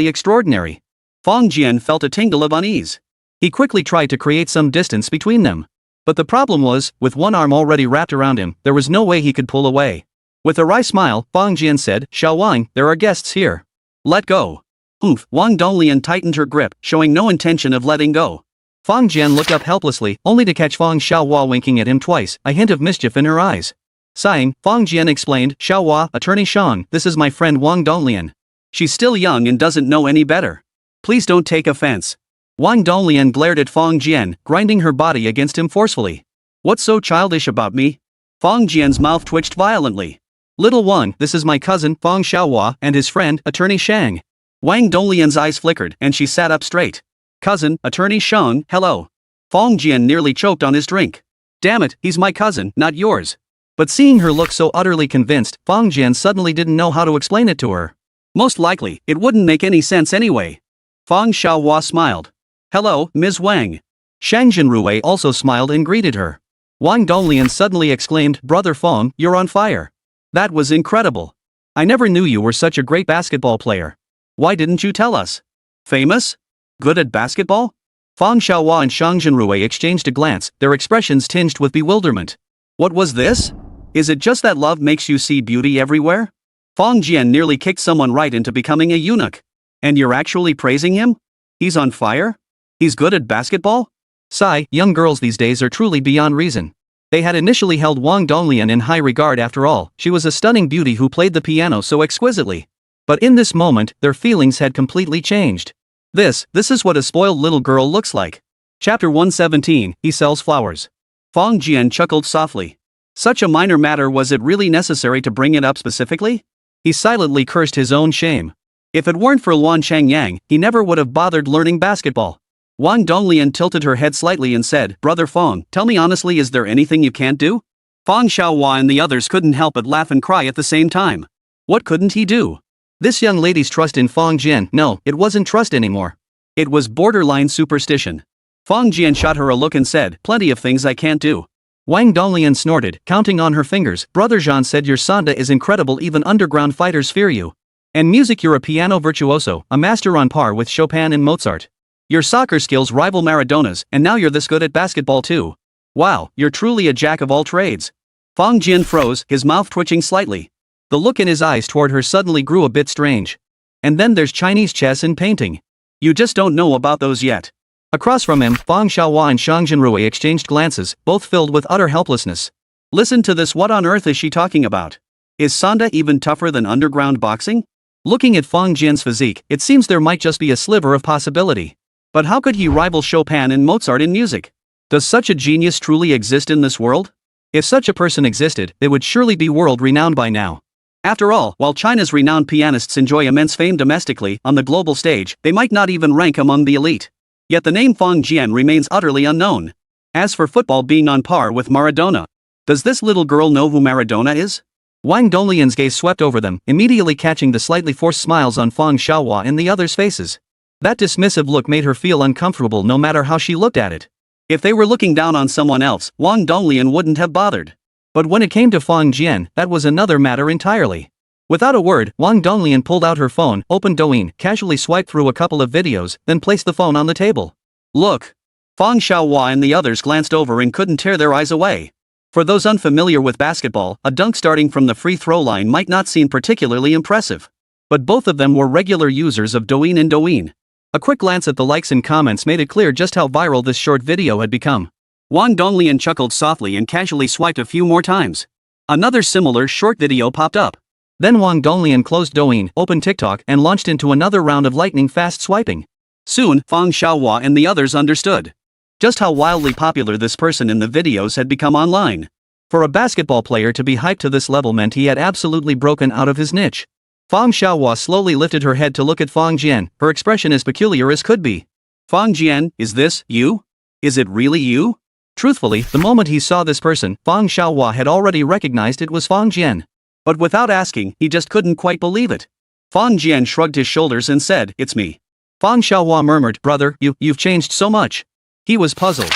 extraordinary. Feng Jian felt a tingle of unease. He quickly tried to create some distance between them. But the problem was, with one arm already wrapped around him, there was no way he could pull away. With a wry smile, Feng Jian said, Xiao Wang, there are guests here. Let go. Oof, Wang Donglian tightened her grip, showing no intention of letting go. Feng Jian looked up helplessly, only to catch Feng Xiaohua winking at him twice, a hint of mischief in her eyes. Sighing, Feng Jian explained, Xiaohua, Attorney Shang, this is my friend Wang Donglian. She's still young and doesn't know any better. Please don't take offense. Wang Donglian glared at Feng Jian, grinding her body against him forcefully. What's so childish about me? Feng Jian's mouth twitched violently. Little one, this is my cousin, Feng Xiaohua, and his friend, Attorney Shang. Wang Donglian's eyes flickered, and she sat up straight. Cousin, Attorney Shang, hello. Feng Jian nearly choked on his drink. Damn it, he's my cousin, not yours. But seeing her look so utterly convinced, Feng Jian suddenly didn't know how to explain it to her. Most likely, it wouldn't make any sense anyway. Feng Xiaohua smiled. Hello, Ms. Wang. Shang Jinrui also smiled and greeted her. Wang Donglian suddenly exclaimed, Brother Feng, you're on fire. That was incredible. I never knew you were such a great basketball player. Why didn't you tell us? Famous? Good at basketball? Feng Xiaohua and Shang Jinrui exchanged a glance, their expressions tinged with bewilderment. What was this? Is it just that love makes you see beauty everywhere? Feng Jian nearly kicked someone right into becoming a eunuch. And you're actually praising him? He's on fire? He's good at basketball? Sigh, young girls these days are truly beyond reason. They had initially held Wang Donglian in high regard after all, she was a stunning beauty who played the piano so exquisitely. But in this moment, their feelings had completely changed. This is what a spoiled little girl looks like. Chapter 117, He Sells Flowers. Feng Jian chuckled softly. Such a minor matter, was it really necessary to bring it up specifically? He silently cursed his own shame. If it weren't for Luan Changyang, he never would have bothered learning basketball. Wang Donglian tilted her head slightly and said, Brother Feng, tell me honestly, is there anything you can't do? Feng Xiaohua and the others couldn't help but laugh and cry at the same time. What couldn't he do? This young lady's trust in Feng Jian, no, it wasn't trust anymore. It was borderline superstition. Feng Jian shot her a look and said, plenty of things I can't do. Wang Donglian snorted, counting on her fingers, Brother Jean said your sanda is incredible, even underground fighters fear you. And music, you're a piano virtuoso, a master on par with Chopin and Mozart. Your soccer skills rival Maradona's, and now you're this good at basketball too. Wow, you're truly a jack of all trades. Feng Jian froze, his mouth twitching slightly. The look in his eyes toward her suddenly grew a bit strange. And then there's Chinese chess and painting. You just don't know about those yet. Across from him, Feng Xiaohua and Shang Jinrui exchanged glances, both filled with utter helplessness. Listen to this, what on earth is she talking about? Is sanda even tougher than underground boxing? Looking at Feng Jian's physique, it seems there might just be a sliver of possibility. But how could he rival Chopin and Mozart in music? Does such a genius truly exist in this world? If such a person existed, they would surely be world-renowned by now. After all, while China's renowned pianists enjoy immense fame domestically, on the global stage, they might not even rank among the elite. Yet the name Fang Jian remains utterly unknown. As for football being on par with Maradona, does this little girl know who Maradona is? Wang Donglian's gaze swept over them, immediately catching the slightly forced smiles on Fang Xiaohua and the others' faces. That dismissive look made her feel uncomfortable no matter how she looked at it. If they were looking down on someone else, Wang Donglian wouldn't have bothered. But when it came to Fang Jian, that was another matter entirely. Without a word, Wang Donglian pulled out her phone, opened Douyin, casually swiped through a couple of videos, then placed the phone on the table. Look! Fang Xiaohua and the others glanced over and couldn't tear their eyes away. For those unfamiliar with basketball, a dunk starting from the free throw line might not seem particularly impressive. But both of them were regular users of Douyin and Douyin. A quick glance at the likes and comments made it clear just how viral this short video had become. Wang Donglian chuckled softly and casually swiped a few more times. Another similar short video popped up. Then Wang Donglian closed Douyin, opened TikTok, and launched into another round of lightning-fast swiping. Soon, Fang Xiaohua and the others understood just how wildly popular this person in the videos had become online. For a basketball player to be hyped to this level meant he had absolutely broken out of his niche. Fang Xiaohua slowly lifted her head to look at Fang Jian, her expression as peculiar as could be. Fang Jian, is this you? Is it really you? Truthfully, the moment he saw this person, Fang Xiaohua had already recognized it was Fang Jian. But without asking, he just couldn't quite believe it. Fang Jian shrugged his shoulders and said, "It's me." Fang Xiaohua murmured, "Brother, you've changed so much." He was puzzled.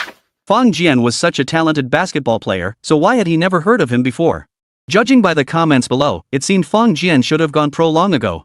Fang Jian was such a talented basketball player, so why had he never heard of him before? Judging by the comments below, it seemed Fang Jian should have gone pro long ago.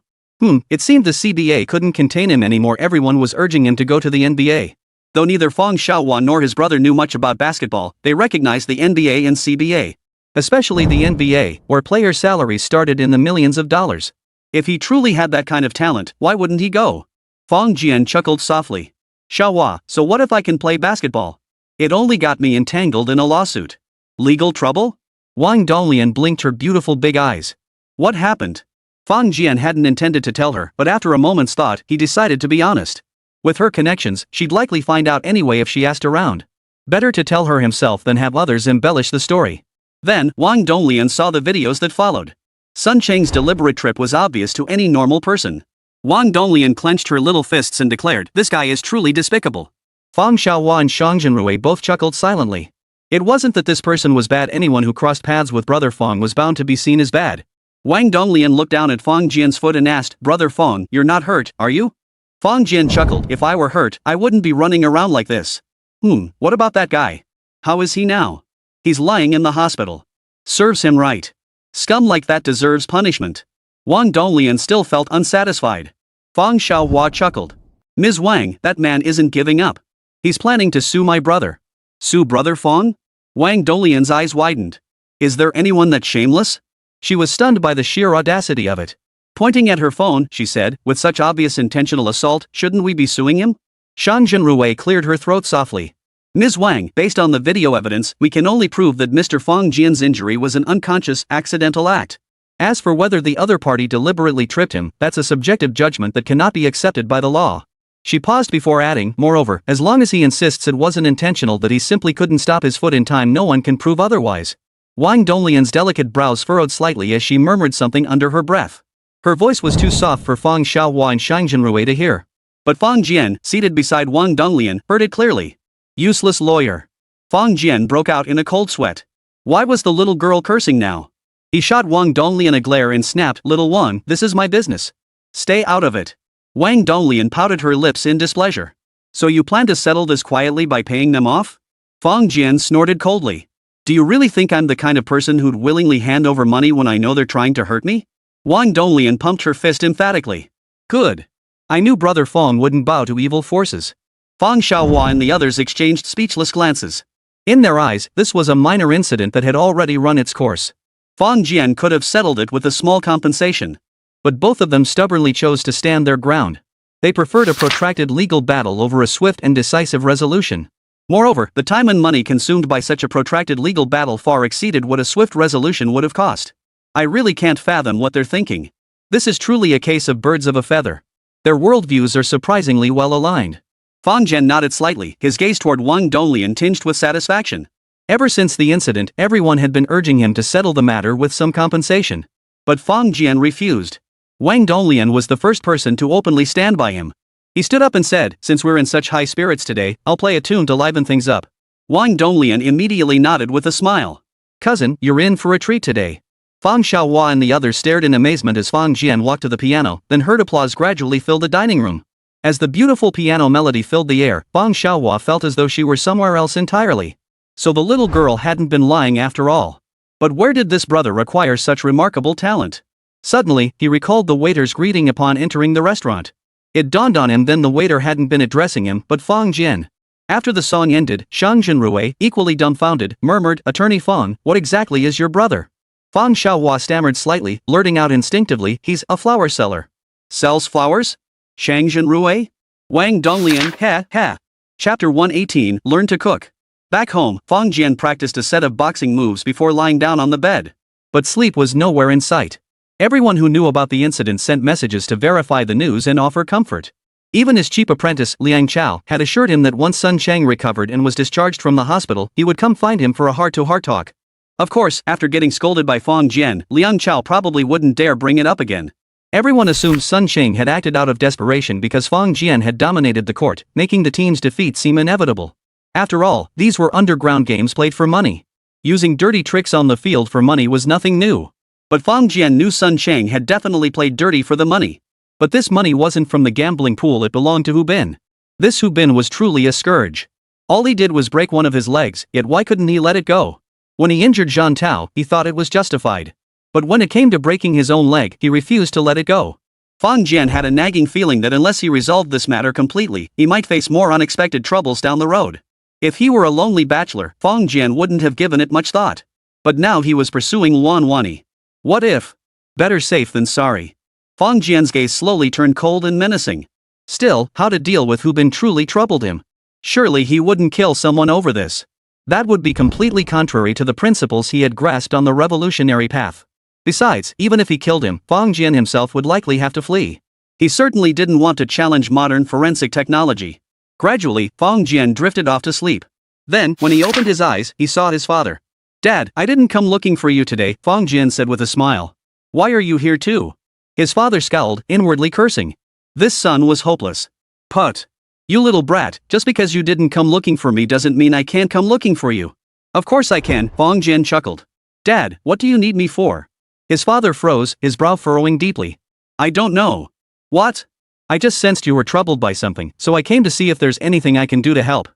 It seemed the CBA couldn't contain him anymore. Everyone was urging him to go to the NBA. Though neither Fang Xiaohua nor his brother knew much about basketball, they recognized the NBA and CBA. Especially the NBA, where player salaries started in the millions of dollars. If he truly had that kind of talent, why wouldn't he go? Fang Jian chuckled softly. "Xiaohua, so what if I can play basketball? It only got me entangled in a lawsuit. Legal trouble?" Wang Donglian blinked her beautiful big eyes. What happened? Fang Jian hadn't intended to tell her, but after a moment's thought, he decided to be honest. With her connections, she'd likely find out anyway if she asked around. Better to tell her himself than have others embellish the story. Then, Wang Donglian saw the videos that followed. Sun Cheng's deliberate trip was obvious to any normal person. Wang Donglian clenched her little fists and declared, "This guy is truly despicable." Fang Xiaohua and Shang Jinrui both chuckled silently. It wasn't that this person was bad. Anyone who crossed paths with Brother Fang was bound to be seen as bad. Wang Donglian looked down at Fang Jian's foot and asked, "Brother Fang, you're not hurt, are you?" Fang Jian chuckled, "If I were hurt, I wouldn't be running around like this." What about that guy? How is he now? He's lying in the hospital. Serves him right. Scum like that deserves punishment. Wang Donglian still felt unsatisfied. Fang Xiaohua chuckled. "Ms. Wang, that man isn't giving up. He's planning to sue my brother." "Sue Brother Fang?" Wang Donglian's eyes widened. "Is there anyone that shameless?" She was stunned by the sheer audacity of it. Pointing at her phone, she said, "With such obvious intentional assault, shouldn't we be suing him?" Shang Jinrui cleared her throat softly. "Ms. Wang, based on the video evidence, we can only prove that Mr. Fang Jian's injury was an unconscious, accidental act. As for whether the other party deliberately tripped him, that's a subjective judgment that cannot be accepted by the law." She paused before adding, "Moreover, as long as he insists it wasn't intentional, that he simply couldn't stop his foot in time, no one can prove otherwise." Wang Donglian's delicate brows furrowed slightly as she murmured something under her breath. Her voice was too soft for Fang Xiaohua and Shang Jinrui to hear. But Fang Jian, seated beside Wang Donglian, heard it clearly. "Useless lawyer." Fang Jian broke out in a cold sweat. Why was the little girl cursing now? He shot Wang Donglian a glare and snapped, "Little one, this is my business. Stay out of it." Wang Donglian pouted her lips in displeasure. "So you plan to settle this quietly by paying them off?" Fang Jian snorted coldly. "Do you really think I'm the kind of person who'd willingly hand over money when I know they're trying to hurt me?" Wang Donglian pumped her fist emphatically. "Good. I knew Brother Fang wouldn't bow to evil forces." Fang Xiaohua and the others exchanged speechless glances. In their eyes, this was a minor incident that had already run its course. Fang Jian could have settled it with a small compensation. But both of them stubbornly chose to stand their ground. They preferred a protracted legal battle over a swift and decisive resolution. Moreover, the time and money consumed by such a protracted legal battle far exceeded what a swift resolution would have cost. I really can't fathom what they're thinking. This is truly a case of birds of a feather. Their worldviews are surprisingly well aligned. Fang Jian nodded slightly, his gaze toward Wang Donglian tinged with satisfaction. Ever since the incident, everyone had been urging him to settle the matter with some compensation. But Fang Jian refused. Wang Donglian was the first person to openly stand by him. He stood up and said, "Since we're in such high spirits today, I'll play a tune to liven things up." Wang Donglian immediately nodded with a smile. "Cousin, you're in for a treat today." Fang Xiaohua and the others stared in amazement as Fang Jian walked to the piano, then heard applause gradually fill the dining room. As the beautiful piano melody filled the air, Fang Xiaohua felt as though she were somewhere else entirely. So the little girl hadn't been lying after all. But where did this brother acquire such remarkable talent? Suddenly, he recalled the waiter's greeting upon entering the restaurant. It dawned on him then the waiter hadn't been addressing him but Fang Jian. After the song ended, Shang Jinrui, equally dumbfounded, murmured, "Attorney Fang, what exactly is your brother?" Fang Xiaohua stammered slightly, blurting out instinctively, "He's a flower seller." "Sells flowers? Shang Jinrui?" Wang Donglian, ha. Chapter 118, Learn to Cook. Back home, Fang Jian practiced a set of boxing moves before lying down on the bed. But sleep was nowhere in sight. Everyone who knew about the incident sent messages to verify the news and offer comfort. Even his cheap apprentice, Liang Chao, had assured him that once Sun Chang recovered and was discharged from the hospital, he would come find him for a heart-to-heart talk. Of course, after getting scolded by Fang Jian, Liang Chao probably wouldn't dare bring it up again. Everyone assumed Sun Chang had acted out of desperation because Fang Jian had dominated the court, making the team's defeat seem inevitable. After all, these were underground games played for money. Using dirty tricks on the field for money was nothing new. But Fang Jian knew Sun Chang had definitely played dirty for the money. But this money wasn't from the gambling pool, it belonged to Hu Bin. This Hu Bin was truly a scourge. All he did was break one of his legs, yet why couldn't he let it go? When he injured Zhan Tao, he thought it was justified. But when it came to breaking his own leg, he refused to let it go. Fang Jian had a nagging feeling that unless he resolved this matter completely, he might face more unexpected troubles down the road. If he were a lonely bachelor, Fang Jian wouldn't have given it much thought. But now he was pursuing Wan Wani. What if? Better safe than sorry. Fang Jian's gaze slowly turned cold and menacing. Still, how to deal with Hu Bin truly troubled him. Surely he wouldn't kill someone over this. That would be completely contrary to the principles he had grasped on the revolutionary path. Besides, even if he killed him, Fang Jian himself would likely have to flee. He certainly didn't want to challenge modern forensic technology. Gradually, Fang Jian drifted off to sleep. Then, when he opened his eyes, he saw his father. "Dad, I didn't come looking for you today," Fang Jian said with a smile. "Why are you here too?" His father scowled, inwardly cursing. This son was hopeless. "Put. You little brat, just because you didn't come looking for me doesn't mean I can't come looking for you." "Of course I can," Fang Jian chuckled. "Dad, what do you need me for?" His father froze, his brow furrowing deeply. "I don't know." "What?" "I just sensed you were troubled by something, so I came to see if there's anything I can do to help."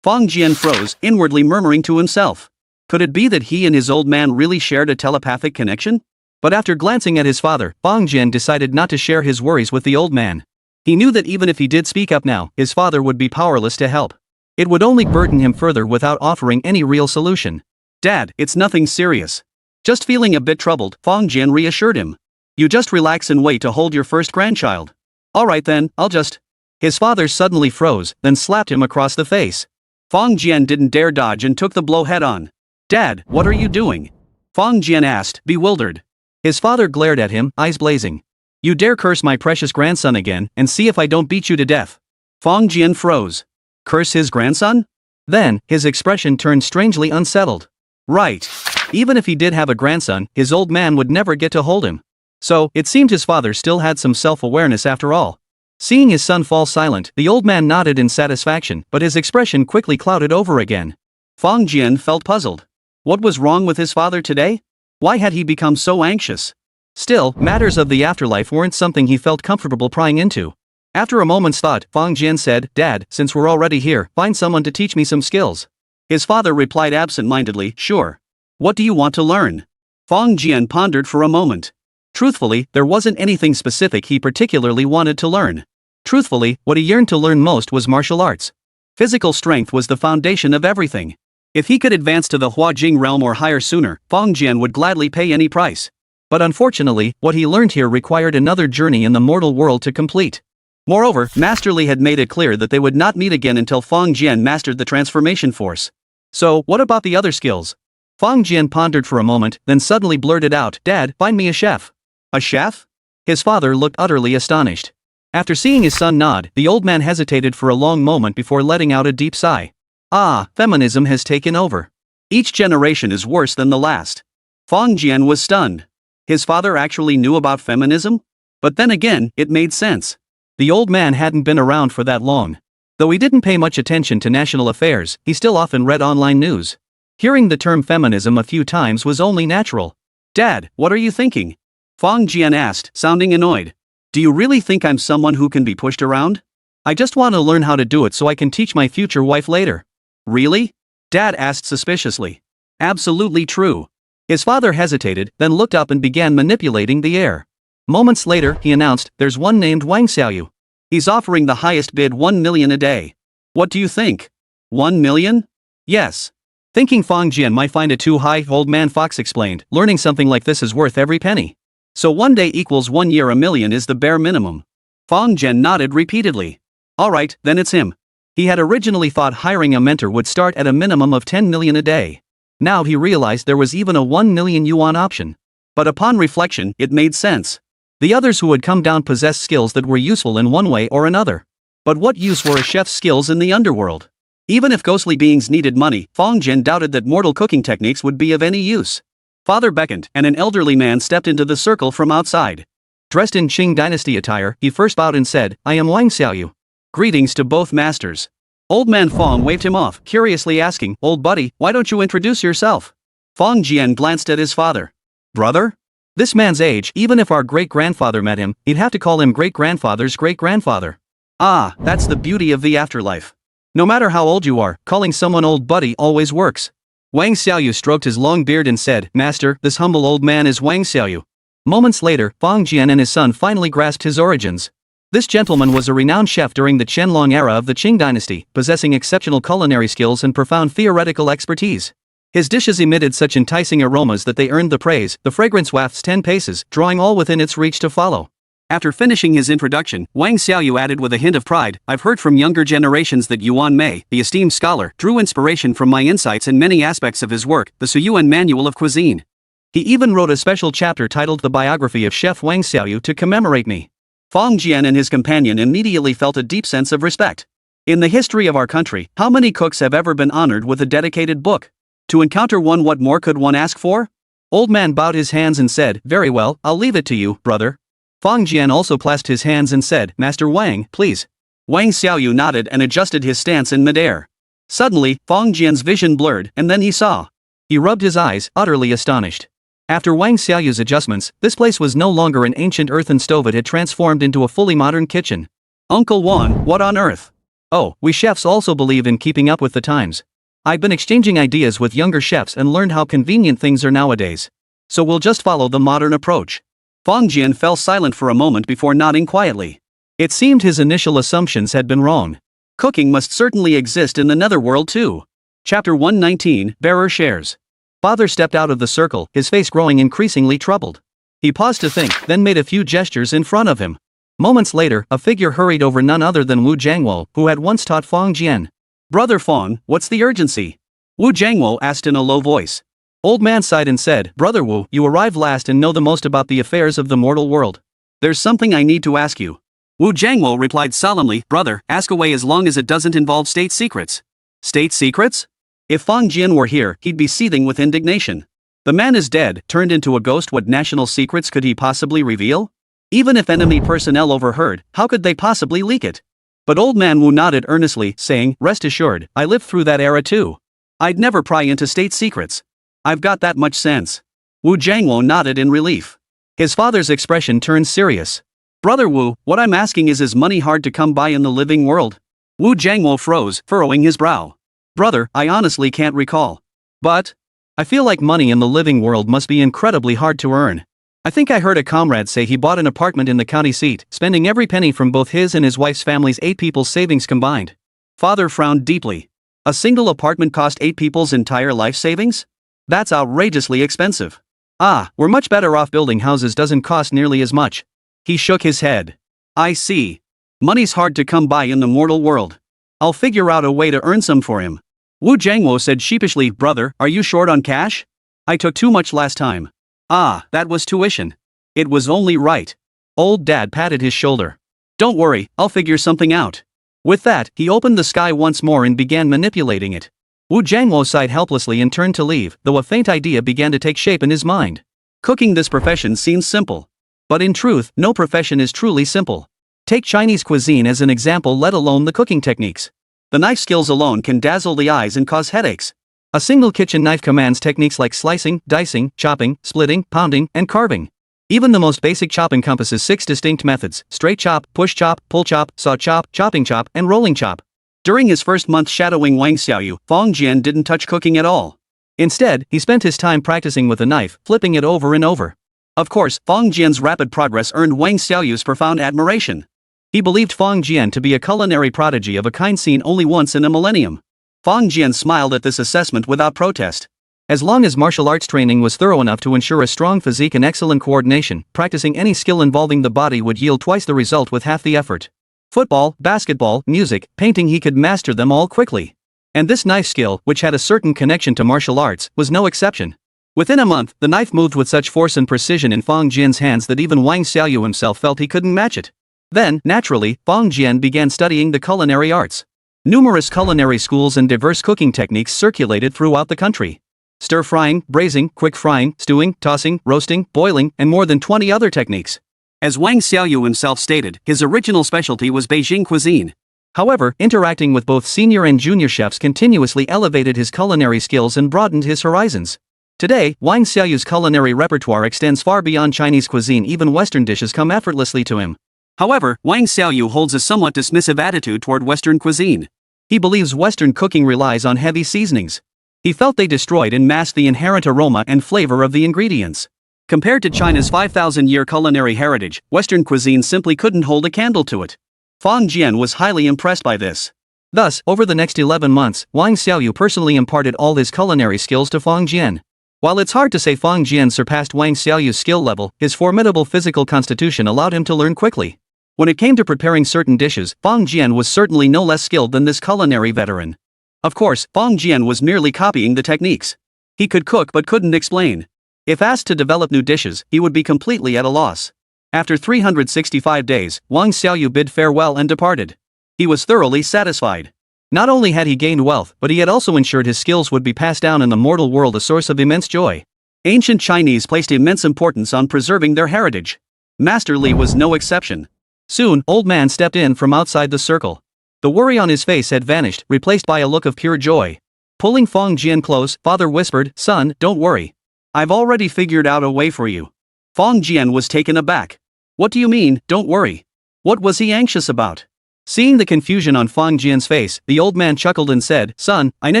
Fang Jian froze, inwardly murmuring to himself. Could it be that he and his old man really shared a telepathic connection? But after glancing at his father, Fang Jian decided not to share his worries with the old man. He knew that even if he did speak up now, his father would be powerless to help. It would only burden him further without offering any real solution. "Dad, it's nothing serious." Just feeling a bit troubled, Fang Jian reassured him. "You just relax and wait to hold your first grandchild." "Alright then, I'll just..." His father suddenly froze, then slapped him across the face. Fang Jian didn't dare dodge and took the blow head on. "Dad, what are you doing?" Fang Jian asked, bewildered. His father glared at him, eyes blazing. "You dare curse my precious grandson again, and see if I don't beat you to death." Fang Jian froze. Curse his grandson? Then, his expression turned strangely unsettled. Right. Even if he did have a grandson, his old man would never get to hold him. So, it seemed his father still had some self-awareness after all. Seeing his son fall silent, the old man nodded in satisfaction, but his expression quickly clouded over again. Fang Jian felt puzzled. What was wrong with his father today? Why had he become so anxious? Still, matters of the afterlife weren't something he felt comfortable prying into. After a moment's thought, Fang Jian said, "Dad, since we're already here, find someone to teach me some skills." His father replied absent-mindedly, "Sure. What do you want to learn?" Fang Jian pondered for a moment. Truthfully, there wasn't anything specific he particularly wanted to learn. Truthfully, what he yearned to learn most was martial arts. Physical strength was the foundation of everything. If he could advance to the Huajing realm or higher sooner, Fang Jian would gladly pay any price. But unfortunately, what he learned here required another journey in the mortal world to complete. Moreover, Master Li had made it clear that they would not meet again until Fang Jian mastered the transformation force. So, what about the other skills? Fang Jian pondered for a moment, then suddenly blurted out, "Dad, find me a chef." "A chef?" His father looked utterly astonished. After seeing his son nod, the old man hesitated for a long moment before letting out a deep sigh. Ah, feminism has taken over. Each generation is worse than the last. Fang Jian was stunned. His father actually knew about feminism? But then again, it made sense. The old man hadn't been around for that long. Though he didn't pay much attention to national affairs, he still often read online news. Hearing the term feminism a few times was only natural. Dad, what are you thinking? Fang Jian asked, sounding annoyed. Do you really think I'm someone who can be pushed around? I just want to learn how to do it so I can teach my future wife later. Really? Dad asked suspiciously. Absolutely true. His father hesitated, then looked up and began manipulating the air. Moments later, he announced, there's one named Wang Xiaoyu. He's offering the highest bid 1 million a day. What do you think? 1 million? Yes. Thinking Fang Jian might find it too high, Old Man Fox explained, learning something like this is worth every penny. So 1 day equals 1 year, a million is the bare minimum. Fang Jian nodded repeatedly. Alright, then it's him. He had originally thought hiring a mentor would start at a minimum of 10 million a day. Now he realized there was even a 1 million yuan option. But upon reflection, it made sense. The others who had come down possessed skills that were useful in one way or another. But what use were a chef's skills in the underworld? Even if ghostly beings needed money, Fang Jian doubted that mortal cooking techniques would be of any use. Father beckoned, and an elderly man stepped into the circle from outside. Dressed in Qing dynasty attire, he first bowed and said, I am Wang Xiaoyu. Greetings to both masters. Old man Fang waved him off, curiously asking, Old buddy, why don't you introduce yourself? Fang Jian glanced at his father. Brother? This man's age, even if our great-grandfather met him, he'd have to call him great-grandfather's great-grandfather. Ah, that's the beauty of the afterlife. No matter how old you are, calling someone old buddy always works. Wang Xiaoyu stroked his long beard and said, Master, this humble old man is Wang Xiaoyu. Moments later, Fang Jian and his son finally grasped his origins. This gentleman was a renowned chef during the Qianlong era of the Qing dynasty, possessing exceptional culinary skills and profound theoretical expertise. His dishes emitted such enticing aromas that they earned the praise, the fragrance wafts 10 paces, drawing all within its reach to follow. After finishing his introduction, Wang Xiaoyu added with a hint of pride, I've heard from younger generations that Yuan Mei, the esteemed scholar, drew inspiration from my insights in many aspects of his work, the Suyuan Manual of Cuisine. He even wrote a special chapter titled The Biography of Chef Wang Xiaoyu to commemorate me. Fang Jian and his companion immediately felt a deep sense of respect. In the history of our country, how many cooks have ever been honored with a dedicated book? To encounter one, what more could one ask for? Old man bowed his hands and said, Very well, I'll leave it to you, brother. Fang Jian also clasped his hands and said, Master Wang, please. Wang Xiaoyu nodded and adjusted his stance in midair. Suddenly, Fang Jian's vision blurred, and then he saw. He rubbed his eyes, utterly astonished. After Wang Xiaoyu's adjustments, this place was no longer an ancient earthen stove, it had transformed into a fully modern kitchen. Uncle Wan, what on earth? Oh, we chefs also believe in keeping up with the times. I've been exchanging ideas with younger chefs and learned how convenient things are nowadays. So we'll just follow the modern approach. Fang Jian fell silent for a moment before nodding quietly. It seemed his initial assumptions had been wrong. Cooking must certainly exist in the netherworld too. Chapter 119, Bearer Shares. Father stepped out of the circle, his face growing increasingly troubled. He paused to think, then made a few gestures in front of him. Moments later, a figure hurried over, none other than Wu Jiangwo, who had once taught Fang Jian. Brother Fang, what's the urgency? Wu Jiangwo asked in a low voice. Old man sighed and said, Brother Wu, you arrived last and know the most about the affairs of the mortal world. There's something I need to ask you. Wu Jiangwo replied solemnly, Brother, ask away as long as it doesn't involve state secrets. State secrets? If Fang Jian were here, he'd be seething with indignation. The man is dead, turned into a ghost. What national secrets could he possibly reveal? Even if enemy personnel overheard, how could they possibly leak it? But old man Wu nodded earnestly, saying, Rest assured, I lived through that era too. I'd never pry into state secrets. I've got that much sense. Wu Jiangwo nodded in relief. His father's expression turned serious. Brother Wu, what I'm asking is money hard to come by in the living world? Wu Jiangwo froze, furrowing his brow. Brother, I honestly can't recall. But I feel like money in the living world must be incredibly hard to earn. I think I heard a comrade say he bought an apartment in the county seat, spending every penny from both his and his wife's family's 8 people's savings combined. Father frowned deeply. A single apartment cost 8 people's entire life savings? That's outrageously expensive. Ah, we're much better off building houses, doesn't cost nearly as much. He shook his head. I see. Money's hard to come by in the mortal world. I'll figure out a way to earn some for him. Wu Jiangwo said sheepishly, Brother, are you short on cash? I took too much last time. Ah, that was tuition. It was only right. Old dad patted his shoulder. Don't worry, I'll figure something out. With that, he opened the sky once more and began manipulating it. Wu Jiangwo sighed helplessly and turned to leave, though a faint idea began to take shape in his mind. Cooking this profession seems simple. But in truth, no profession is truly simple. Take Chinese cuisine as an example, let alone the cooking techniques. The knife skills alone can dazzle the eyes and cause headaches. A single kitchen knife commands techniques like slicing, dicing, chopping, splitting, pounding, and carving. Even the most basic chop encompasses 6 distinct methods: straight chop, push chop, pull chop, saw chop, chopping chop, and rolling chop. During his first month shadowing Wang Xiaoyu, Fang Jian didn't touch cooking at all. Instead, he spent his time practicing with a knife, flipping it over and over. Of course, Fang Jian's rapid progress earned Wang Xiaoyu's profound admiration. He believed Fang Jian to be a culinary prodigy of a kind seen only once in a millennium. Fang Jian smiled at this assessment without protest. As long as martial arts training was thorough enough to ensure a strong physique and excellent coordination, practicing any skill involving the body would yield twice the result with half the effort. Football, basketball, music, painting, he could master them all quickly. And this knife skill, which had a certain connection to martial arts, was no exception. Within a month, the knife moved with such force and precision in Fang Jian's hands that even Wang Xiaoyu himself felt he couldn't match it. Then, naturally, Fang Jian began studying the culinary arts. Numerous culinary schools and diverse cooking techniques circulated throughout the country. Stir-frying, braising, quick frying, stewing, tossing, roasting, boiling, and more than 20 other techniques. As Wang Xiaoyu himself stated, his original specialty was Beijing cuisine. However, interacting with both senior and junior chefs continuously elevated his culinary skills and broadened his horizons. Today, Wang Xiaoyu's culinary repertoire extends far beyond Chinese cuisine. Even Western dishes come effortlessly to him. However, Wang Xiaoyu holds a somewhat dismissive attitude toward Western cuisine. He believes Western cooking relies on heavy seasonings. He felt they destroyed and masked the inherent aroma and flavor of the ingredients. Compared to China's 5,000-year culinary heritage, Western cuisine simply couldn't hold a candle to it. Fang Jian was highly impressed by this. Thus, over the next 11 months, Wang Xiaoyu personally imparted all his culinary skills to Fang Jian. While it's hard to say Fang Jian surpassed Wang Xiaoyu's skill level, his formidable physical constitution allowed him to learn quickly. When it came to preparing certain dishes, Fang Jian was certainly no less skilled than this culinary veteran. Of course, Fang Jian was merely copying the techniques. He could cook but couldn't explain. If asked to develop new dishes, he would be completely at a loss. After 365 days, Wang Xiaoyu bid farewell and departed. He was thoroughly satisfied. Not only had he gained wealth, but he had also ensured his skills would be passed down in the mortal world, a source of immense joy. Ancient Chinese placed immense importance on preserving their heritage. Master Li was no exception. Soon, Old Man stepped in from outside the circle. The worry on his face had vanished, replaced by a look of pure joy. Pulling Fang Jian close, Father whispered, "Son, don't worry. I've already figured out a way for you." Fang Jian was taken aback. "What do you mean, don't worry?" What was he anxious about? Seeing the confusion on Fang Jian's face, the old man chuckled and said, "Son, I know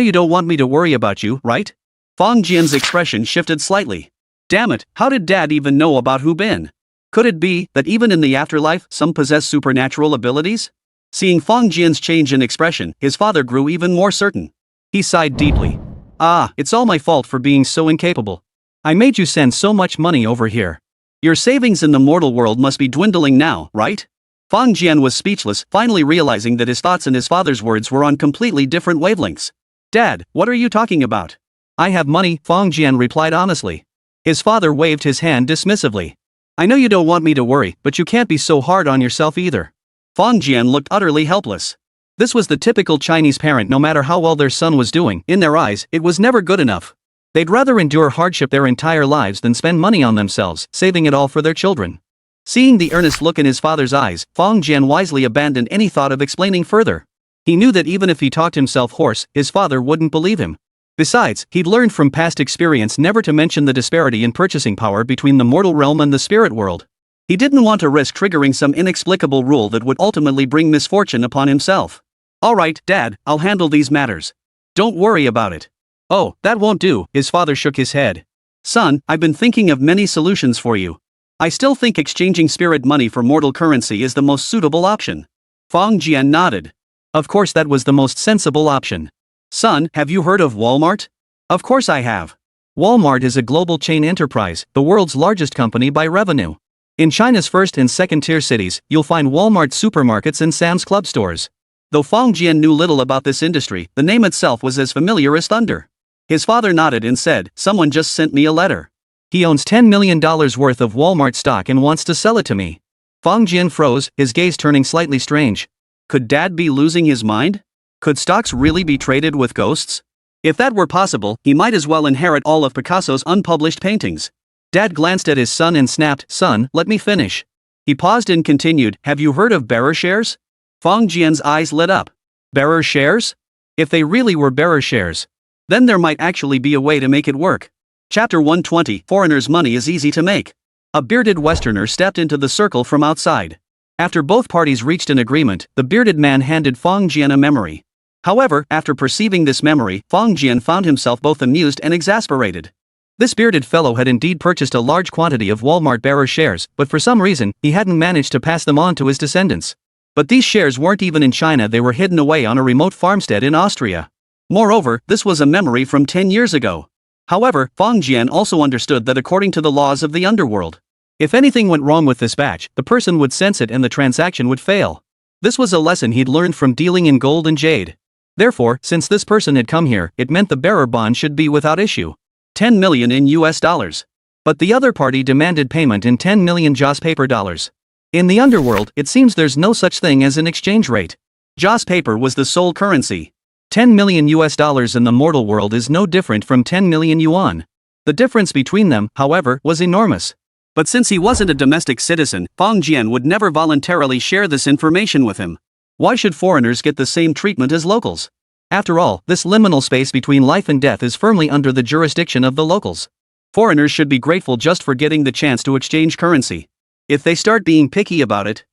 you don't want me to worry about you, right?" Fang Jian's expression shifted slightly. Damn it, how did Dad even know about Hu Bin? Could it be that even in the afterlife, some possess supernatural abilities? Seeing Fang Jian's change in expression, his father grew even more certain. He sighed deeply. "Ah, it's all my fault for being so incapable. I made you send so much money over here. Your savings in the mortal world must be dwindling now, right?" Fang Jian was speechless, finally realizing that his thoughts and his father's words were on completely different wavelengths. "Dad, what are you talking about?" "I have money," Fang Jian replied honestly. His father waved his hand dismissively. "I know you don't want me to worry, but you can't be so hard on yourself either." Fang Jian looked utterly helpless. This was the typical Chinese parent. No matter how well their son was doing, in their eyes, it was never good enough. They'd rather endure hardship their entire lives than spend money on themselves, saving it all for their children. Seeing the earnest look in his father's eyes, Fang Jian wisely abandoned any thought of explaining further. He knew that even if he talked himself hoarse, his father wouldn't believe him. Besides, he'd learned from past experience never to mention the disparity in purchasing power between the mortal realm and the spirit world. He didn't want to risk triggering some inexplicable rule that would ultimately bring misfortune upon himself. "All right, Dad, I'll handle these matters. Don't worry about it." "Oh, that won't do," his father shook his head. "Son, I've been thinking of many solutions for you. I still think exchanging spirit money for mortal currency is the most suitable option." Fang Jian nodded. Of course, that was the most sensible option. "Son, have you heard of Walmart?" "Of course I have. Walmart is a global chain enterprise, the world's largest company by revenue. In China's first and second-tier cities, you'll find Walmart supermarkets and Sam's Club stores." Though Fang Jian knew little about this industry, the name itself was as familiar as thunder. His father nodded and said, "Someone just sent me a letter. He owns $10 million worth of Walmart stock and wants to sell it to me." Fang Jian froze, his gaze turning slightly strange. Could Dad be losing his mind? Could stocks really be traded with ghosts? If that were possible, he might as well inherit all of Picasso's unpublished paintings. Dad glanced at his son and snapped, "Son, let me finish." He paused and continued, "Have you heard of bearer shares?" Fong Jian's eyes lit up. Bearer shares? If they really were bearer shares, then there might actually be a way to make it work. Chapter 120, Foreigners' Money is Easy to Make. A bearded Westerner stepped into the circle from outside. After both parties reached an agreement, the bearded man handed Fong Jian a memory. However, after perceiving this memory, Fong Jian found himself both amused and exasperated. This bearded fellow had indeed purchased a large quantity of Walmart bearer shares, but for some reason, he hadn't managed to pass them on to his descendants. But these shares weren't even in China, they were hidden away on a remote farmstead in Austria. Moreover, this was a memory from 10 years ago. However, Fong Jian also understood that according to the laws of the underworld, if anything went wrong with this batch, the person would sense it and the transaction would fail. This was a lesson he'd learned from dealing in gold and jade. Therefore, since this person had come here, it meant the bearer bond should be without issue. 10 million in US dollars. But the other party demanded payment in 10 million Joss paper dollars. In the underworld, it seems there's no such thing as an exchange rate. Joss paper was the sole currency. 10 million US dollars in the mortal world is no different from 10 million yuan. The difference between them, however, was enormous. But since he wasn't a domestic citizen, Fong Jian would never voluntarily share this information with him. Why should foreigners get the same treatment as locals? After all, this liminal space between life and death is firmly under the jurisdiction of the locals. Foreigners should be grateful just for getting the chance to exchange currency. If they start being picky about it,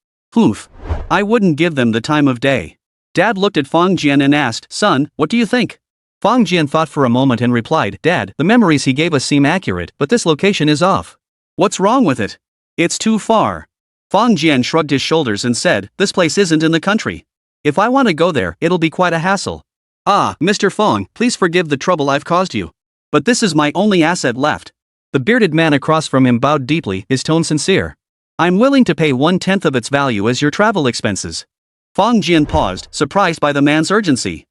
I wouldn't give them the time of day. Dad looked at Fong Jian and asked, "Son, what do you think?" Fong Jian thought for a moment and replied, "Dad, the memories he gave us seem accurate, but this location is off." "What's wrong with it?" "It's too far." Fong Jian shrugged his shoulders and said, "This place isn't in the country. If I want to go there, it'll be quite a hassle." "Ah, Mr. Fong, please forgive the trouble I've caused you. But this is my only asset left." The bearded man across from him bowed deeply, his tone sincere. "I'm willing to pay 1/10 of its value as your travel expenses." Fong Jian paused, surprised by the man's urgency.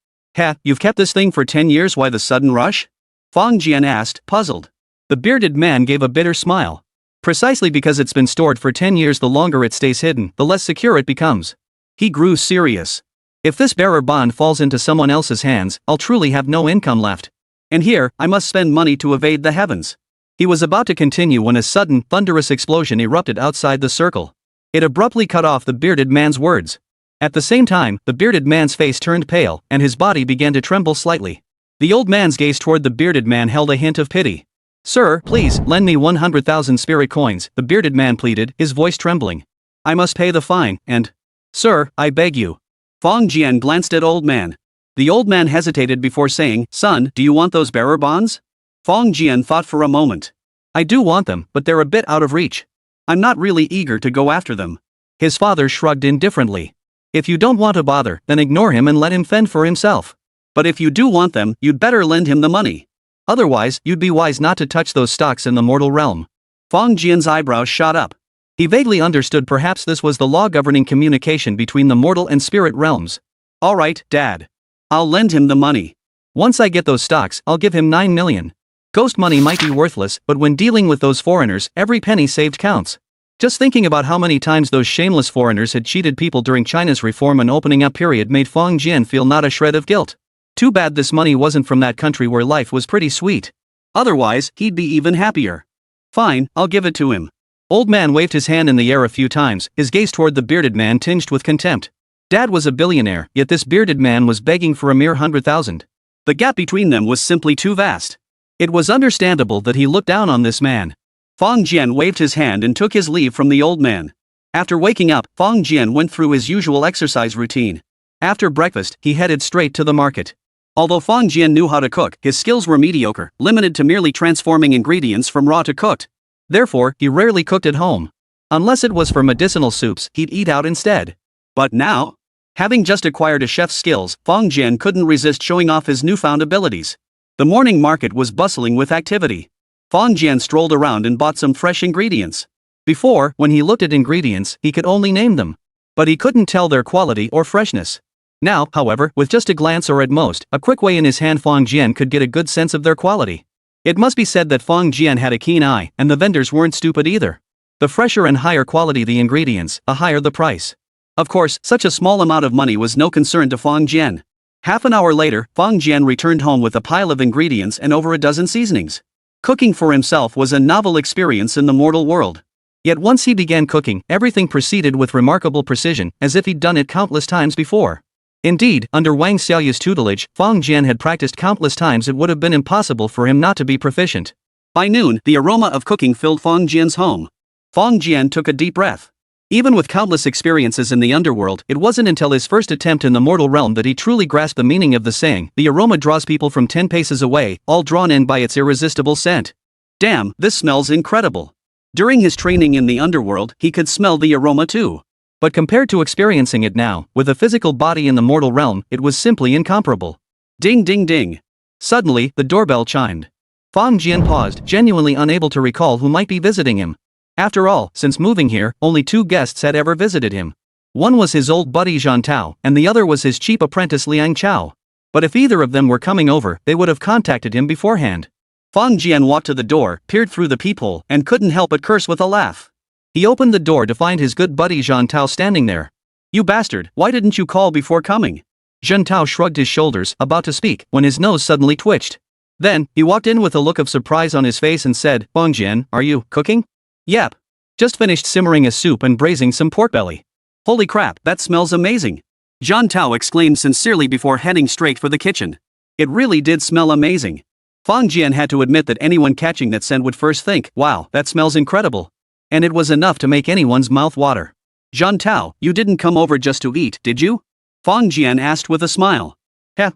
You've kept this thing for 10 years, why the sudden rush?" Fong Jian asked, puzzled. The bearded man gave a bitter smile. "Precisely because it's been stored for 10 years, the longer it stays hidden, the less secure it becomes." He grew serious. "If this bearer bond falls into someone else's hands, I'll truly have no income left. And here, I must spend money to evade the heavens." He was about to continue when a sudden, thunderous explosion erupted outside the circle. It abruptly cut off the bearded man's words. At the same time, the bearded man's face turned pale, and his body began to tremble slightly. The old man's gaze toward the bearded man held a hint of pity. "Sir, please, lend me 100,000 spirit coins," the bearded man pleaded, his voice trembling. "I must pay the fine, and—" "Sir, I beg you." Fong Jian glanced at old man. The old man hesitated before saying, "Son, do you want those bearer bonds?" Fong Jian thought for a moment. "I do want them, but they're a bit out of reach. I'm not really eager to go after them." His father shrugged indifferently. "If you don't want to bother, then ignore him and let him fend for himself. But if you do want them, you'd better lend him the money. Otherwise, you'd be wise not to touch those stocks in the mortal realm." Fong Jian's eyebrows shot up. He vaguely understood perhaps this was the law governing communication between the mortal and spirit realms. "All right, Dad. I'll lend him the money. Once I get those stocks, I'll give him 9 million. Ghost money might be worthless, but when dealing with those foreigners, every penny saved counts." Just thinking about how many times those shameless foreigners had cheated people during China's reform and opening up period made Fong Jian feel not a shred of guilt. Too bad this money wasn't from that country where life was pretty sweet. Otherwise, he'd be even happier. "Fine, I'll give it to him." Old man waved his hand in the air a few times, his gaze toward the bearded man tinged with contempt. Dad was a billionaire, yet this bearded man was begging for a mere 100,000. The gap between them was simply too vast. It was understandable that he looked down on this man. Fong Jian waved his hand and took his leave from the old man. After waking up, Fong Jian went through his usual exercise routine. After breakfast, he headed straight to the market. Although Fong Jian knew how to cook, his skills were mediocre, limited to merely transforming ingredients from raw to cooked. Therefore, he rarely cooked at home. Unless it was for medicinal soups, he'd eat out instead. But now, having just acquired a chef's skills, Fong Jian couldn't resist showing off his newfound abilities. The morning market was bustling with activity. Fong Jian strolled around and bought some fresh ingredients. Before, when he looked at ingredients, he could only name them. But he couldn't tell their quality or freshness. Now, however, with just a glance or at most, a quick way in his hand, Fong Jian could get a good sense of their quality. It must be said that Fong Jian had a keen eye, and the vendors weren't stupid either. The fresher and higher quality the ingredients, the higher the price. Of course, such a small amount of money was no concern to Fong Jian. Half an hour later, Fong Jian returned home with a pile of ingredients and over a dozen seasonings. Cooking for himself was a novel experience in the mortal world. Yet once he began cooking, everything proceeded with remarkable precision, as if he'd done it countless times before. Indeed, under Wang Xiaoya's tutelage, Fang Jian had practiced countless times. It would have been impossible for him not to be proficient. By noon, the aroma of cooking filled Fang Jian's home. Fang Jian took a deep breath. Even with countless experiences in the underworld, it wasn't until his first attempt in the mortal realm that he truly grasped the meaning of the saying, "The aroma draws people from 10 paces away, all drawn in by its irresistible scent." Damn, this smells incredible. During his training in the underworld, he could smell the aroma too. But compared to experiencing it now, with a physical body in the mortal realm, it was simply incomparable. Ding ding ding. Suddenly, the doorbell chimed. Fang Jian paused, genuinely unable to recall who might be visiting him. After all, since moving here, only 2 guests had ever visited him. One was his old buddy Zhan Tao, and the other was his cheap apprentice Liang Chao. But if either of them were coming over, they would have contacted him beforehand. Fang Jian walked to the door, peered through the peephole, and couldn't help but curse with a laugh. He opened the door to find his good buddy Zhan Tao standing there. "You bastard, why didn't you call before coming?" Zhan Tao shrugged his shoulders, about to speak, when his nose suddenly twitched. Then, he walked in with a look of surprise on his face and said, "Fang Jian, are you cooking?" "Yep. Just finished simmering a soup and braising some pork belly." "Holy crap, that smells amazing!" Zhan Tao exclaimed sincerely before heading straight for the kitchen. It really did smell amazing. Fang Jian had to admit that anyone catching that scent would first think, "Wow, that smells incredible." And it was enough to make anyone's mouth water. "Zhan Tao, you didn't come over just to eat, did you?" Fang Jian asked with a smile.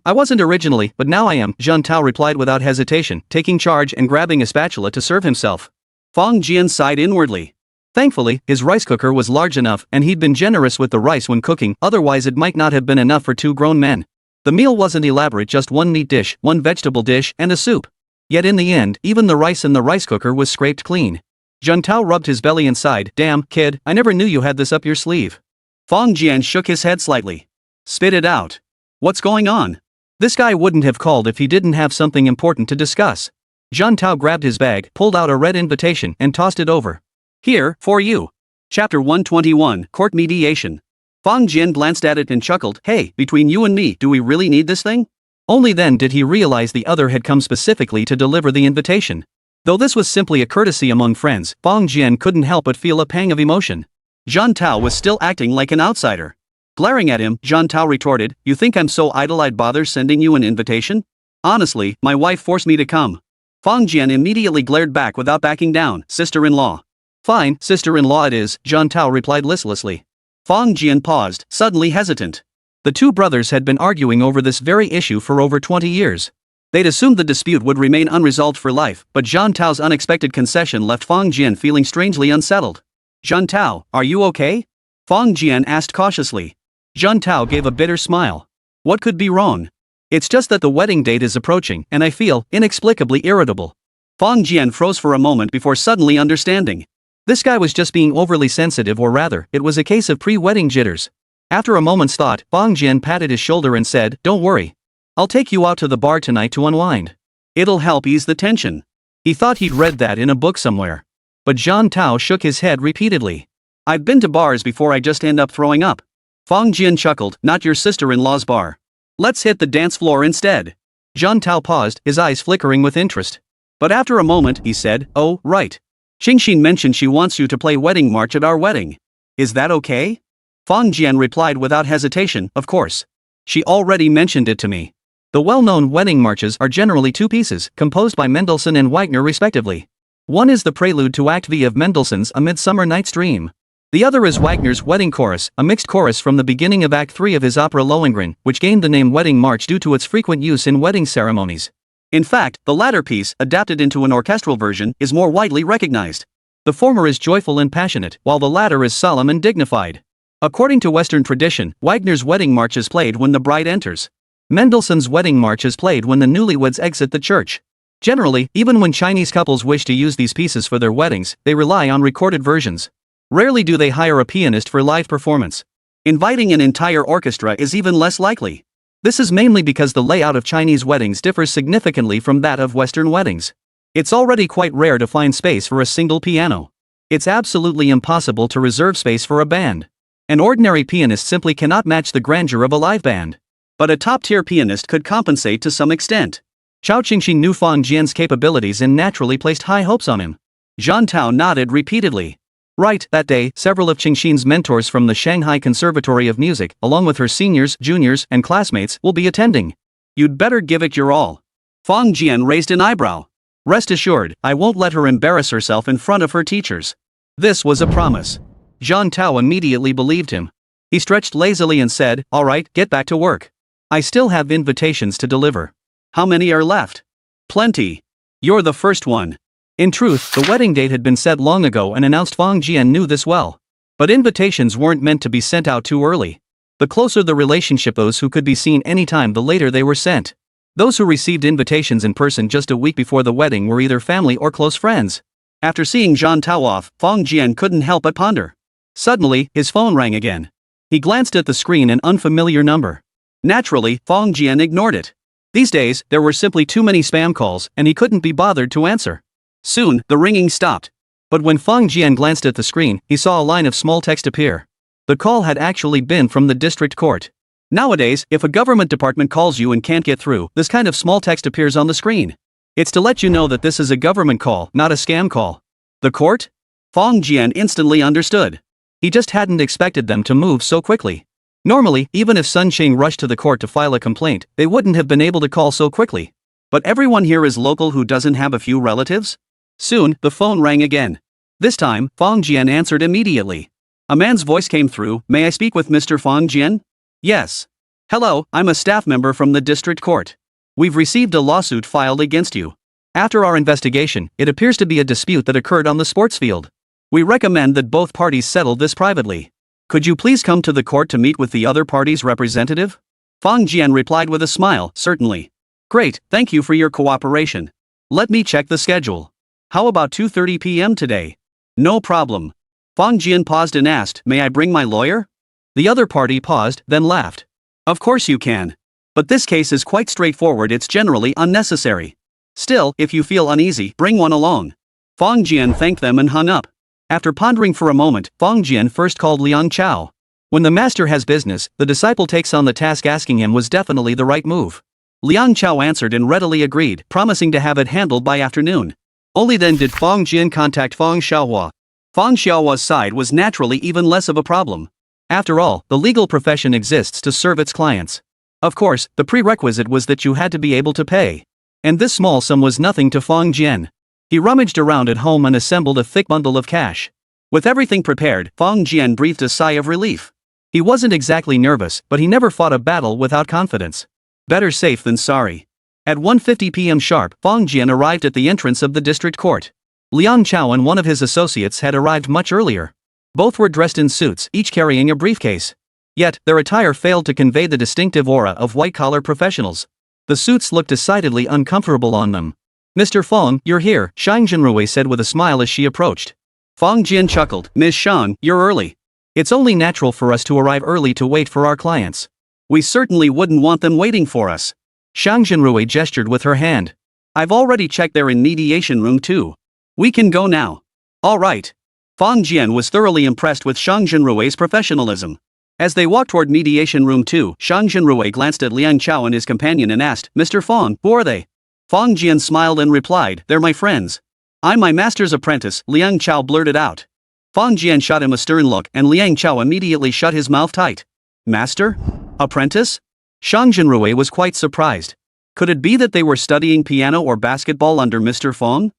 I wasn't originally, but now I am," Zhan Tao replied without hesitation, taking charge and grabbing a spatula to serve himself. Fang Jian sighed inwardly. Thankfully, his rice cooker was large enough and he'd been generous with the rice when cooking, otherwise it might not have been enough for 2 grown men. The meal wasn't elaborate, just 1 meat dish, 1 vegetable dish, and a soup. Yet in the end, even the rice in the rice cooker was scraped clean. Zhan Tao rubbed his belly and sighed, "Damn, kid, I never knew you had this up your sleeve." Fang Jian shook his head slightly. "Spit it out. What's going on?" This guy wouldn't have called if he didn't have something important to discuss. Zhan Tao grabbed his bag, pulled out a red invitation, and tossed it over. "Here, for you." Chapter 121, Court Mediation. Fang Jian glanced at it and chuckled, "Hey, between you and me, do we really need this thing?" Only then did he realize the other had come specifically to deliver the invitation. Though this was simply a courtesy among friends, Fang Jian couldn't help but feel a pang of emotion. Zhan Tao was still acting like an outsider. Glaring at him, Zhan Tao retorted, "You think I'm so idle I'd bother sending you an invitation? Honestly, my wife forced me to come." Fang Jian immediately glared back without backing down, "Sister-in-law." "Fine, sister-in-law it is," Zhan Tao replied listlessly. Fang Jian paused, suddenly hesitant. The 2 brothers had been arguing over this very issue for over 20 years. They'd assumed the dispute would remain unresolved for life, but Zhan Tao's unexpected concession left Fang Jian feeling strangely unsettled. "Zhan Tao, are you okay?" Fang Jian asked cautiously. Zhan Tao gave a bitter smile. "What could be wrong?" "It's just that the wedding date is approaching, and I feel inexplicably irritable." Fang Jian froze for a moment before suddenly understanding. This guy was just being overly sensitive, or rather, it was a case of pre-wedding jitters. After a moment's thought, Fang Jian patted his shoulder and said, "Don't worry. I'll take you out to the bar tonight to unwind. It'll help ease the tension." He thought he'd read that in a book somewhere. But Zhan Tao shook his head repeatedly. "I've been to bars before, I just end up throwing up." Fang Jian chuckled, "Not your sister-in-law's bar. Let's hit the dance floor instead." Zhan Tao paused, his eyes flickering with interest. But after a moment, he said, "Oh, right. Xingxin mentioned she wants you to play wedding march at our wedding. Is that okay?" Fang Jian replied without hesitation, "Of course. She already mentioned it to me." The well-known wedding marches are generally 2 pieces, composed by Mendelssohn and Wagner respectively. One is the prelude to Act V of Mendelssohn's A Midsummer Night's Dream. The other is Wagner's Wedding Chorus, a mixed chorus from the beginning of Act 3 of his opera Lohengrin, which gained the name Wedding March due to its frequent use in wedding ceremonies. In fact, the latter piece, adapted into an orchestral version, is more widely recognized. The former is joyful and passionate, while the latter is solemn and dignified. According to Western tradition, Wagner's Wedding March is played when the bride enters. Mendelssohn's Wedding March is played when the newlyweds exit the church. Generally, even when Chinese couples wish to use these pieces for their weddings, they rely on recorded versions. Rarely do they hire a pianist for live performance. Inviting an entire orchestra is even less likely. This is mainly because the layout of Chinese weddings differs significantly from that of Western weddings. It's already quite rare to find space for a single piano. It's absolutely impossible to reserve space for a band. An ordinary pianist simply cannot match the grandeur of a live band. But a top-tier pianist could compensate to some extent. Chao Qingxing knew Fang Jian's capabilities and naturally placed high hopes on him. Zhang Tao nodded repeatedly. Right, that day, several of Qingxing's mentors from the Shanghai Conservatory of Music, along with her seniors, juniors, and classmates, will be attending. You'd better give it your all. Fang Jian raised an eyebrow. Rest assured, I won't let her embarrass herself in front of her teachers. This was a promise. Zhang Tao immediately believed him. He stretched lazily and said, all right, get back to work. I still have invitations to deliver. How many are left? Plenty. You're the first one. In truth, the wedding date had been set long ago and announced. Fang Jian knew this well. But invitations weren't meant to be sent out too early. The closer the relationship, those who could be seen anytime, the later they were sent. Those who received invitations in person just a week before the wedding were either family or close friends. After seeing Zhang Tao off, Fang Jian couldn't help but ponder. Suddenly, his phone rang again. He glanced at the screen, an unfamiliar number. Naturally, Fang Jian ignored it. These days, there were simply too many spam calls, and he couldn't be bothered to answer. Soon, the ringing stopped. But when Fang Jian glanced at the screen, he saw a line of small text appear. The call had actually been from the district court. Nowadays, if a government department calls you and can't get through, this kind of small text appears on the screen. It's to let you know that this is a government call, not a scam call. The court? Fang Jian instantly understood. He just hadn't expected them to move so quickly. Normally, even if Sun Qing rushed to the court to file a complaint, they wouldn't have been able to call so quickly. But everyone here is local who doesn't have a few relatives? Soon, the phone rang again. This time, Fang Jian answered immediately. A man's voice came through. May I speak with Mr. Fang Jian? Yes. Hello, I'm a staff member from the district court. We've received a lawsuit filed against you. After our investigation, it appears to be a dispute that occurred on the sports field. We recommend that both parties settle this privately. Could you please come to the court to meet with the other party's representative? Fang Jian replied with a smile, certainly. Great, thank you for your cooperation. Let me check the schedule. How about 2:30 p.m. today? No problem. Fang Jian paused and asked, may I bring my lawyer? The other party paused, then laughed. Of course you can. But this case is quite straightforward, it's generally unnecessary. Still, if you feel uneasy, bring one along. Fang Jian thanked them and hung up. After pondering for a moment, Fang Jian first called Liang Chao. When the master has business, the disciple takes on the task. Asking him was definitely the right move. Liang Chao answered and readily agreed, promising to have it handled by afternoon. Only then did Fang Jian contact Fang Xiaohua. Fang Xiaohua's side was naturally even less of a problem. After all, the legal profession exists to serve its clients. Of course, the prerequisite was that you had to be able to pay. And this small sum was nothing to Fang Jian. He rummaged around at home and assembled a thick bundle of cash. With everything prepared, Fang Jian breathed a sigh of relief. He wasn't exactly nervous, but he never fought a battle without confidence. Better safe than sorry. At 1:50 p.m. sharp, Fang Jian arrived at the entrance of the district court. Liang Chao and one of his associates had arrived much earlier. Both were dressed in suits, each carrying a briefcase. Yet, their attire failed to convey the distinctive aura of white-collar professionals. The suits looked decidedly uncomfortable on them. Mr. Fang, you're here, Shang Jinrui said with a smile as she approached. Fang Jian chuckled, Miss Shang, you're early. It's only natural for us to arrive early to wait for our clients. We certainly wouldn't want them waiting for us. Shang Jinrui gestured with her hand. I've already checked they're in mediation room 2. We can go now. All right. Fang Jian was thoroughly impressed with Shang Jinrui's professionalism. As they walked toward mediation room 2, Shang Jinrui glanced at Liang Chao and his companion and asked, Mr. Fang, who are they? Fang Jian smiled and replied, they're my friends. I'm my master's apprentice, Liang Chao blurted out. Fang Jian shot him a stern look and Liang Chao immediately shut his mouth tight. Master? Apprentice? Shang Jinrui was quite surprised. Could it be that they were studying piano or basketball under Mr. Fang?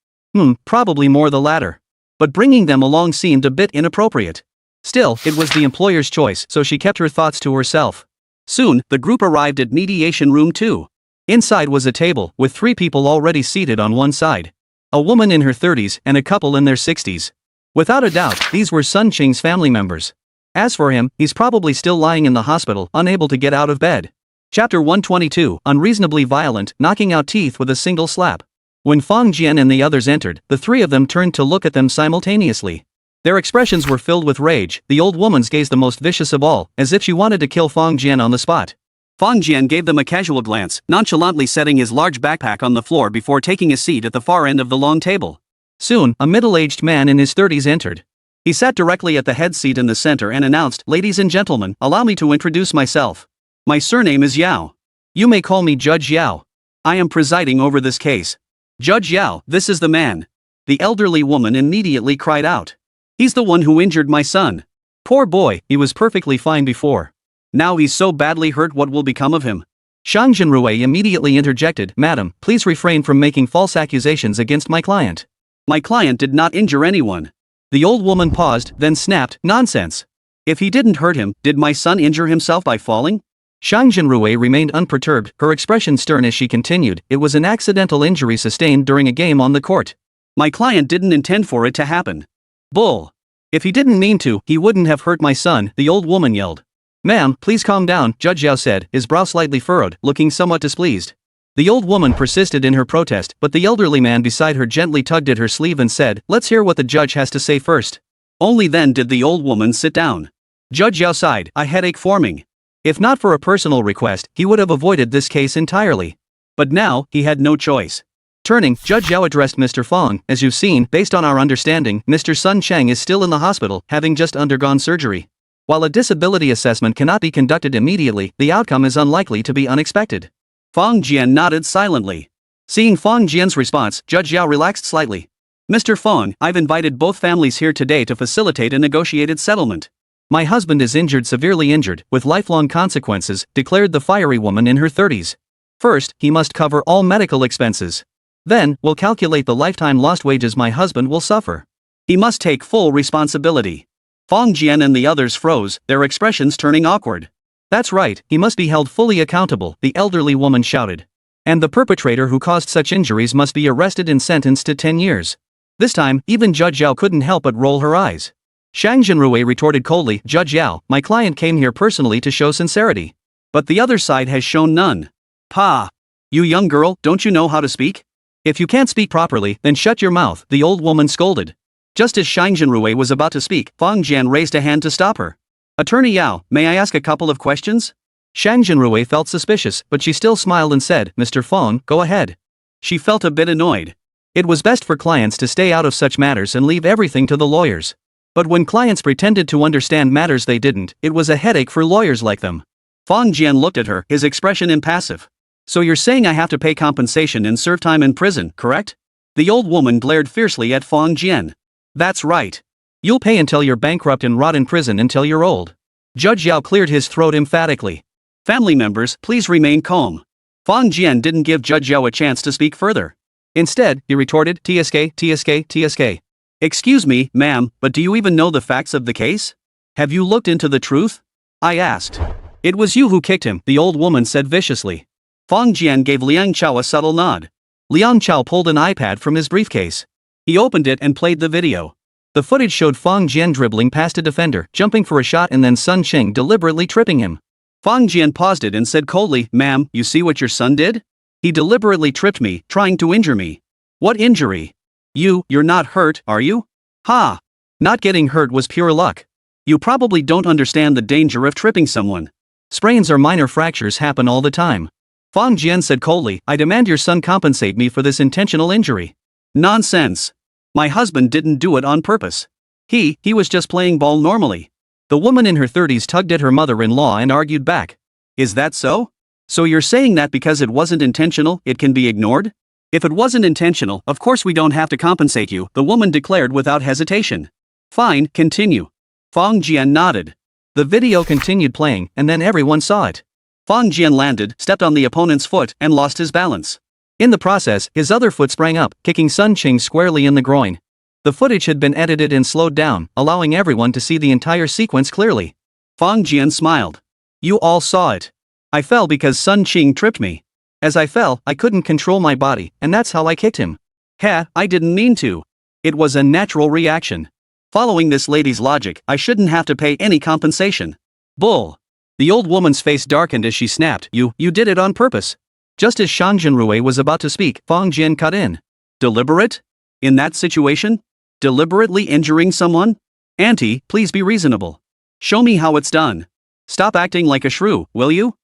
Probably more the latter. But bringing them along seemed a bit inappropriate. Still, it was the employer's choice, so she kept her thoughts to herself. Soon, the group arrived at mediation room 2. Inside was a table, with 3 people already seated on one side. A woman in her 30s and a couple in their 60s. Without a doubt, these were Sun Qing's family members. As for him, he's probably still lying in the hospital, unable to get out of bed. Chapter 122, Unreasonably Violent, Knocking Out Teeth with a Single Slap. When Fang Jian and the others entered, the 3 of them turned to look at them simultaneously. Their expressions were filled with rage. The old woman's gaze the most vicious of all, as if she wanted to kill Fang Jian on the spot. Fang Jian gave them a casual glance, nonchalantly setting his large backpack on the floor before taking a seat at the far end of the long table. Soon, a middle-aged man in his 30s entered. He sat directly at the head seat in the center and announced, Ladies and gentlemen, allow me to introduce myself. My surname is Yao. You may call me Judge Yao. I am presiding over this case. Judge Yao, this is the man. The elderly woman immediately cried out. He's the one who injured my son. Poor boy, he was perfectly fine before. Now he's so badly hurt, what will become of him? Shang Jinrui immediately interjected, Madam, please refrain from making false accusations against my client. My client did not injure anyone. The old woman paused, then snapped, Nonsense. If he didn't hurt him, did my son injure himself by falling? Shang Jinrui remained unperturbed, her expression stern as she continued, it was an accidental injury sustained during a game on the court. My client didn't intend for it to happen. Bull. If he didn't mean to, he wouldn't have hurt my son, the old woman yelled. Ma'am, please calm down, Judge Yao said, his brow slightly furrowed, looking somewhat displeased. The old woman persisted in her protest, but the elderly man beside her gently tugged at her sleeve and said, Let's hear what the judge has to say first. Only then did the old woman sit down. Judge Yao sighed, a headache forming. If not for a personal request, he would have avoided this case entirely. But now, he had no choice. Turning, Judge Yao addressed Mr. Fong, as you've seen, based on our understanding, Mr. Sun Cheng is still in the hospital, having just undergone surgery. While a disability assessment cannot be conducted immediately, the outcome is unlikely to be unexpected. Fong Jian nodded silently. Seeing Fong Jian's response, Judge Yao relaxed slightly. Mr. Fong, I've invited both families here today to facilitate a negotiated settlement. My husband is severely injured, with lifelong consequences, declared the fiery woman in her 30s. First, he must cover all medical expenses. Then, we'll calculate the lifetime lost wages my husband will suffer. He must take full responsibility. Fong Jian and the others froze, their expressions turning awkward. That's right, he must be held fully accountable, the elderly woman shouted. And the perpetrator who caused such injuries must be arrested and sentenced to 10 years. This time, even Judge Yao couldn't help but roll her eyes. Shang Jinrui retorted coldly, Judge Yao, my client came here personally to show sincerity. But the other side has shown none. Pa! You young girl, don't you know how to speak? If you can't speak properly, then shut your mouth, the old woman scolded. Just as Shang Jinrui was about to speak, Fong Jian raised a hand to stop her. Attorney Yao, may I ask a couple of questions? Shang Jinrui felt suspicious, but she still smiled and said, Mr. Fong, go ahead. She felt a bit annoyed. It was best for clients to stay out of such matters and leave everything to the lawyers. But when clients pretended to understand matters they didn't, it was a headache for lawyers like them. Fong Jian looked at her, his expression impassive. So you're saying I have to pay compensation and serve time in prison, correct? The old woman glared fiercely at Fong Jian. That's right. You'll pay until you're bankrupt and rot in prison until you're old. Judge Yao cleared his throat emphatically. Family members, please remain calm. Fong Jian didn't give Judge Yao a chance to speak further. Instead, he retorted, TSK. Excuse me, ma'am, but do you even know the facts of the case? Have you looked into the truth? I asked. It was you who kicked him, the old woman said viciously. Fong Jian gave Liang Chao a subtle nod. Liang Chao pulled an iPad from his briefcase. He opened it and played the video. The footage showed Fong Jian dribbling past a defender, jumping for a shot and then Sun Cheng deliberately tripping him. Fong Jian paused it and said coldly, Ma'am, you see what your son did? He deliberately tripped me, trying to injure me. What injury? You're not hurt, are you? Ha! Not getting hurt was pure luck. You probably don't understand the danger of tripping someone. Sprains or minor fractures happen all the time. Fong Jian said coldly, I demand your son compensate me for this intentional injury. Nonsense. My husband didn't do it on purpose. He was just playing ball normally. The woman in her 30s tugged at her mother-in-law and argued back. Is that so? So you're saying that because it wasn't intentional, it can be ignored? If it wasn't intentional, of course we don't have to compensate you, the woman declared without hesitation. Fine, continue. Fong Jian nodded. The video continued playing, and then everyone saw it. Fong Jian landed, stepped on the opponent's foot, and lost his balance. In the process, his other foot sprang up, kicking Sun Cheng squarely in the groin. The footage had been edited and slowed down, allowing everyone to see the entire sequence clearly. Fong Jian smiled. You all saw it. I fell because Sun Cheng tripped me. As I fell, I couldn't control my body, and that's how I kicked him. I didn't mean to. It was a natural reaction. Following this lady's logic, I shouldn't have to pay any compensation. Bull. The old woman's face darkened as she snapped, You did it on purpose. Just as Shang Jinrui was about to speak, Fong Jian cut in. Deliberate? In that situation? Deliberately injuring someone? Auntie, please be reasonable. Show me how it's done. Stop acting like a shrew, will you?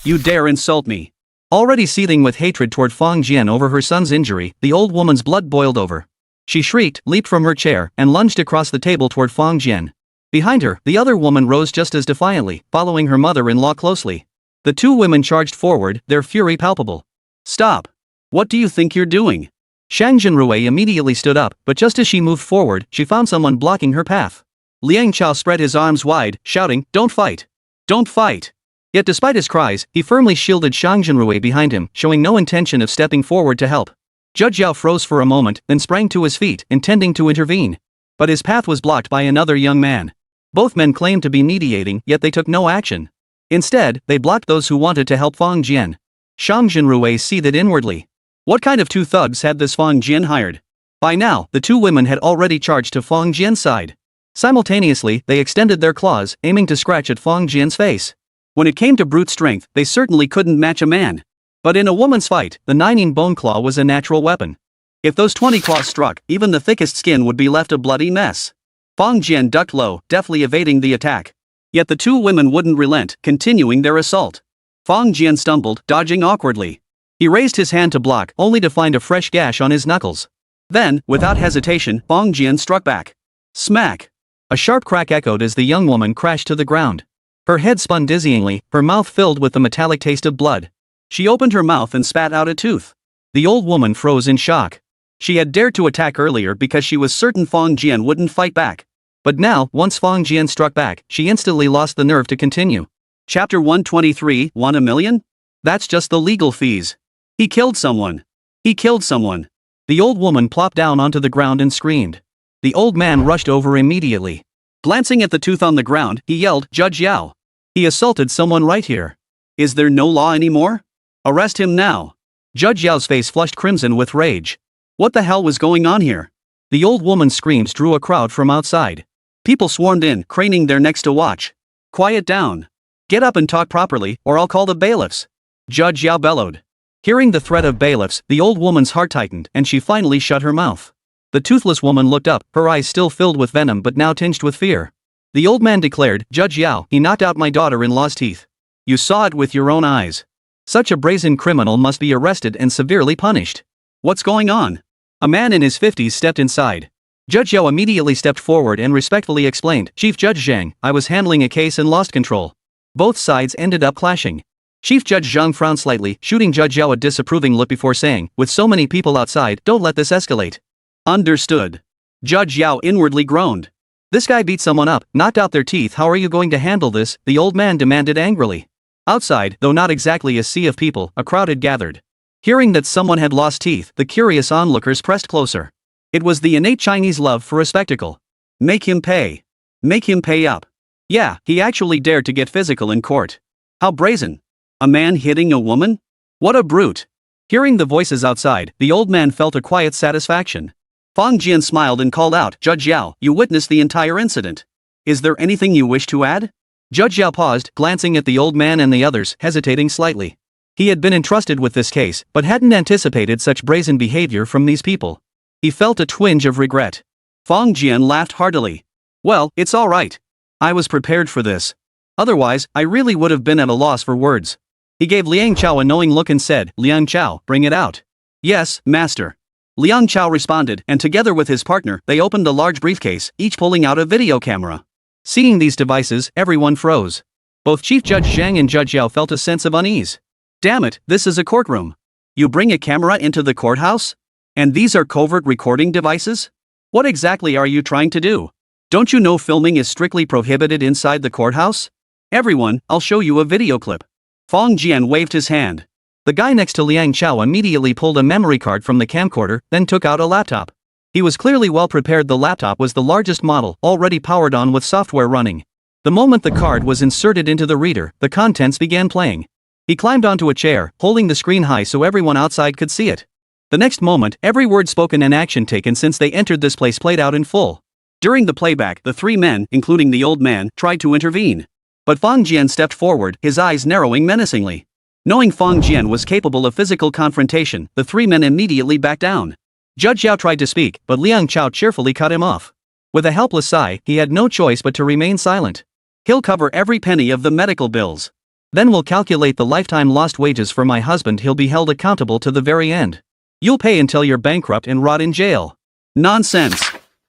You dare insult me. Already seething with hatred toward Fong Jian over her son's injury, the old woman's blood boiled over. She shrieked, leaped from her chair, and lunged across the table toward Fong Jian. Behind her, the other woman rose just as defiantly, following her mother-in-law closely. The two women charged forward, their fury palpable. Stop. What do you think you're doing? Shang Jinrui immediately stood up, but just as she moved forward, she found someone blocking her path. Liang Chao spread his arms wide, shouting, "Don't fight! Don't fight!" Yet despite his cries, he firmly shielded Shang Jinrui behind him, showing no intention of stepping forward to help. Judge Yao froze for a moment, then sprang to his feet, intending to intervene. But his path was blocked by another young man. Both men claimed to be mediating, yet they took no action. Instead, they blocked those who wanted to help Fang Jian. Shang Jinrui seethed inwardly. What kind of two thugs had this Fang Jian hired? By now, the two women had already charged to Fang Jian's side. Simultaneously, they extended their claws, aiming to scratch at Fang Jian's face. When it came to brute strength, they certainly couldn't match a man. But in a woman's fight, the Nining Bone Claw was a natural weapon. If those 20 claws struck, even the thickest skin would be left a bloody mess. Fang Jian ducked low, deftly evading the attack. Yet the two women wouldn't relent, continuing their assault. Fang Jian stumbled, dodging awkwardly. He raised his hand to block, only to find a fresh gash on his knuckles. Then, without hesitation, Fang Jian struck back. Smack! A sharp crack echoed as the young woman crashed to the ground. Her head spun dizzyingly, her mouth filled with the metallic taste of blood. She opened her mouth and spat out a tooth. The old woman froze in shock. She had dared to attack earlier because she was certain Fang Jian wouldn't fight back. But now, once Fang Jian struck back, she instantly lost the nerve to continue. Chapter 123, Want a million? That's just the legal fees. He killed someone. He killed someone. The old woman plopped down onto the ground and screamed. The old man rushed over immediately. Glancing at the tooth on the ground, he yelled, "Judge Yao! He assaulted someone right here. Is there no law anymore? Arrest him now." Judge Yao's face flushed crimson with rage. What the hell was going on here? The old woman's screams drew a crowd from outside. People swarmed in, craning their necks to watch. Quiet down. Get up and talk properly, or I'll call the bailiffs. Judge Yao bellowed. Hearing the threat of bailiffs, the old woman's heart tightened, and she finally shut her mouth. The toothless woman looked up, her eyes still filled with venom but now tinged with fear. The old man declared, "Judge Yao, he knocked out my daughter-in-law's teeth. You saw it with your own eyes. Such a brazen criminal must be arrested and severely punished." What's going on? A man in his 50s stepped inside. Judge Yao immediately stepped forward and respectfully explained, "Chief Judge Zhang, I was handling a case and lost control." Both sides ended up clashing. Chief Judge Zhang frowned slightly, shooting Judge Yao a disapproving look before saying, "With so many people outside, don't let this escalate." Understood. Judge Yao inwardly groaned. This guy beat someone up, knocked out their teeth. How are you going to handle this? The old man demanded angrily. Outside, though not exactly a sea of people, a crowd had gathered. Hearing that someone had lost teeth, the curious onlookers pressed closer. It was the innate Chinese love for a spectacle. Make him pay. Make him pay up. Yeah, he actually dared to get physical in court. How brazen. A man hitting a woman? What a brute. Hearing the voices outside, the old man felt a quiet satisfaction. Fang Jian smiled and called out, "Judge Yao, you witnessed the entire incident. Is there anything you wish to add?" Judge Yao paused, glancing at the old man and the others, hesitating slightly. He had been entrusted with this case, but hadn't anticipated such brazen behavior from these people. He felt a twinge of regret. Fang Jian laughed heartily. "Well, it's all right. I was prepared for this. Otherwise, I really would have been at a loss for words." He gave Liang Chao a knowing look and said, "Liang Chao, bring it out." "Yes, master." Liang Chao responded, and together with his partner, they opened a large briefcase, each pulling out a video camera. Seeing these devices, everyone froze. Both Chief Judge Zhang and Judge Yao felt a sense of unease. Damn it, this is a courtroom. You bring a camera into the courthouse? And these are covert recording devices? What exactly are you trying to do? Don't you know filming is strictly prohibited inside the courthouse? Everyone, I'll show you a video clip. Fang Jian waved his hand. The guy next to Liang Chao immediately pulled a memory card from the camcorder, then took out a laptop. He was clearly well prepared. The laptop was the largest model, already powered on with software running. The moment the card was inserted into the reader, the contents began playing. He climbed onto a chair, holding the screen high so everyone outside could see it. The next moment, every word spoken and action taken since they entered this place played out in full. During the playback, the three men, including the old man, tried to intervene. But Fang Jian stepped forward, his eyes narrowing menacingly. Knowing Fang Jian was capable of physical confrontation, the three men immediately backed down. Judge Yao tried to speak, but Liang Chao cheerfully cut him off. With a helpless sigh, he had no choice but to remain silent. "He'll cover every penny of the medical bills. Then we'll calculate the lifetime lost wages for my husband. He'll be held accountable to the very end. You'll pay until you're bankrupt and rot in jail." Nonsense.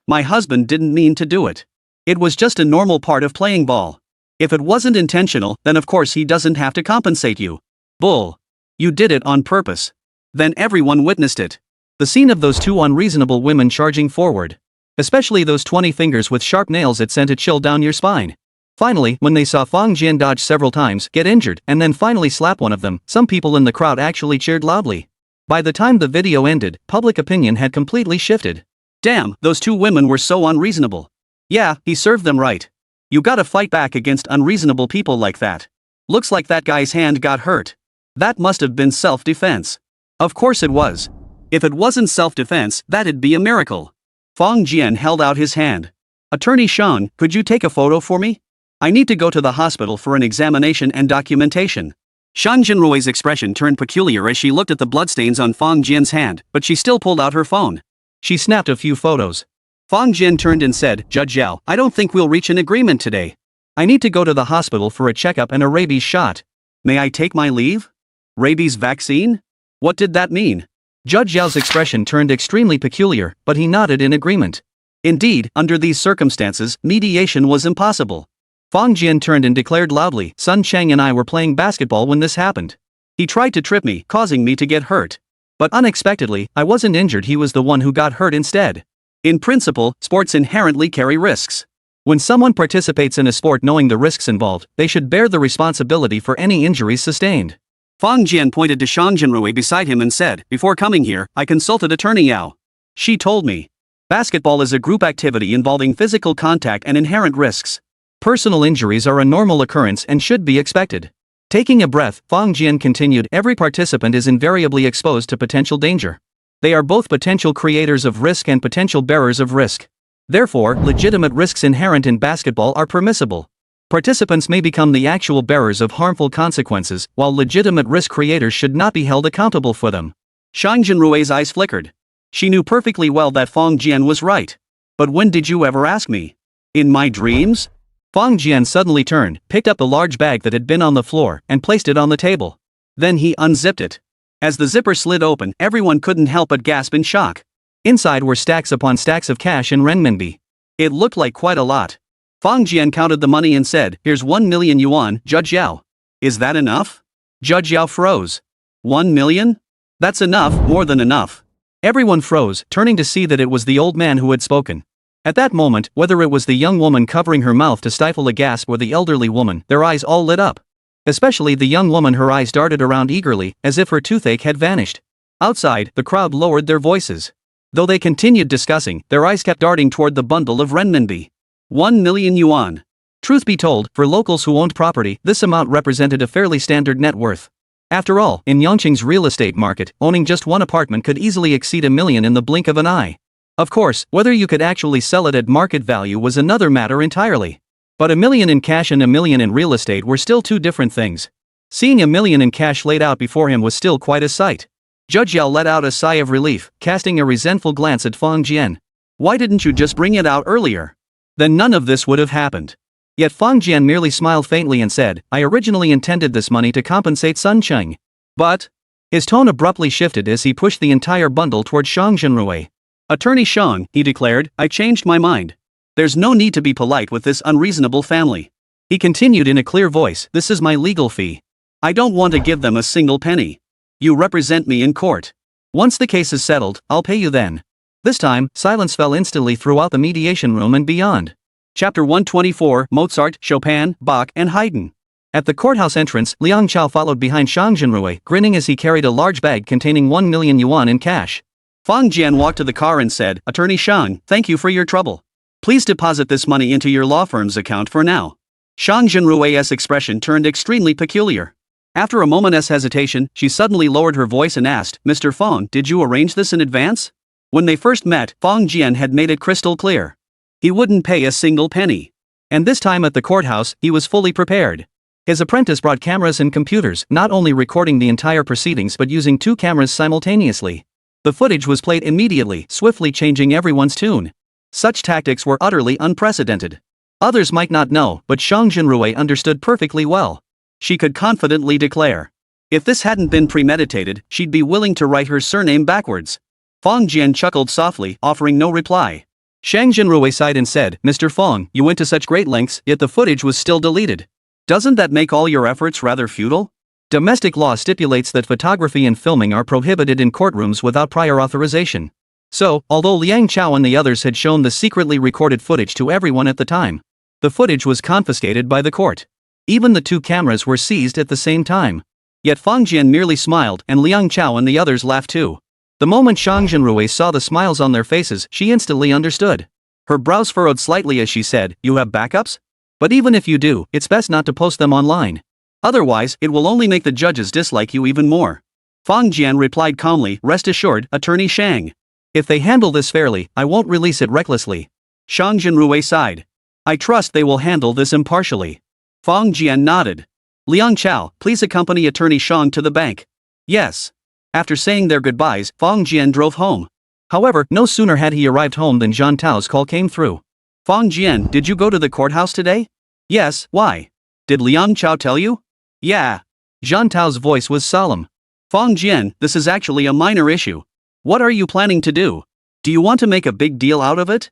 My husband didn't mean to do it. It was just a normal part of playing ball. If it wasn't intentional, then of course he doesn't have to compensate you. Bull. You did it on purpose. Then everyone witnessed it. The scene of those two unreasonable women charging forward. Especially those 20 fingers with sharp nails, it sent a chill down your spine. Finally, when they saw Fang Jian dodge several times, get injured, and then finally slap one of them, some people in the crowd actually cheered loudly. By the time the video ended, public opinion had completely shifted. Damn, those two women were so unreasonable. Yeah, he served them right. You gotta fight back against unreasonable people like that. Looks like that guy's hand got hurt. That must have been self-defense. Of course it was. If it wasn't self-defense, that'd be a miracle. Fang Jian held out his hand. Attorney Shang, could you take a photo for me? I need to go to the hospital for an examination and documentation. Shang Jinrui's expression turned peculiar as she looked at the bloodstains on Fang Jian's hand, but she still pulled out her phone. She snapped a few photos. Fang Jian turned and said, Judge Yao, I don't think we'll reach an agreement today. I need to go to the hospital for a checkup and a rabies shot. May I take my leave? Rabies vaccine? What did that mean? Judge Yao's expression turned extremely peculiar, but he nodded in agreement. Indeed, under these circumstances, mediation was impossible. Fang Jian turned and declared loudly, Sun Cheng and I were playing basketball when this happened. He tried to trip me, causing me to get hurt. But unexpectedly, I wasn't injured, he was the one who got hurt instead. In principle, sports inherently carry risks. When someone participates in a sport knowing the risks involved, they should bear the responsibility for any injuries sustained. Fang Jian pointed to Shang Jinrui beside him and said, Before coming here, I consulted Attorney Yao. She told me. Basketball is a group activity involving physical contact and inherent risks. Personal injuries are a normal occurrence and should be expected. Taking a breath, Fang Jian continued, every participant is invariably exposed to potential danger. They are both potential creators of risk and potential bearers of risk. Therefore, legitimate risks inherent in basketball are permissible. Participants may become the actual bearers of harmful consequences, while legitimate risk creators should not be held accountable for them. Shang Jinrui's eyes flickered. She knew perfectly well that Fang Jian was right. But when did you ever ask me? In my dreams? Fang Jian suddenly turned, picked up a large bag that had been on the floor, and placed it on the table. Then he unzipped it. As the zipper slid open, everyone couldn't help but gasp in shock. Inside were stacks upon stacks of cash in renminbi. It looked like quite a lot. Fang Jian counted the money and said, Here's 1 million yuan, Judge Yao. Is that enough? Judge Yao froze. 1 million? That's enough, more than enough. Everyone froze, turning to see that it was the old man who had spoken. At that moment, whether it was the young woman covering her mouth to stifle a gasp or the elderly woman, their eyes all lit up. Especially the young woman, her eyes darted around eagerly, as if her toothache had vanished. Outside, the crowd lowered their voices. Though they continued discussing, their eyes kept darting toward the bundle of renminbi. 1 million yuan. Truth be told, for locals who owned property, this amount represented a fairly standard net worth. After all, in Yangqing's real estate market, owning just one apartment could easily exceed $1 million in the blink of an eye. Of course, whether you could actually sell it at market value was another matter entirely. But $1 million in cash and $1 million in real estate were still two different things. Seeing $1 million in cash laid out before him was still quite a sight. Judge Yao let out a sigh of relief, casting a resentful glance at Fang Jian. Why didn't you just bring it out earlier? Then none of this would have happened. Yet Fang Jian merely smiled faintly and said, I originally intended this money to compensate Sun Cheng. But, his tone abruptly shifted as he pushed the entire bundle toward Shang Jinrui. Attorney Shang, he declared, I changed my mind. There's no need to be polite with this unreasonable family. He continued in a clear voice, this is my legal fee. I don't want to give them a single penny. You represent me in court. Once the case is settled, I'll pay you then. This time, silence fell instantly throughout the mediation room and beyond. Chapter 124, Mozart, Chopin, Bach, and Haydn. At the courthouse entrance, Liang Chao followed behind Shang Jinrui, grinning as he carried a large bag containing 1 million yuan in cash. Fang Jian walked to the car and said, Attorney Shang, thank you for your trouble. Please deposit this money into your law firm's account for now. Shang Jinrui's expression turned extremely peculiar. After a moment's hesitation, she suddenly lowered her voice and asked, Mr. Fang, did you arrange this in advance? When they first met, Fang Jian had made it crystal clear. He wouldn't pay a single penny. And this time at the courthouse, he was fully prepared. His apprentice brought cameras and computers, not only recording the entire proceedings but using 2 cameras simultaneously. The footage was played immediately, swiftly changing everyone's tune. Such tactics were utterly unprecedented. Others might not know, but Shang Jinrui understood perfectly well. She could confidently declare. If this hadn't been premeditated, she'd be willing to write her surname backwards. Fang Jian chuckled softly, offering no reply. Shang Jinrui sighed and said, Mr. Fang, you went to such great lengths, yet the footage was still deleted. Doesn't that make all your efforts rather futile? Domestic law stipulates that photography and filming are prohibited in courtrooms without prior authorization. So, although Liang Chao and the others had shown the secretly recorded footage to everyone at the time, the footage was confiscated by the court. Even the two cameras were seized at the same time. Yet Fang Jian merely smiled, and Liang Chao and the others laughed too. The moment Zhang Zhenrui saw the smiles on their faces, she instantly understood. Her brows furrowed slightly as she said, "You have backups? But even if you do, it's best not to post them online. Otherwise, it will only make the judges dislike you even more." Fang Jian replied calmly, "Rest assured, Attorney Shang. If they handle this fairly, I won't release it recklessly." Zhang Zhenrui sighed. "I trust they will handle this impartially." Fang Jian nodded. "Liang Chao, please accompany Attorney Shang to the bank." "Yes." After saying their goodbyes, Fang Jian drove home. However, no sooner had he arrived home than Zhang Tao's call came through. "Fang Jian, did you go to the courthouse today?" "Yes, why? Did Liang Chao tell you?" "Yeah." Zhang Tao's voice was solemn. "Fang Jian, this is actually a minor issue. What are you planning to do? Do you want to make a big deal out of it?"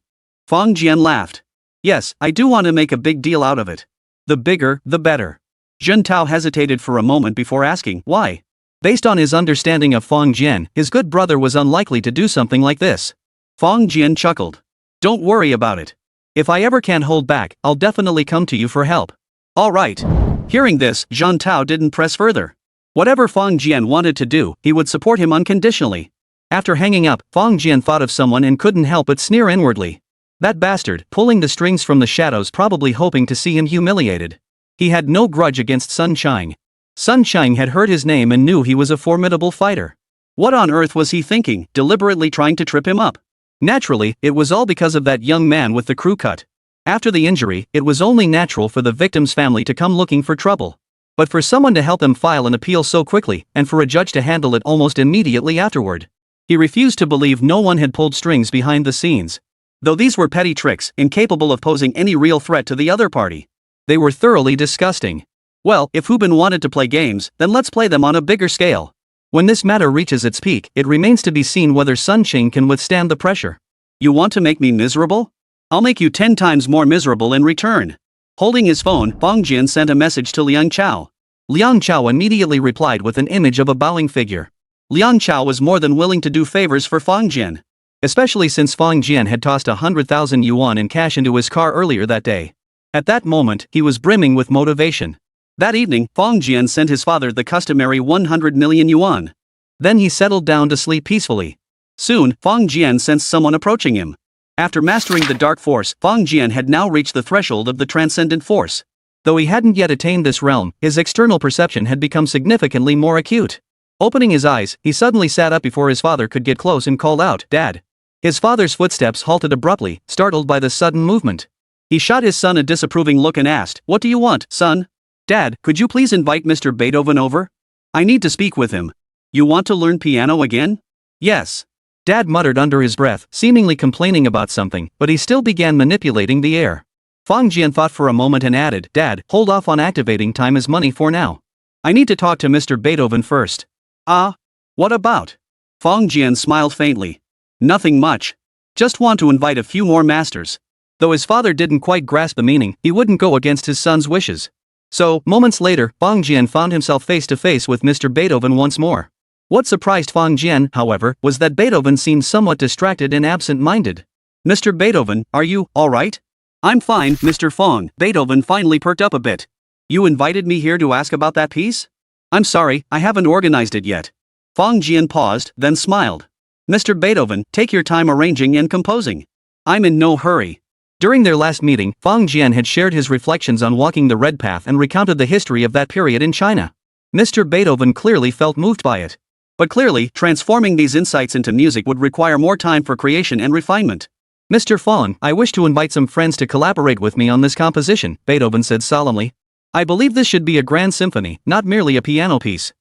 Fang Jian laughed. "Yes, I do want to make a big deal out of it. The bigger, the better." Zhang Tao hesitated for a moment before asking, "Why?" Based on his understanding of Fang Jian, his good brother was unlikely to do something like this. Fang Jian chuckled. "Don't worry about it. If I ever can hold back, I'll definitely come to you for help." "All right." Hearing this, Zhang Tao didn't press further. Whatever Fang Jian wanted to do, he would support him unconditionally. After hanging up, Fang Jian thought of someone and couldn't help but sneer inwardly. That bastard, pulling the strings from the shadows, probably hoping to see him humiliated. He had no grudge against Sun Chang. Sun Chang had heard his name and knew he was a formidable fighter. What on earth was he thinking, deliberately trying to trip him up? Naturally, it was all because of that young man with the crew cut. After the injury, it was only natural for the victim's family to come looking for trouble. But for someone to help them file an appeal so quickly, and for a judge to handle it almost immediately afterward, he refused to believe no one had pulled strings behind the scenes. Though these were petty tricks, incapable of posing any real threat to the other party, they were thoroughly disgusting. Well, if Hubin wanted to play games, then let's play them on a bigger scale. When this matter reaches its peak, it remains to be seen whether Sun Qing can withstand the pressure. "You want to make me miserable? I'll make you 10 times more miserable in return." Holding his phone, Fang Jian sent a message to Liang Chao. Liang Chao immediately replied with an image of a bowing figure. Liang Chao was more than willing to do favors for Fang Jian, especially since Fang Jian had tossed 100,000 yuan in cash into his car earlier that day. At that moment, he was brimming with motivation. That evening, Fang Jian sent his father the customary 100 million yuan. Then he settled down to sleep peacefully. Soon, Fang Jian sensed someone approaching him. After mastering the dark force, Fang Jian had now reached the threshold of the transcendent force. Though he hadn't yet attained this realm, his external perception had become significantly more acute. Opening his eyes, he suddenly sat up before his father could get close and called out, "Dad." His father's footsteps halted abruptly, startled by the sudden movement. He shot his son a disapproving look and asked, "What do you want, son?" "Dad, could you please invite Mr. Beethoven over? I need to speak with him." "You want to learn piano again?" "Yes." Dad muttered under his breath, seemingly complaining about something, but he still began manipulating the air. Fang Jian thought for a moment and added, "Dad, hold off on activating time as money for now. I need to talk to Mr. Beethoven first." "Ah? What about?" Fang Jian smiled faintly. "Nothing much. Just want to invite a few more masters." Though his father didn't quite grasp the meaning, he wouldn't go against his son's wishes. So, moments later, Fang Jian found himself face to face with Mr. Beethoven once more. What surprised Fang Jian, however, was that Beethoven seemed somewhat distracted and absent-minded. "Mr. Beethoven, are you all right?" "I'm fine, Mr. Fang." Beethoven finally perked up a bit. "You invited me here to ask about that piece?" "I'm sorry, I haven't organized it yet." Fang Jian paused, then smiled. "Mr. Beethoven, take your time arranging and composing. I'm in no hurry." During their last meeting, Fang Jian had shared his reflections on walking the Red Path and recounted the history of that period in China. Mr. Beethoven clearly felt moved by it. But clearly, transforming these insights into music would require more time for creation and refinement. "Mr. Fang, I wish to invite some friends to collaborate with me on this composition," Beethoven said solemnly. "I believe this should be a grand symphony, not merely a piano piece."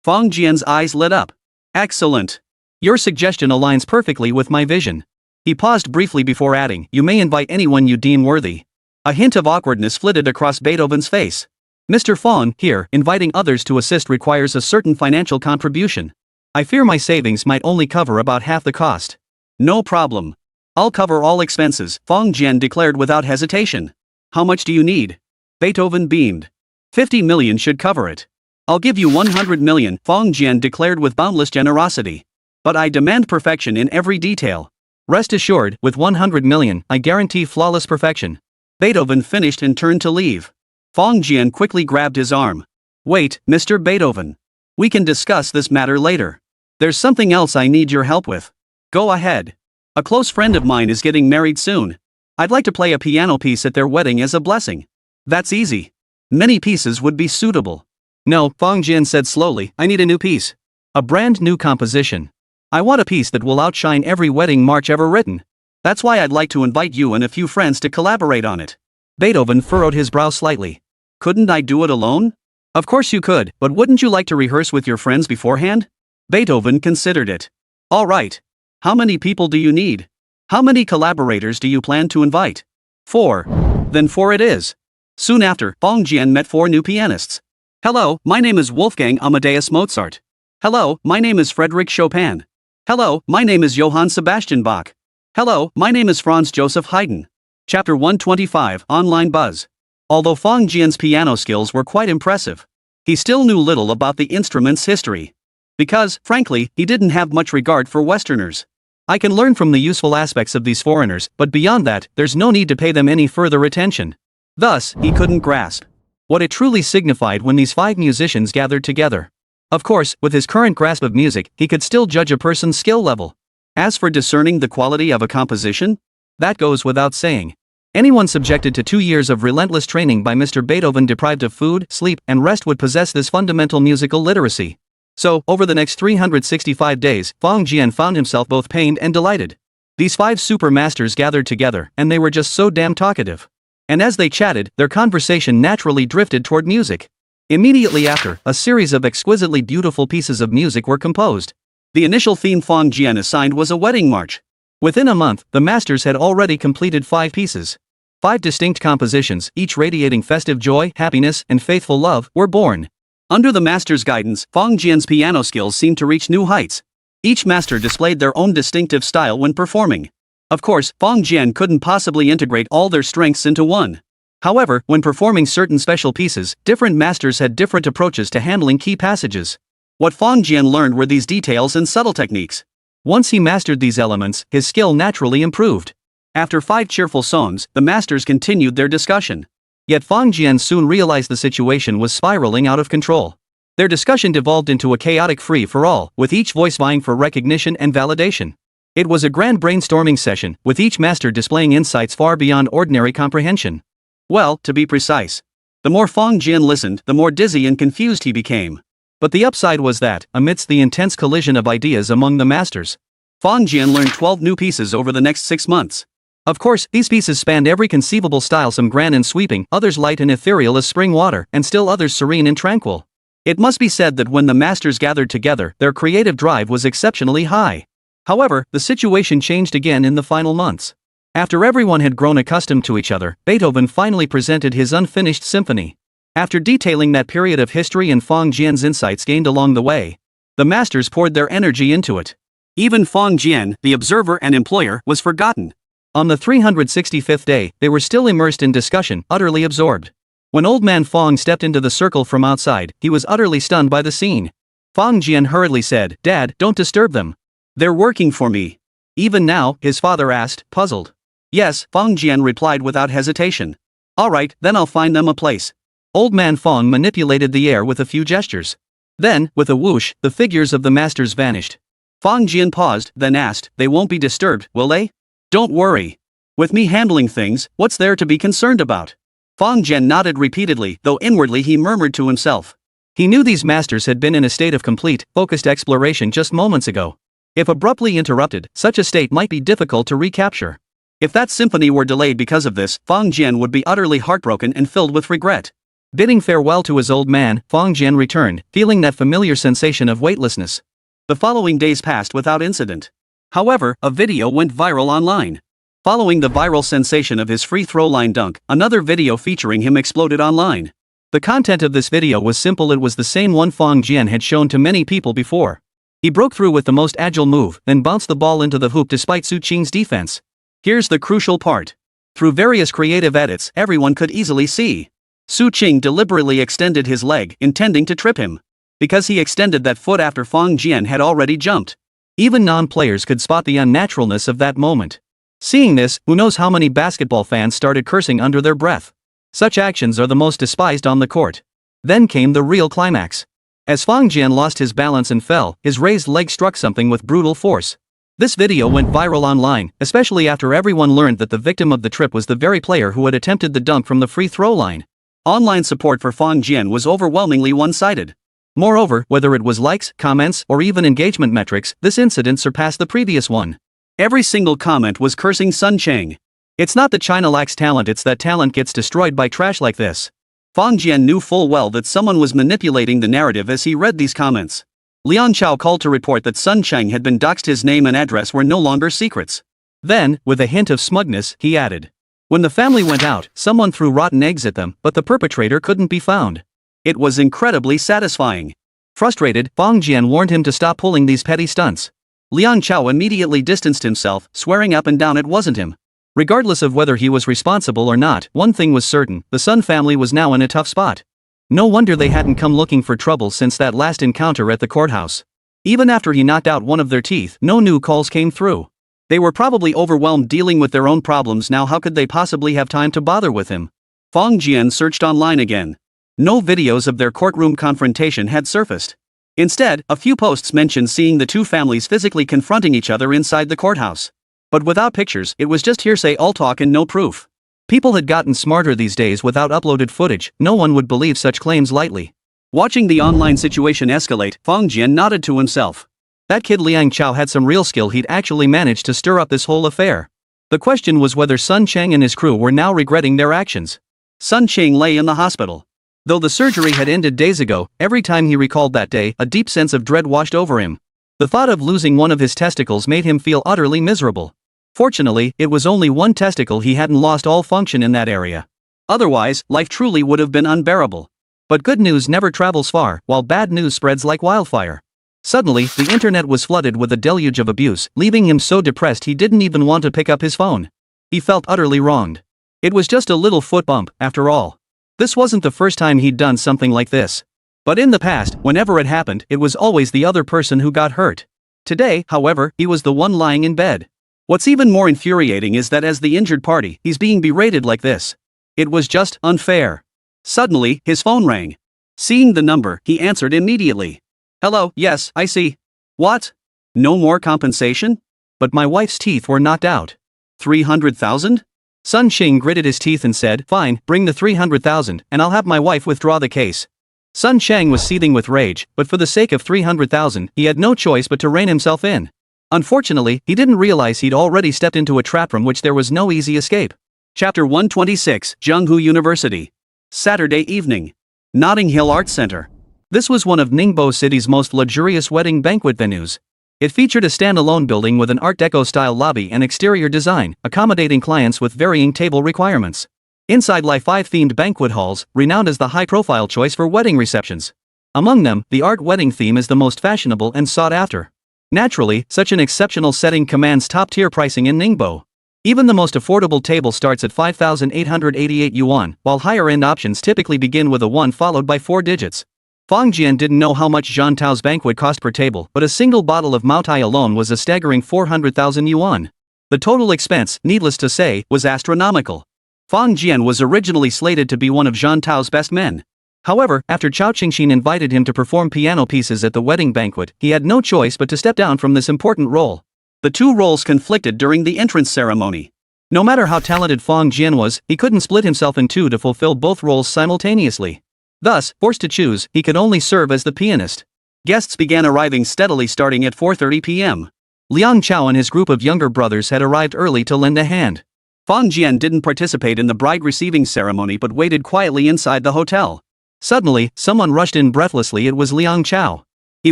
Fang Jian's eyes lit up. "Excellent. Your suggestion aligns perfectly with my vision." He paused briefly before adding, "You may invite anyone you deem worthy." A hint of awkwardness flitted across Beethoven's face. "Mr. Fang, here, inviting others to assist requires a certain financial contribution. I fear my savings might only cover about half the cost." "No problem. I'll cover all expenses," Fang Jian declared without hesitation. "How much do you need?" Beethoven beamed. 50 million should cover it." I'll give you 100 million, Fong Jian declared with boundless generosity. But I demand perfection in every detail. Rest assured, with 100 million, I guarantee flawless perfection. Beethoven finished and turned to leave. Fong Jian quickly grabbed his arm. Wait, Mr. Beethoven. We can discuss this matter later. There's something else I need your help with. Go ahead. A close friend of mine is getting married soon. I'd like to play a piano piece at their wedding as a blessing. That's easy. Many pieces would be suitable. No, Fong Jian said slowly, I need a new piece. A brand new composition. I want a piece that will outshine every wedding march ever written. That's why I'd like to invite you and a few friends to collaborate on it. Beethoven furrowed his brow slightly. Couldn't I do it alone? Of course you could, but wouldn't you like to rehearse with your friends beforehand? Beethoven considered it. All right. How many people do you need? How many collaborators do you plan to invite? 4. Then 4 it is. Soon after, Fong Jian met 4 new pianists. Hello, my name is Wolfgang Amadeus Mozart. Hello, my name is Frédéric Chopin. Hello, my name is Johann Sebastian Bach. Hello, my name is Franz Joseph Haydn. Chapter 125, Online Buzz. Although Fong Jian's piano skills were quite impressive, he still knew little about the instrument's history. Because, frankly, he didn't have much regard for Westerners. I can learn from the useful aspects of these foreigners, but beyond that, there's no need to pay them any further attention. Thus, he couldn't grasp what it truly signified when these 5 musicians gathered together. Of course, with his current grasp of music, he could still judge a person's skill level. As for discerning the quality of a composition, that goes without saying. Anyone subjected to 2 years of relentless training by Mr. Beethoven deprived of food, sleep, and rest would possess this fundamental musical literacy. So, over the next 365 days, Fong Jian found himself both pained and delighted. These 5 super masters gathered together, and they were just so damn talkative. And as they chatted, their conversation naturally drifted toward music. Immediately after, a series of exquisitely beautiful pieces of music were composed. The initial theme Fong Jian assigned was a wedding march. Within a month, the masters had already completed 5 pieces. 5 distinct compositions, each radiating festive joy, happiness, and faithful love, were born. Under the master's guidance, Fong Jian's piano skills seemed to reach new heights. Each master displayed their own distinctive style when performing. Of course, Fong Jian couldn't possibly integrate all their strengths into one. However, when performing certain special pieces, different masters had different approaches to handling key passages. What Fong Jian learned were these details and subtle techniques. Once he mastered these elements, his skill naturally improved. After 5 cheerful songs, the masters continued their discussion. Yet Fong Jian soon realized the situation was spiraling out of control. Their discussion devolved into a chaotic free-for-all, with each voice vying for recognition and validation. It was a grand brainstorming session, with each master displaying insights far beyond ordinary comprehension. Well, to be precise, the more Fong Jian listened, the more dizzy and confused he became. But the upside was that, amidst the intense collision of ideas among the masters, Fong Jian learned 12 new pieces over the next 6 months. Of course, these pieces spanned every conceivable style, some grand and sweeping, others light and ethereal as spring water, and still others serene and tranquil. It must be said that when the masters gathered together, their creative drive was exceptionally high. However, the situation changed again in the final months. After everyone had grown accustomed to each other, Beethoven finally presented his unfinished symphony. After detailing that period of history and Fong Jian's insights gained along the way, the masters poured their energy into it. Even Fong Jian, the observer and employer, was forgotten. On the 365th day, they were still immersed in discussion, utterly absorbed. When old man Fong stepped into the circle from outside, he was utterly stunned by the scene. Fong Jian hurriedly said, "Dad, don't disturb them. They're working for me." "Even now?" his father asked, puzzled. "Yes," Fong Jian replied without hesitation. "All right, then I'll find them a place." Old man Fong manipulated the air with a few gestures. Then, with a whoosh, the figures of the masters vanished. Fong Jian paused, then asked, "They won't be disturbed, will they?" "Don't worry. With me handling things, what's there to be concerned about?" Fong Jian nodded repeatedly, though inwardly he murmured to himself. He knew these masters had been in a state of complete, focused exploration just moments ago. If abruptly interrupted, such a state might be difficult to recapture. If that symphony were delayed because of this, Fong Jian would be utterly heartbroken and filled with regret. Bidding farewell to his old man, Fong Jian returned, feeling that familiar sensation of weightlessness. The following days passed without incident. However, a video went viral online. Following the viral sensation of his free throw line dunk, another video featuring him exploded online. The content of this video was simple. It was the same one Fong Jian had shown to many people before. He broke through with the most agile move, then bounced the ball into the hoop despite Su Qing's defense. Here's the crucial part. Through various creative edits, everyone could easily see Su Qing deliberately extended his leg, intending to trip him. Because he extended that foot after Fang Jian had already jumped. Even non-players could spot the unnaturalness of that moment. Seeing this, who knows how many basketball fans started cursing under their breath. Such actions are the most despised on the court. Then came the real climax. As Fang Jian lost his balance and fell, his raised leg struck something with brutal force. This video went viral online, especially after everyone learned that the victim of the trip was the very player who had attempted the dunk from the free throw line. Online support for Fang Jian was overwhelmingly one-sided. Moreover, whether it was likes, comments, or even engagement metrics, this incident surpassed the previous one. Every single comment was cursing Sun Cheng. It's not that China lacks talent, it's that talent gets destroyed by trash like this. Fang Jian knew full well that someone was manipulating the narrative as he read these comments. Liang Chao called to report that Sun Cheng had been doxed. His name and address were no longer secrets. Then, with a hint of smugness, he added, when the family went out, someone threw rotten eggs at them, but the perpetrator couldn't be found. It was incredibly satisfying. Frustrated, Fang Jian warned him to stop pulling these petty stunts. Liang Chao immediately distanced himself, swearing up and down it wasn't him. Regardless of whether he was responsible or not, one thing was certain, the Sun family was now in a tough spot. No wonder they hadn't come looking for trouble since that last encounter at the courthouse. Even after he knocked out one of their teeth, no new calls came through. They were probably overwhelmed dealing with their own problems now. How could they possibly have time to bother with him? Fang Jian searched online again. No videos of their courtroom confrontation had surfaced. Instead, a few posts mentioned seeing the two families physically confronting each other inside the courthouse. But without pictures, it was just hearsay, all talk and no proof. People had gotten smarter these days. Without uploaded footage, no one would believe such claims lightly. Watching the online situation escalate, Fang Jian nodded to himself. That kid Liang Chao had some real skill. He'd actually managed to stir up this whole affair. The question was whether Sun Cheng and his crew were now regretting their actions. Sun Cheng lay in the hospital. Though the surgery had ended days ago, every time he recalled that day, a deep sense of dread washed over him. The thought of losing one of his testicles made him feel utterly miserable. Fortunately, it was only one testicle. He hadn't lost all function in that area. Otherwise, life truly would have been unbearable. But good news never travels far, while bad news spreads like wildfire. Suddenly, the internet was flooded with a deluge of abuse, leaving him so depressed he didn't even want to pick up his phone. He felt utterly wronged. It was just a little foot bump, after all. This wasn't the first time he'd done something like this. But in the past, whenever it happened, it was always the other person who got hurt. Today, however, he was the one lying in bed. What's even more infuriating is that as the injured party, he's being berated like this. It was just unfair. Suddenly, his phone rang. Seeing the number, he answered immediately. Hello, yes, I see. What? No more compensation? But my wife's teeth were knocked out. 300,000? Sun Cheng gritted his teeth and said, fine, bring the 300,000, and I'll have my wife withdraw the case. Sun Cheng was seething with rage, but for the sake of 300,000, he had no choice but to rein himself in. Unfortunately, he didn't realize he'd already stepped into a trap from which there was no easy escape. Chapter 126, Zhenghu University. Saturday evening. Notting Hill Arts Center. This was one of Ningbo City's most luxurious wedding banquet venues. It featured a standalone building with an Art Deco-style lobby and exterior design, accommodating clients with varying table requirements. Inside lie 5 themed banquet halls, renowned as the high-profile choice for wedding receptions. Among them, the art wedding theme is the most fashionable and sought after. Naturally, such an exceptional setting commands top-tier pricing in Ningbo. Even the most affordable table starts at 5,888 yuan, while higher-end options typically begin with a 1 followed by 4 digits. Fang Jian didn't know how much Zhan Tao's banquet cost per table, but a single bottle of Maotai alone was a staggering 400,000 yuan. The total expense, needless to say, was astronomical. Fang Jian was originally slated to be one of Zhan Tao's best men. However, after Chao Qingxin invited him to perform piano pieces at the wedding banquet, he had no choice but to step down from this important role. The two roles conflicted during the entrance ceremony. No matter how talented Fang Jian was, he couldn't split himself in two to fulfill both roles simultaneously. Thus, forced to choose, he could only serve as the pianist. Guests began arriving steadily starting at 4:30 p.m. Liang Chao and his group of younger brothers had arrived early to lend a hand. Fang Jian didn't participate in the bride receiving ceremony but waited quietly inside the hotel. Suddenly, someone rushed in breathlessly. It was Liang Chao. He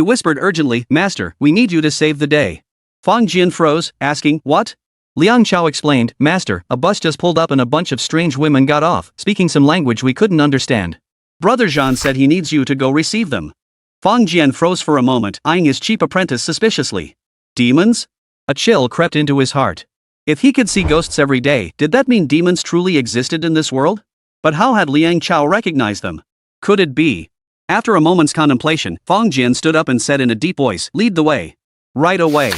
whispered urgently, "Master, we need you to save the day." Fang Jian froze, asking, "What?" Liang Chao explained, "Master, a bus just pulled up and a bunch of strange women got off, speaking some language we couldn't understand. Brother Zhan said he needs you to go receive them." Fang Jian froze for a moment, eyeing his cheap apprentice suspiciously. Demons? A chill crept into his heart. If he could see ghosts every day, did that mean demons truly existed in this world? But how had Liang Chao recognized them? Could it be? After a moment's contemplation, Fang Jian stood up and said in a deep voice, "Lead the way." Right away.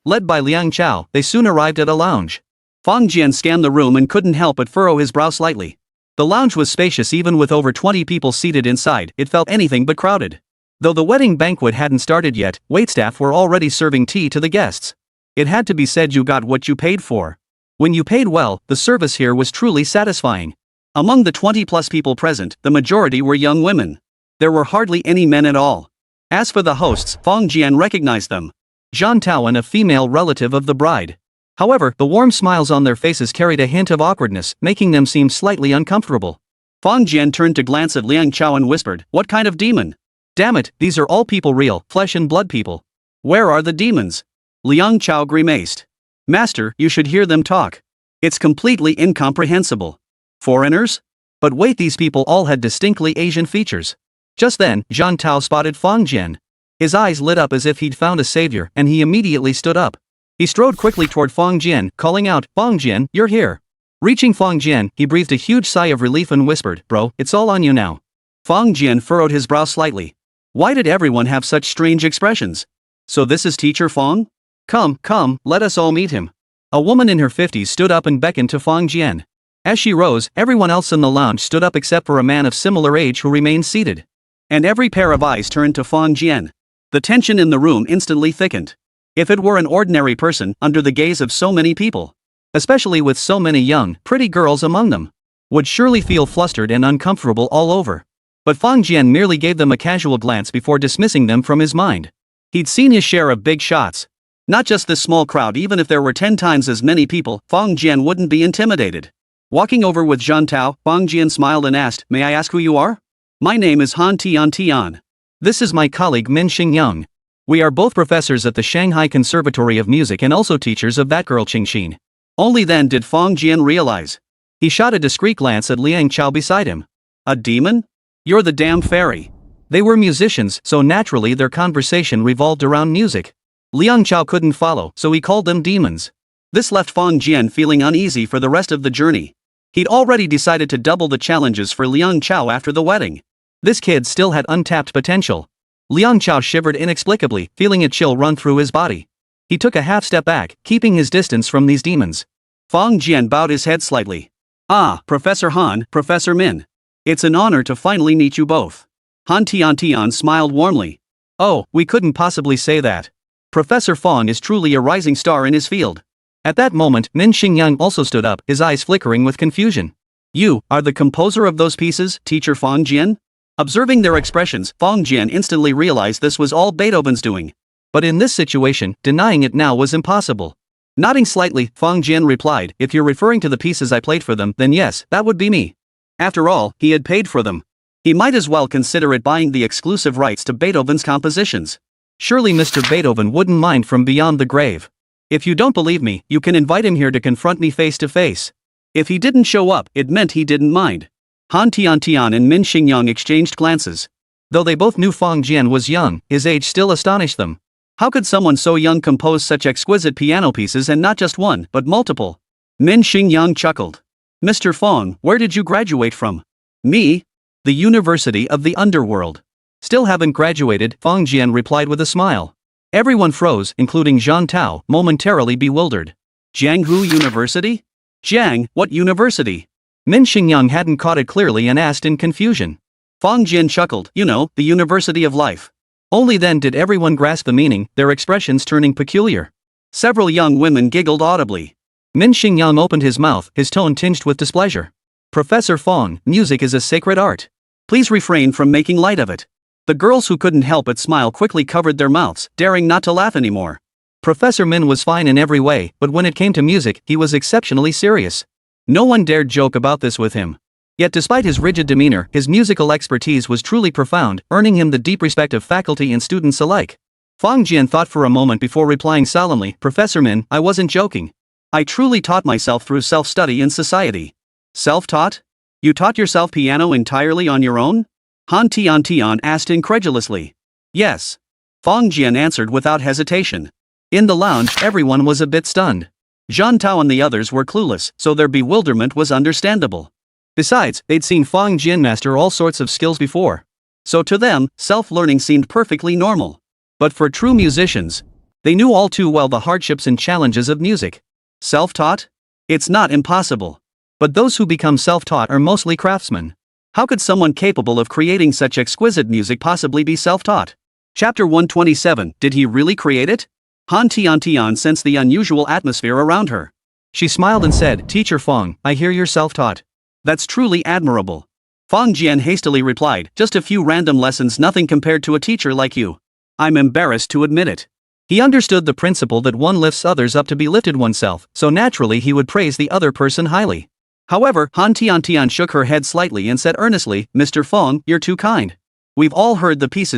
Led by Liang Chao, they soon arrived at a lounge. Fang Jian scanned the room and couldn't help but furrow his brow slightly. The lounge was spacious. Even with over 20 people seated inside, it felt anything but crowded. Though the wedding banquet hadn't started yet, waitstaff were already serving tea to the guests. It had to be said, you got what you paid for. When you paid well, the service here was truly satisfying. Among the 20-plus people present, the majority were young women. There were hardly any men at all. As for the hosts, Fang Jian recognized them. Zhan Taoan, a female relative of the bride. However, the warm smiles on their faces carried a hint of awkwardness, making them seem slightly uncomfortable. Fang Jian turned to glance at Liang Chao and whispered, "What kind of demon?" Damn it, these are all people, real, flesh and blood people. Where are the demons? Liang Chao grimaced. Master, you should hear them talk. It's completely incomprehensible. Foreigners? But wait, these people all had distinctly Asian features. Just then, Zhan Tao spotted Fang Jian. His eyes lit up as if he'd found a savior, and he immediately stood up. He strode quickly toward Fang Jian, calling out, "Fang Jian, you're here." Reaching Fang Jian, he breathed a huge sigh of relief and whispered, "Bro, it's all on you now." Fang Jian furrowed his brow slightly. Why did everyone have such strange expressions? So this is Teacher Fang? Come, let us all meet him. A woman in her 50s stood up and beckoned to Fang Jian. As she rose, everyone else in the lounge stood up except for a man of similar age who remained seated. And every pair of eyes turned to Fang Jian. The tension in the room instantly thickened. If it were an ordinary person, under the gaze of so many people, especially with so many young, pretty girls among them, would surely feel flustered and uncomfortable all over. But Fang Jian merely gave them a casual glance before dismissing them from his mind. He'd seen his share of big shots. Not just this small crowd, even if there were 10 times as many people, Fang Jian wouldn't be intimidated. Walking over with Zhan Tao, Fang Jian smiled and asked, "May I ask who you are?" "My name is Han Tian. This is my colleague Min Xingyang. We are both professors at the Shanghai Conservatory of Music and also teachers of that girl Qingxin." Only then did Fang Jian realize. He shot a discreet glance at Liang Chao beside him. "A demon? You're the damn fairy." They were musicians, so naturally their conversation revolved around music. Liang Chao couldn't follow, so he called them demons. This left Fang Jian feeling uneasy for the rest of the journey. He'd already decided to double the challenges for Liang Chao after the wedding. This kid still had untapped potential. Liang Chao shivered inexplicably, feeling a chill run through his body. He took a half step back, keeping his distance from these demons. Fang Jian bowed his head slightly. "Ah, Professor Han, Professor Min. It's an honor to finally meet you both." Han Tian smiled warmly. "Oh, we couldn't possibly say that. Professor Fang is truly a rising star in his field." At that moment, Min Xingyang also stood up, his eyes flickering with confusion. "You are the composer of those pieces, Teacher Fang Jian?" Observing their expressions, Fang Jian instantly realized this was all Beethoven's doing. But in this situation, denying it now was impossible. Nodding slightly, Fang Jian replied, "If you're referring to the pieces I played for them, then yes, that would be me." After all, he had paid for them. He might as well consider it buying the exclusive rights to Beethoven's compositions. Surely Mr. Beethoven wouldn't mind from beyond the grave. If you don't believe me, you can invite him here to confront me face to face. If he didn't show up, it meant he didn't mind. Han Tian and Min Xingyang exchanged glances. Though they both knew Fang Jian was young, his age still astonished them. How could someone so young compose such exquisite piano pieces, and not just one, but multiple? Min Xingyang chuckled. "Mr. Fang, where did you graduate from?" "Me? The University of the Underworld." "Still haven't graduated," Fang Jian replied with a smile. Everyone froze, including Zhan Tao, momentarily bewildered. "Jianghu University? Jiang, what university?" Min Xingyang hadn't caught it clearly and asked in confusion. Fang Jian chuckled, "You know, the University of Life." Only then did everyone grasp the meaning, their expressions turning peculiar. Several young women giggled audibly. Min Xingyang opened his mouth, his tone tinged with displeasure. "Professor Fang, music is a sacred art. Please refrain from making light of it." The girls who couldn't help but smile quickly covered their mouths, daring not to laugh anymore. Professor Min was fine in every way, but when it came to music, he was exceptionally serious. No one dared joke about this with him. Yet despite his rigid demeanor, his musical expertise was truly profound, earning him the deep respect of faculty and students alike. Fang Jian thought for a moment before replying solemnly, "Professor Min, I wasn't joking. I truly taught myself through self-study in society." "Self-taught? You taught yourself piano entirely on your own?" Han Tian asked incredulously. "Yes." Fang Jian answered without hesitation. In the lounge, everyone was a bit stunned. Zhan Tao and the others were clueless, so their bewilderment was understandable. Besides, they'd seen Fang Jian master all sorts of skills before. So to them, self-learning seemed perfectly normal. But for true musicians, they knew all too well the hardships and challenges of music. Self-taught? It's not impossible. But those who become self-taught are mostly craftsmen. How could someone capable of creating such exquisite music possibly be self-taught? Chapter 127. Did he really create it? Han Tian sensed the unusual atmosphere around her. She smiled and said, Teacher Fang, I hear you're self-taught. That's truly admirable. Fang Jian hastily replied, just a few random lessons, nothing compared to a teacher like you. I'm embarrassed to admit it. He understood the principle that one lifts others up to be lifted oneself, so naturally he would praise the other person highly. However, Han Tian shook her head slightly and said earnestly, Mr. Fang, you're too kind. We've all heard the pieces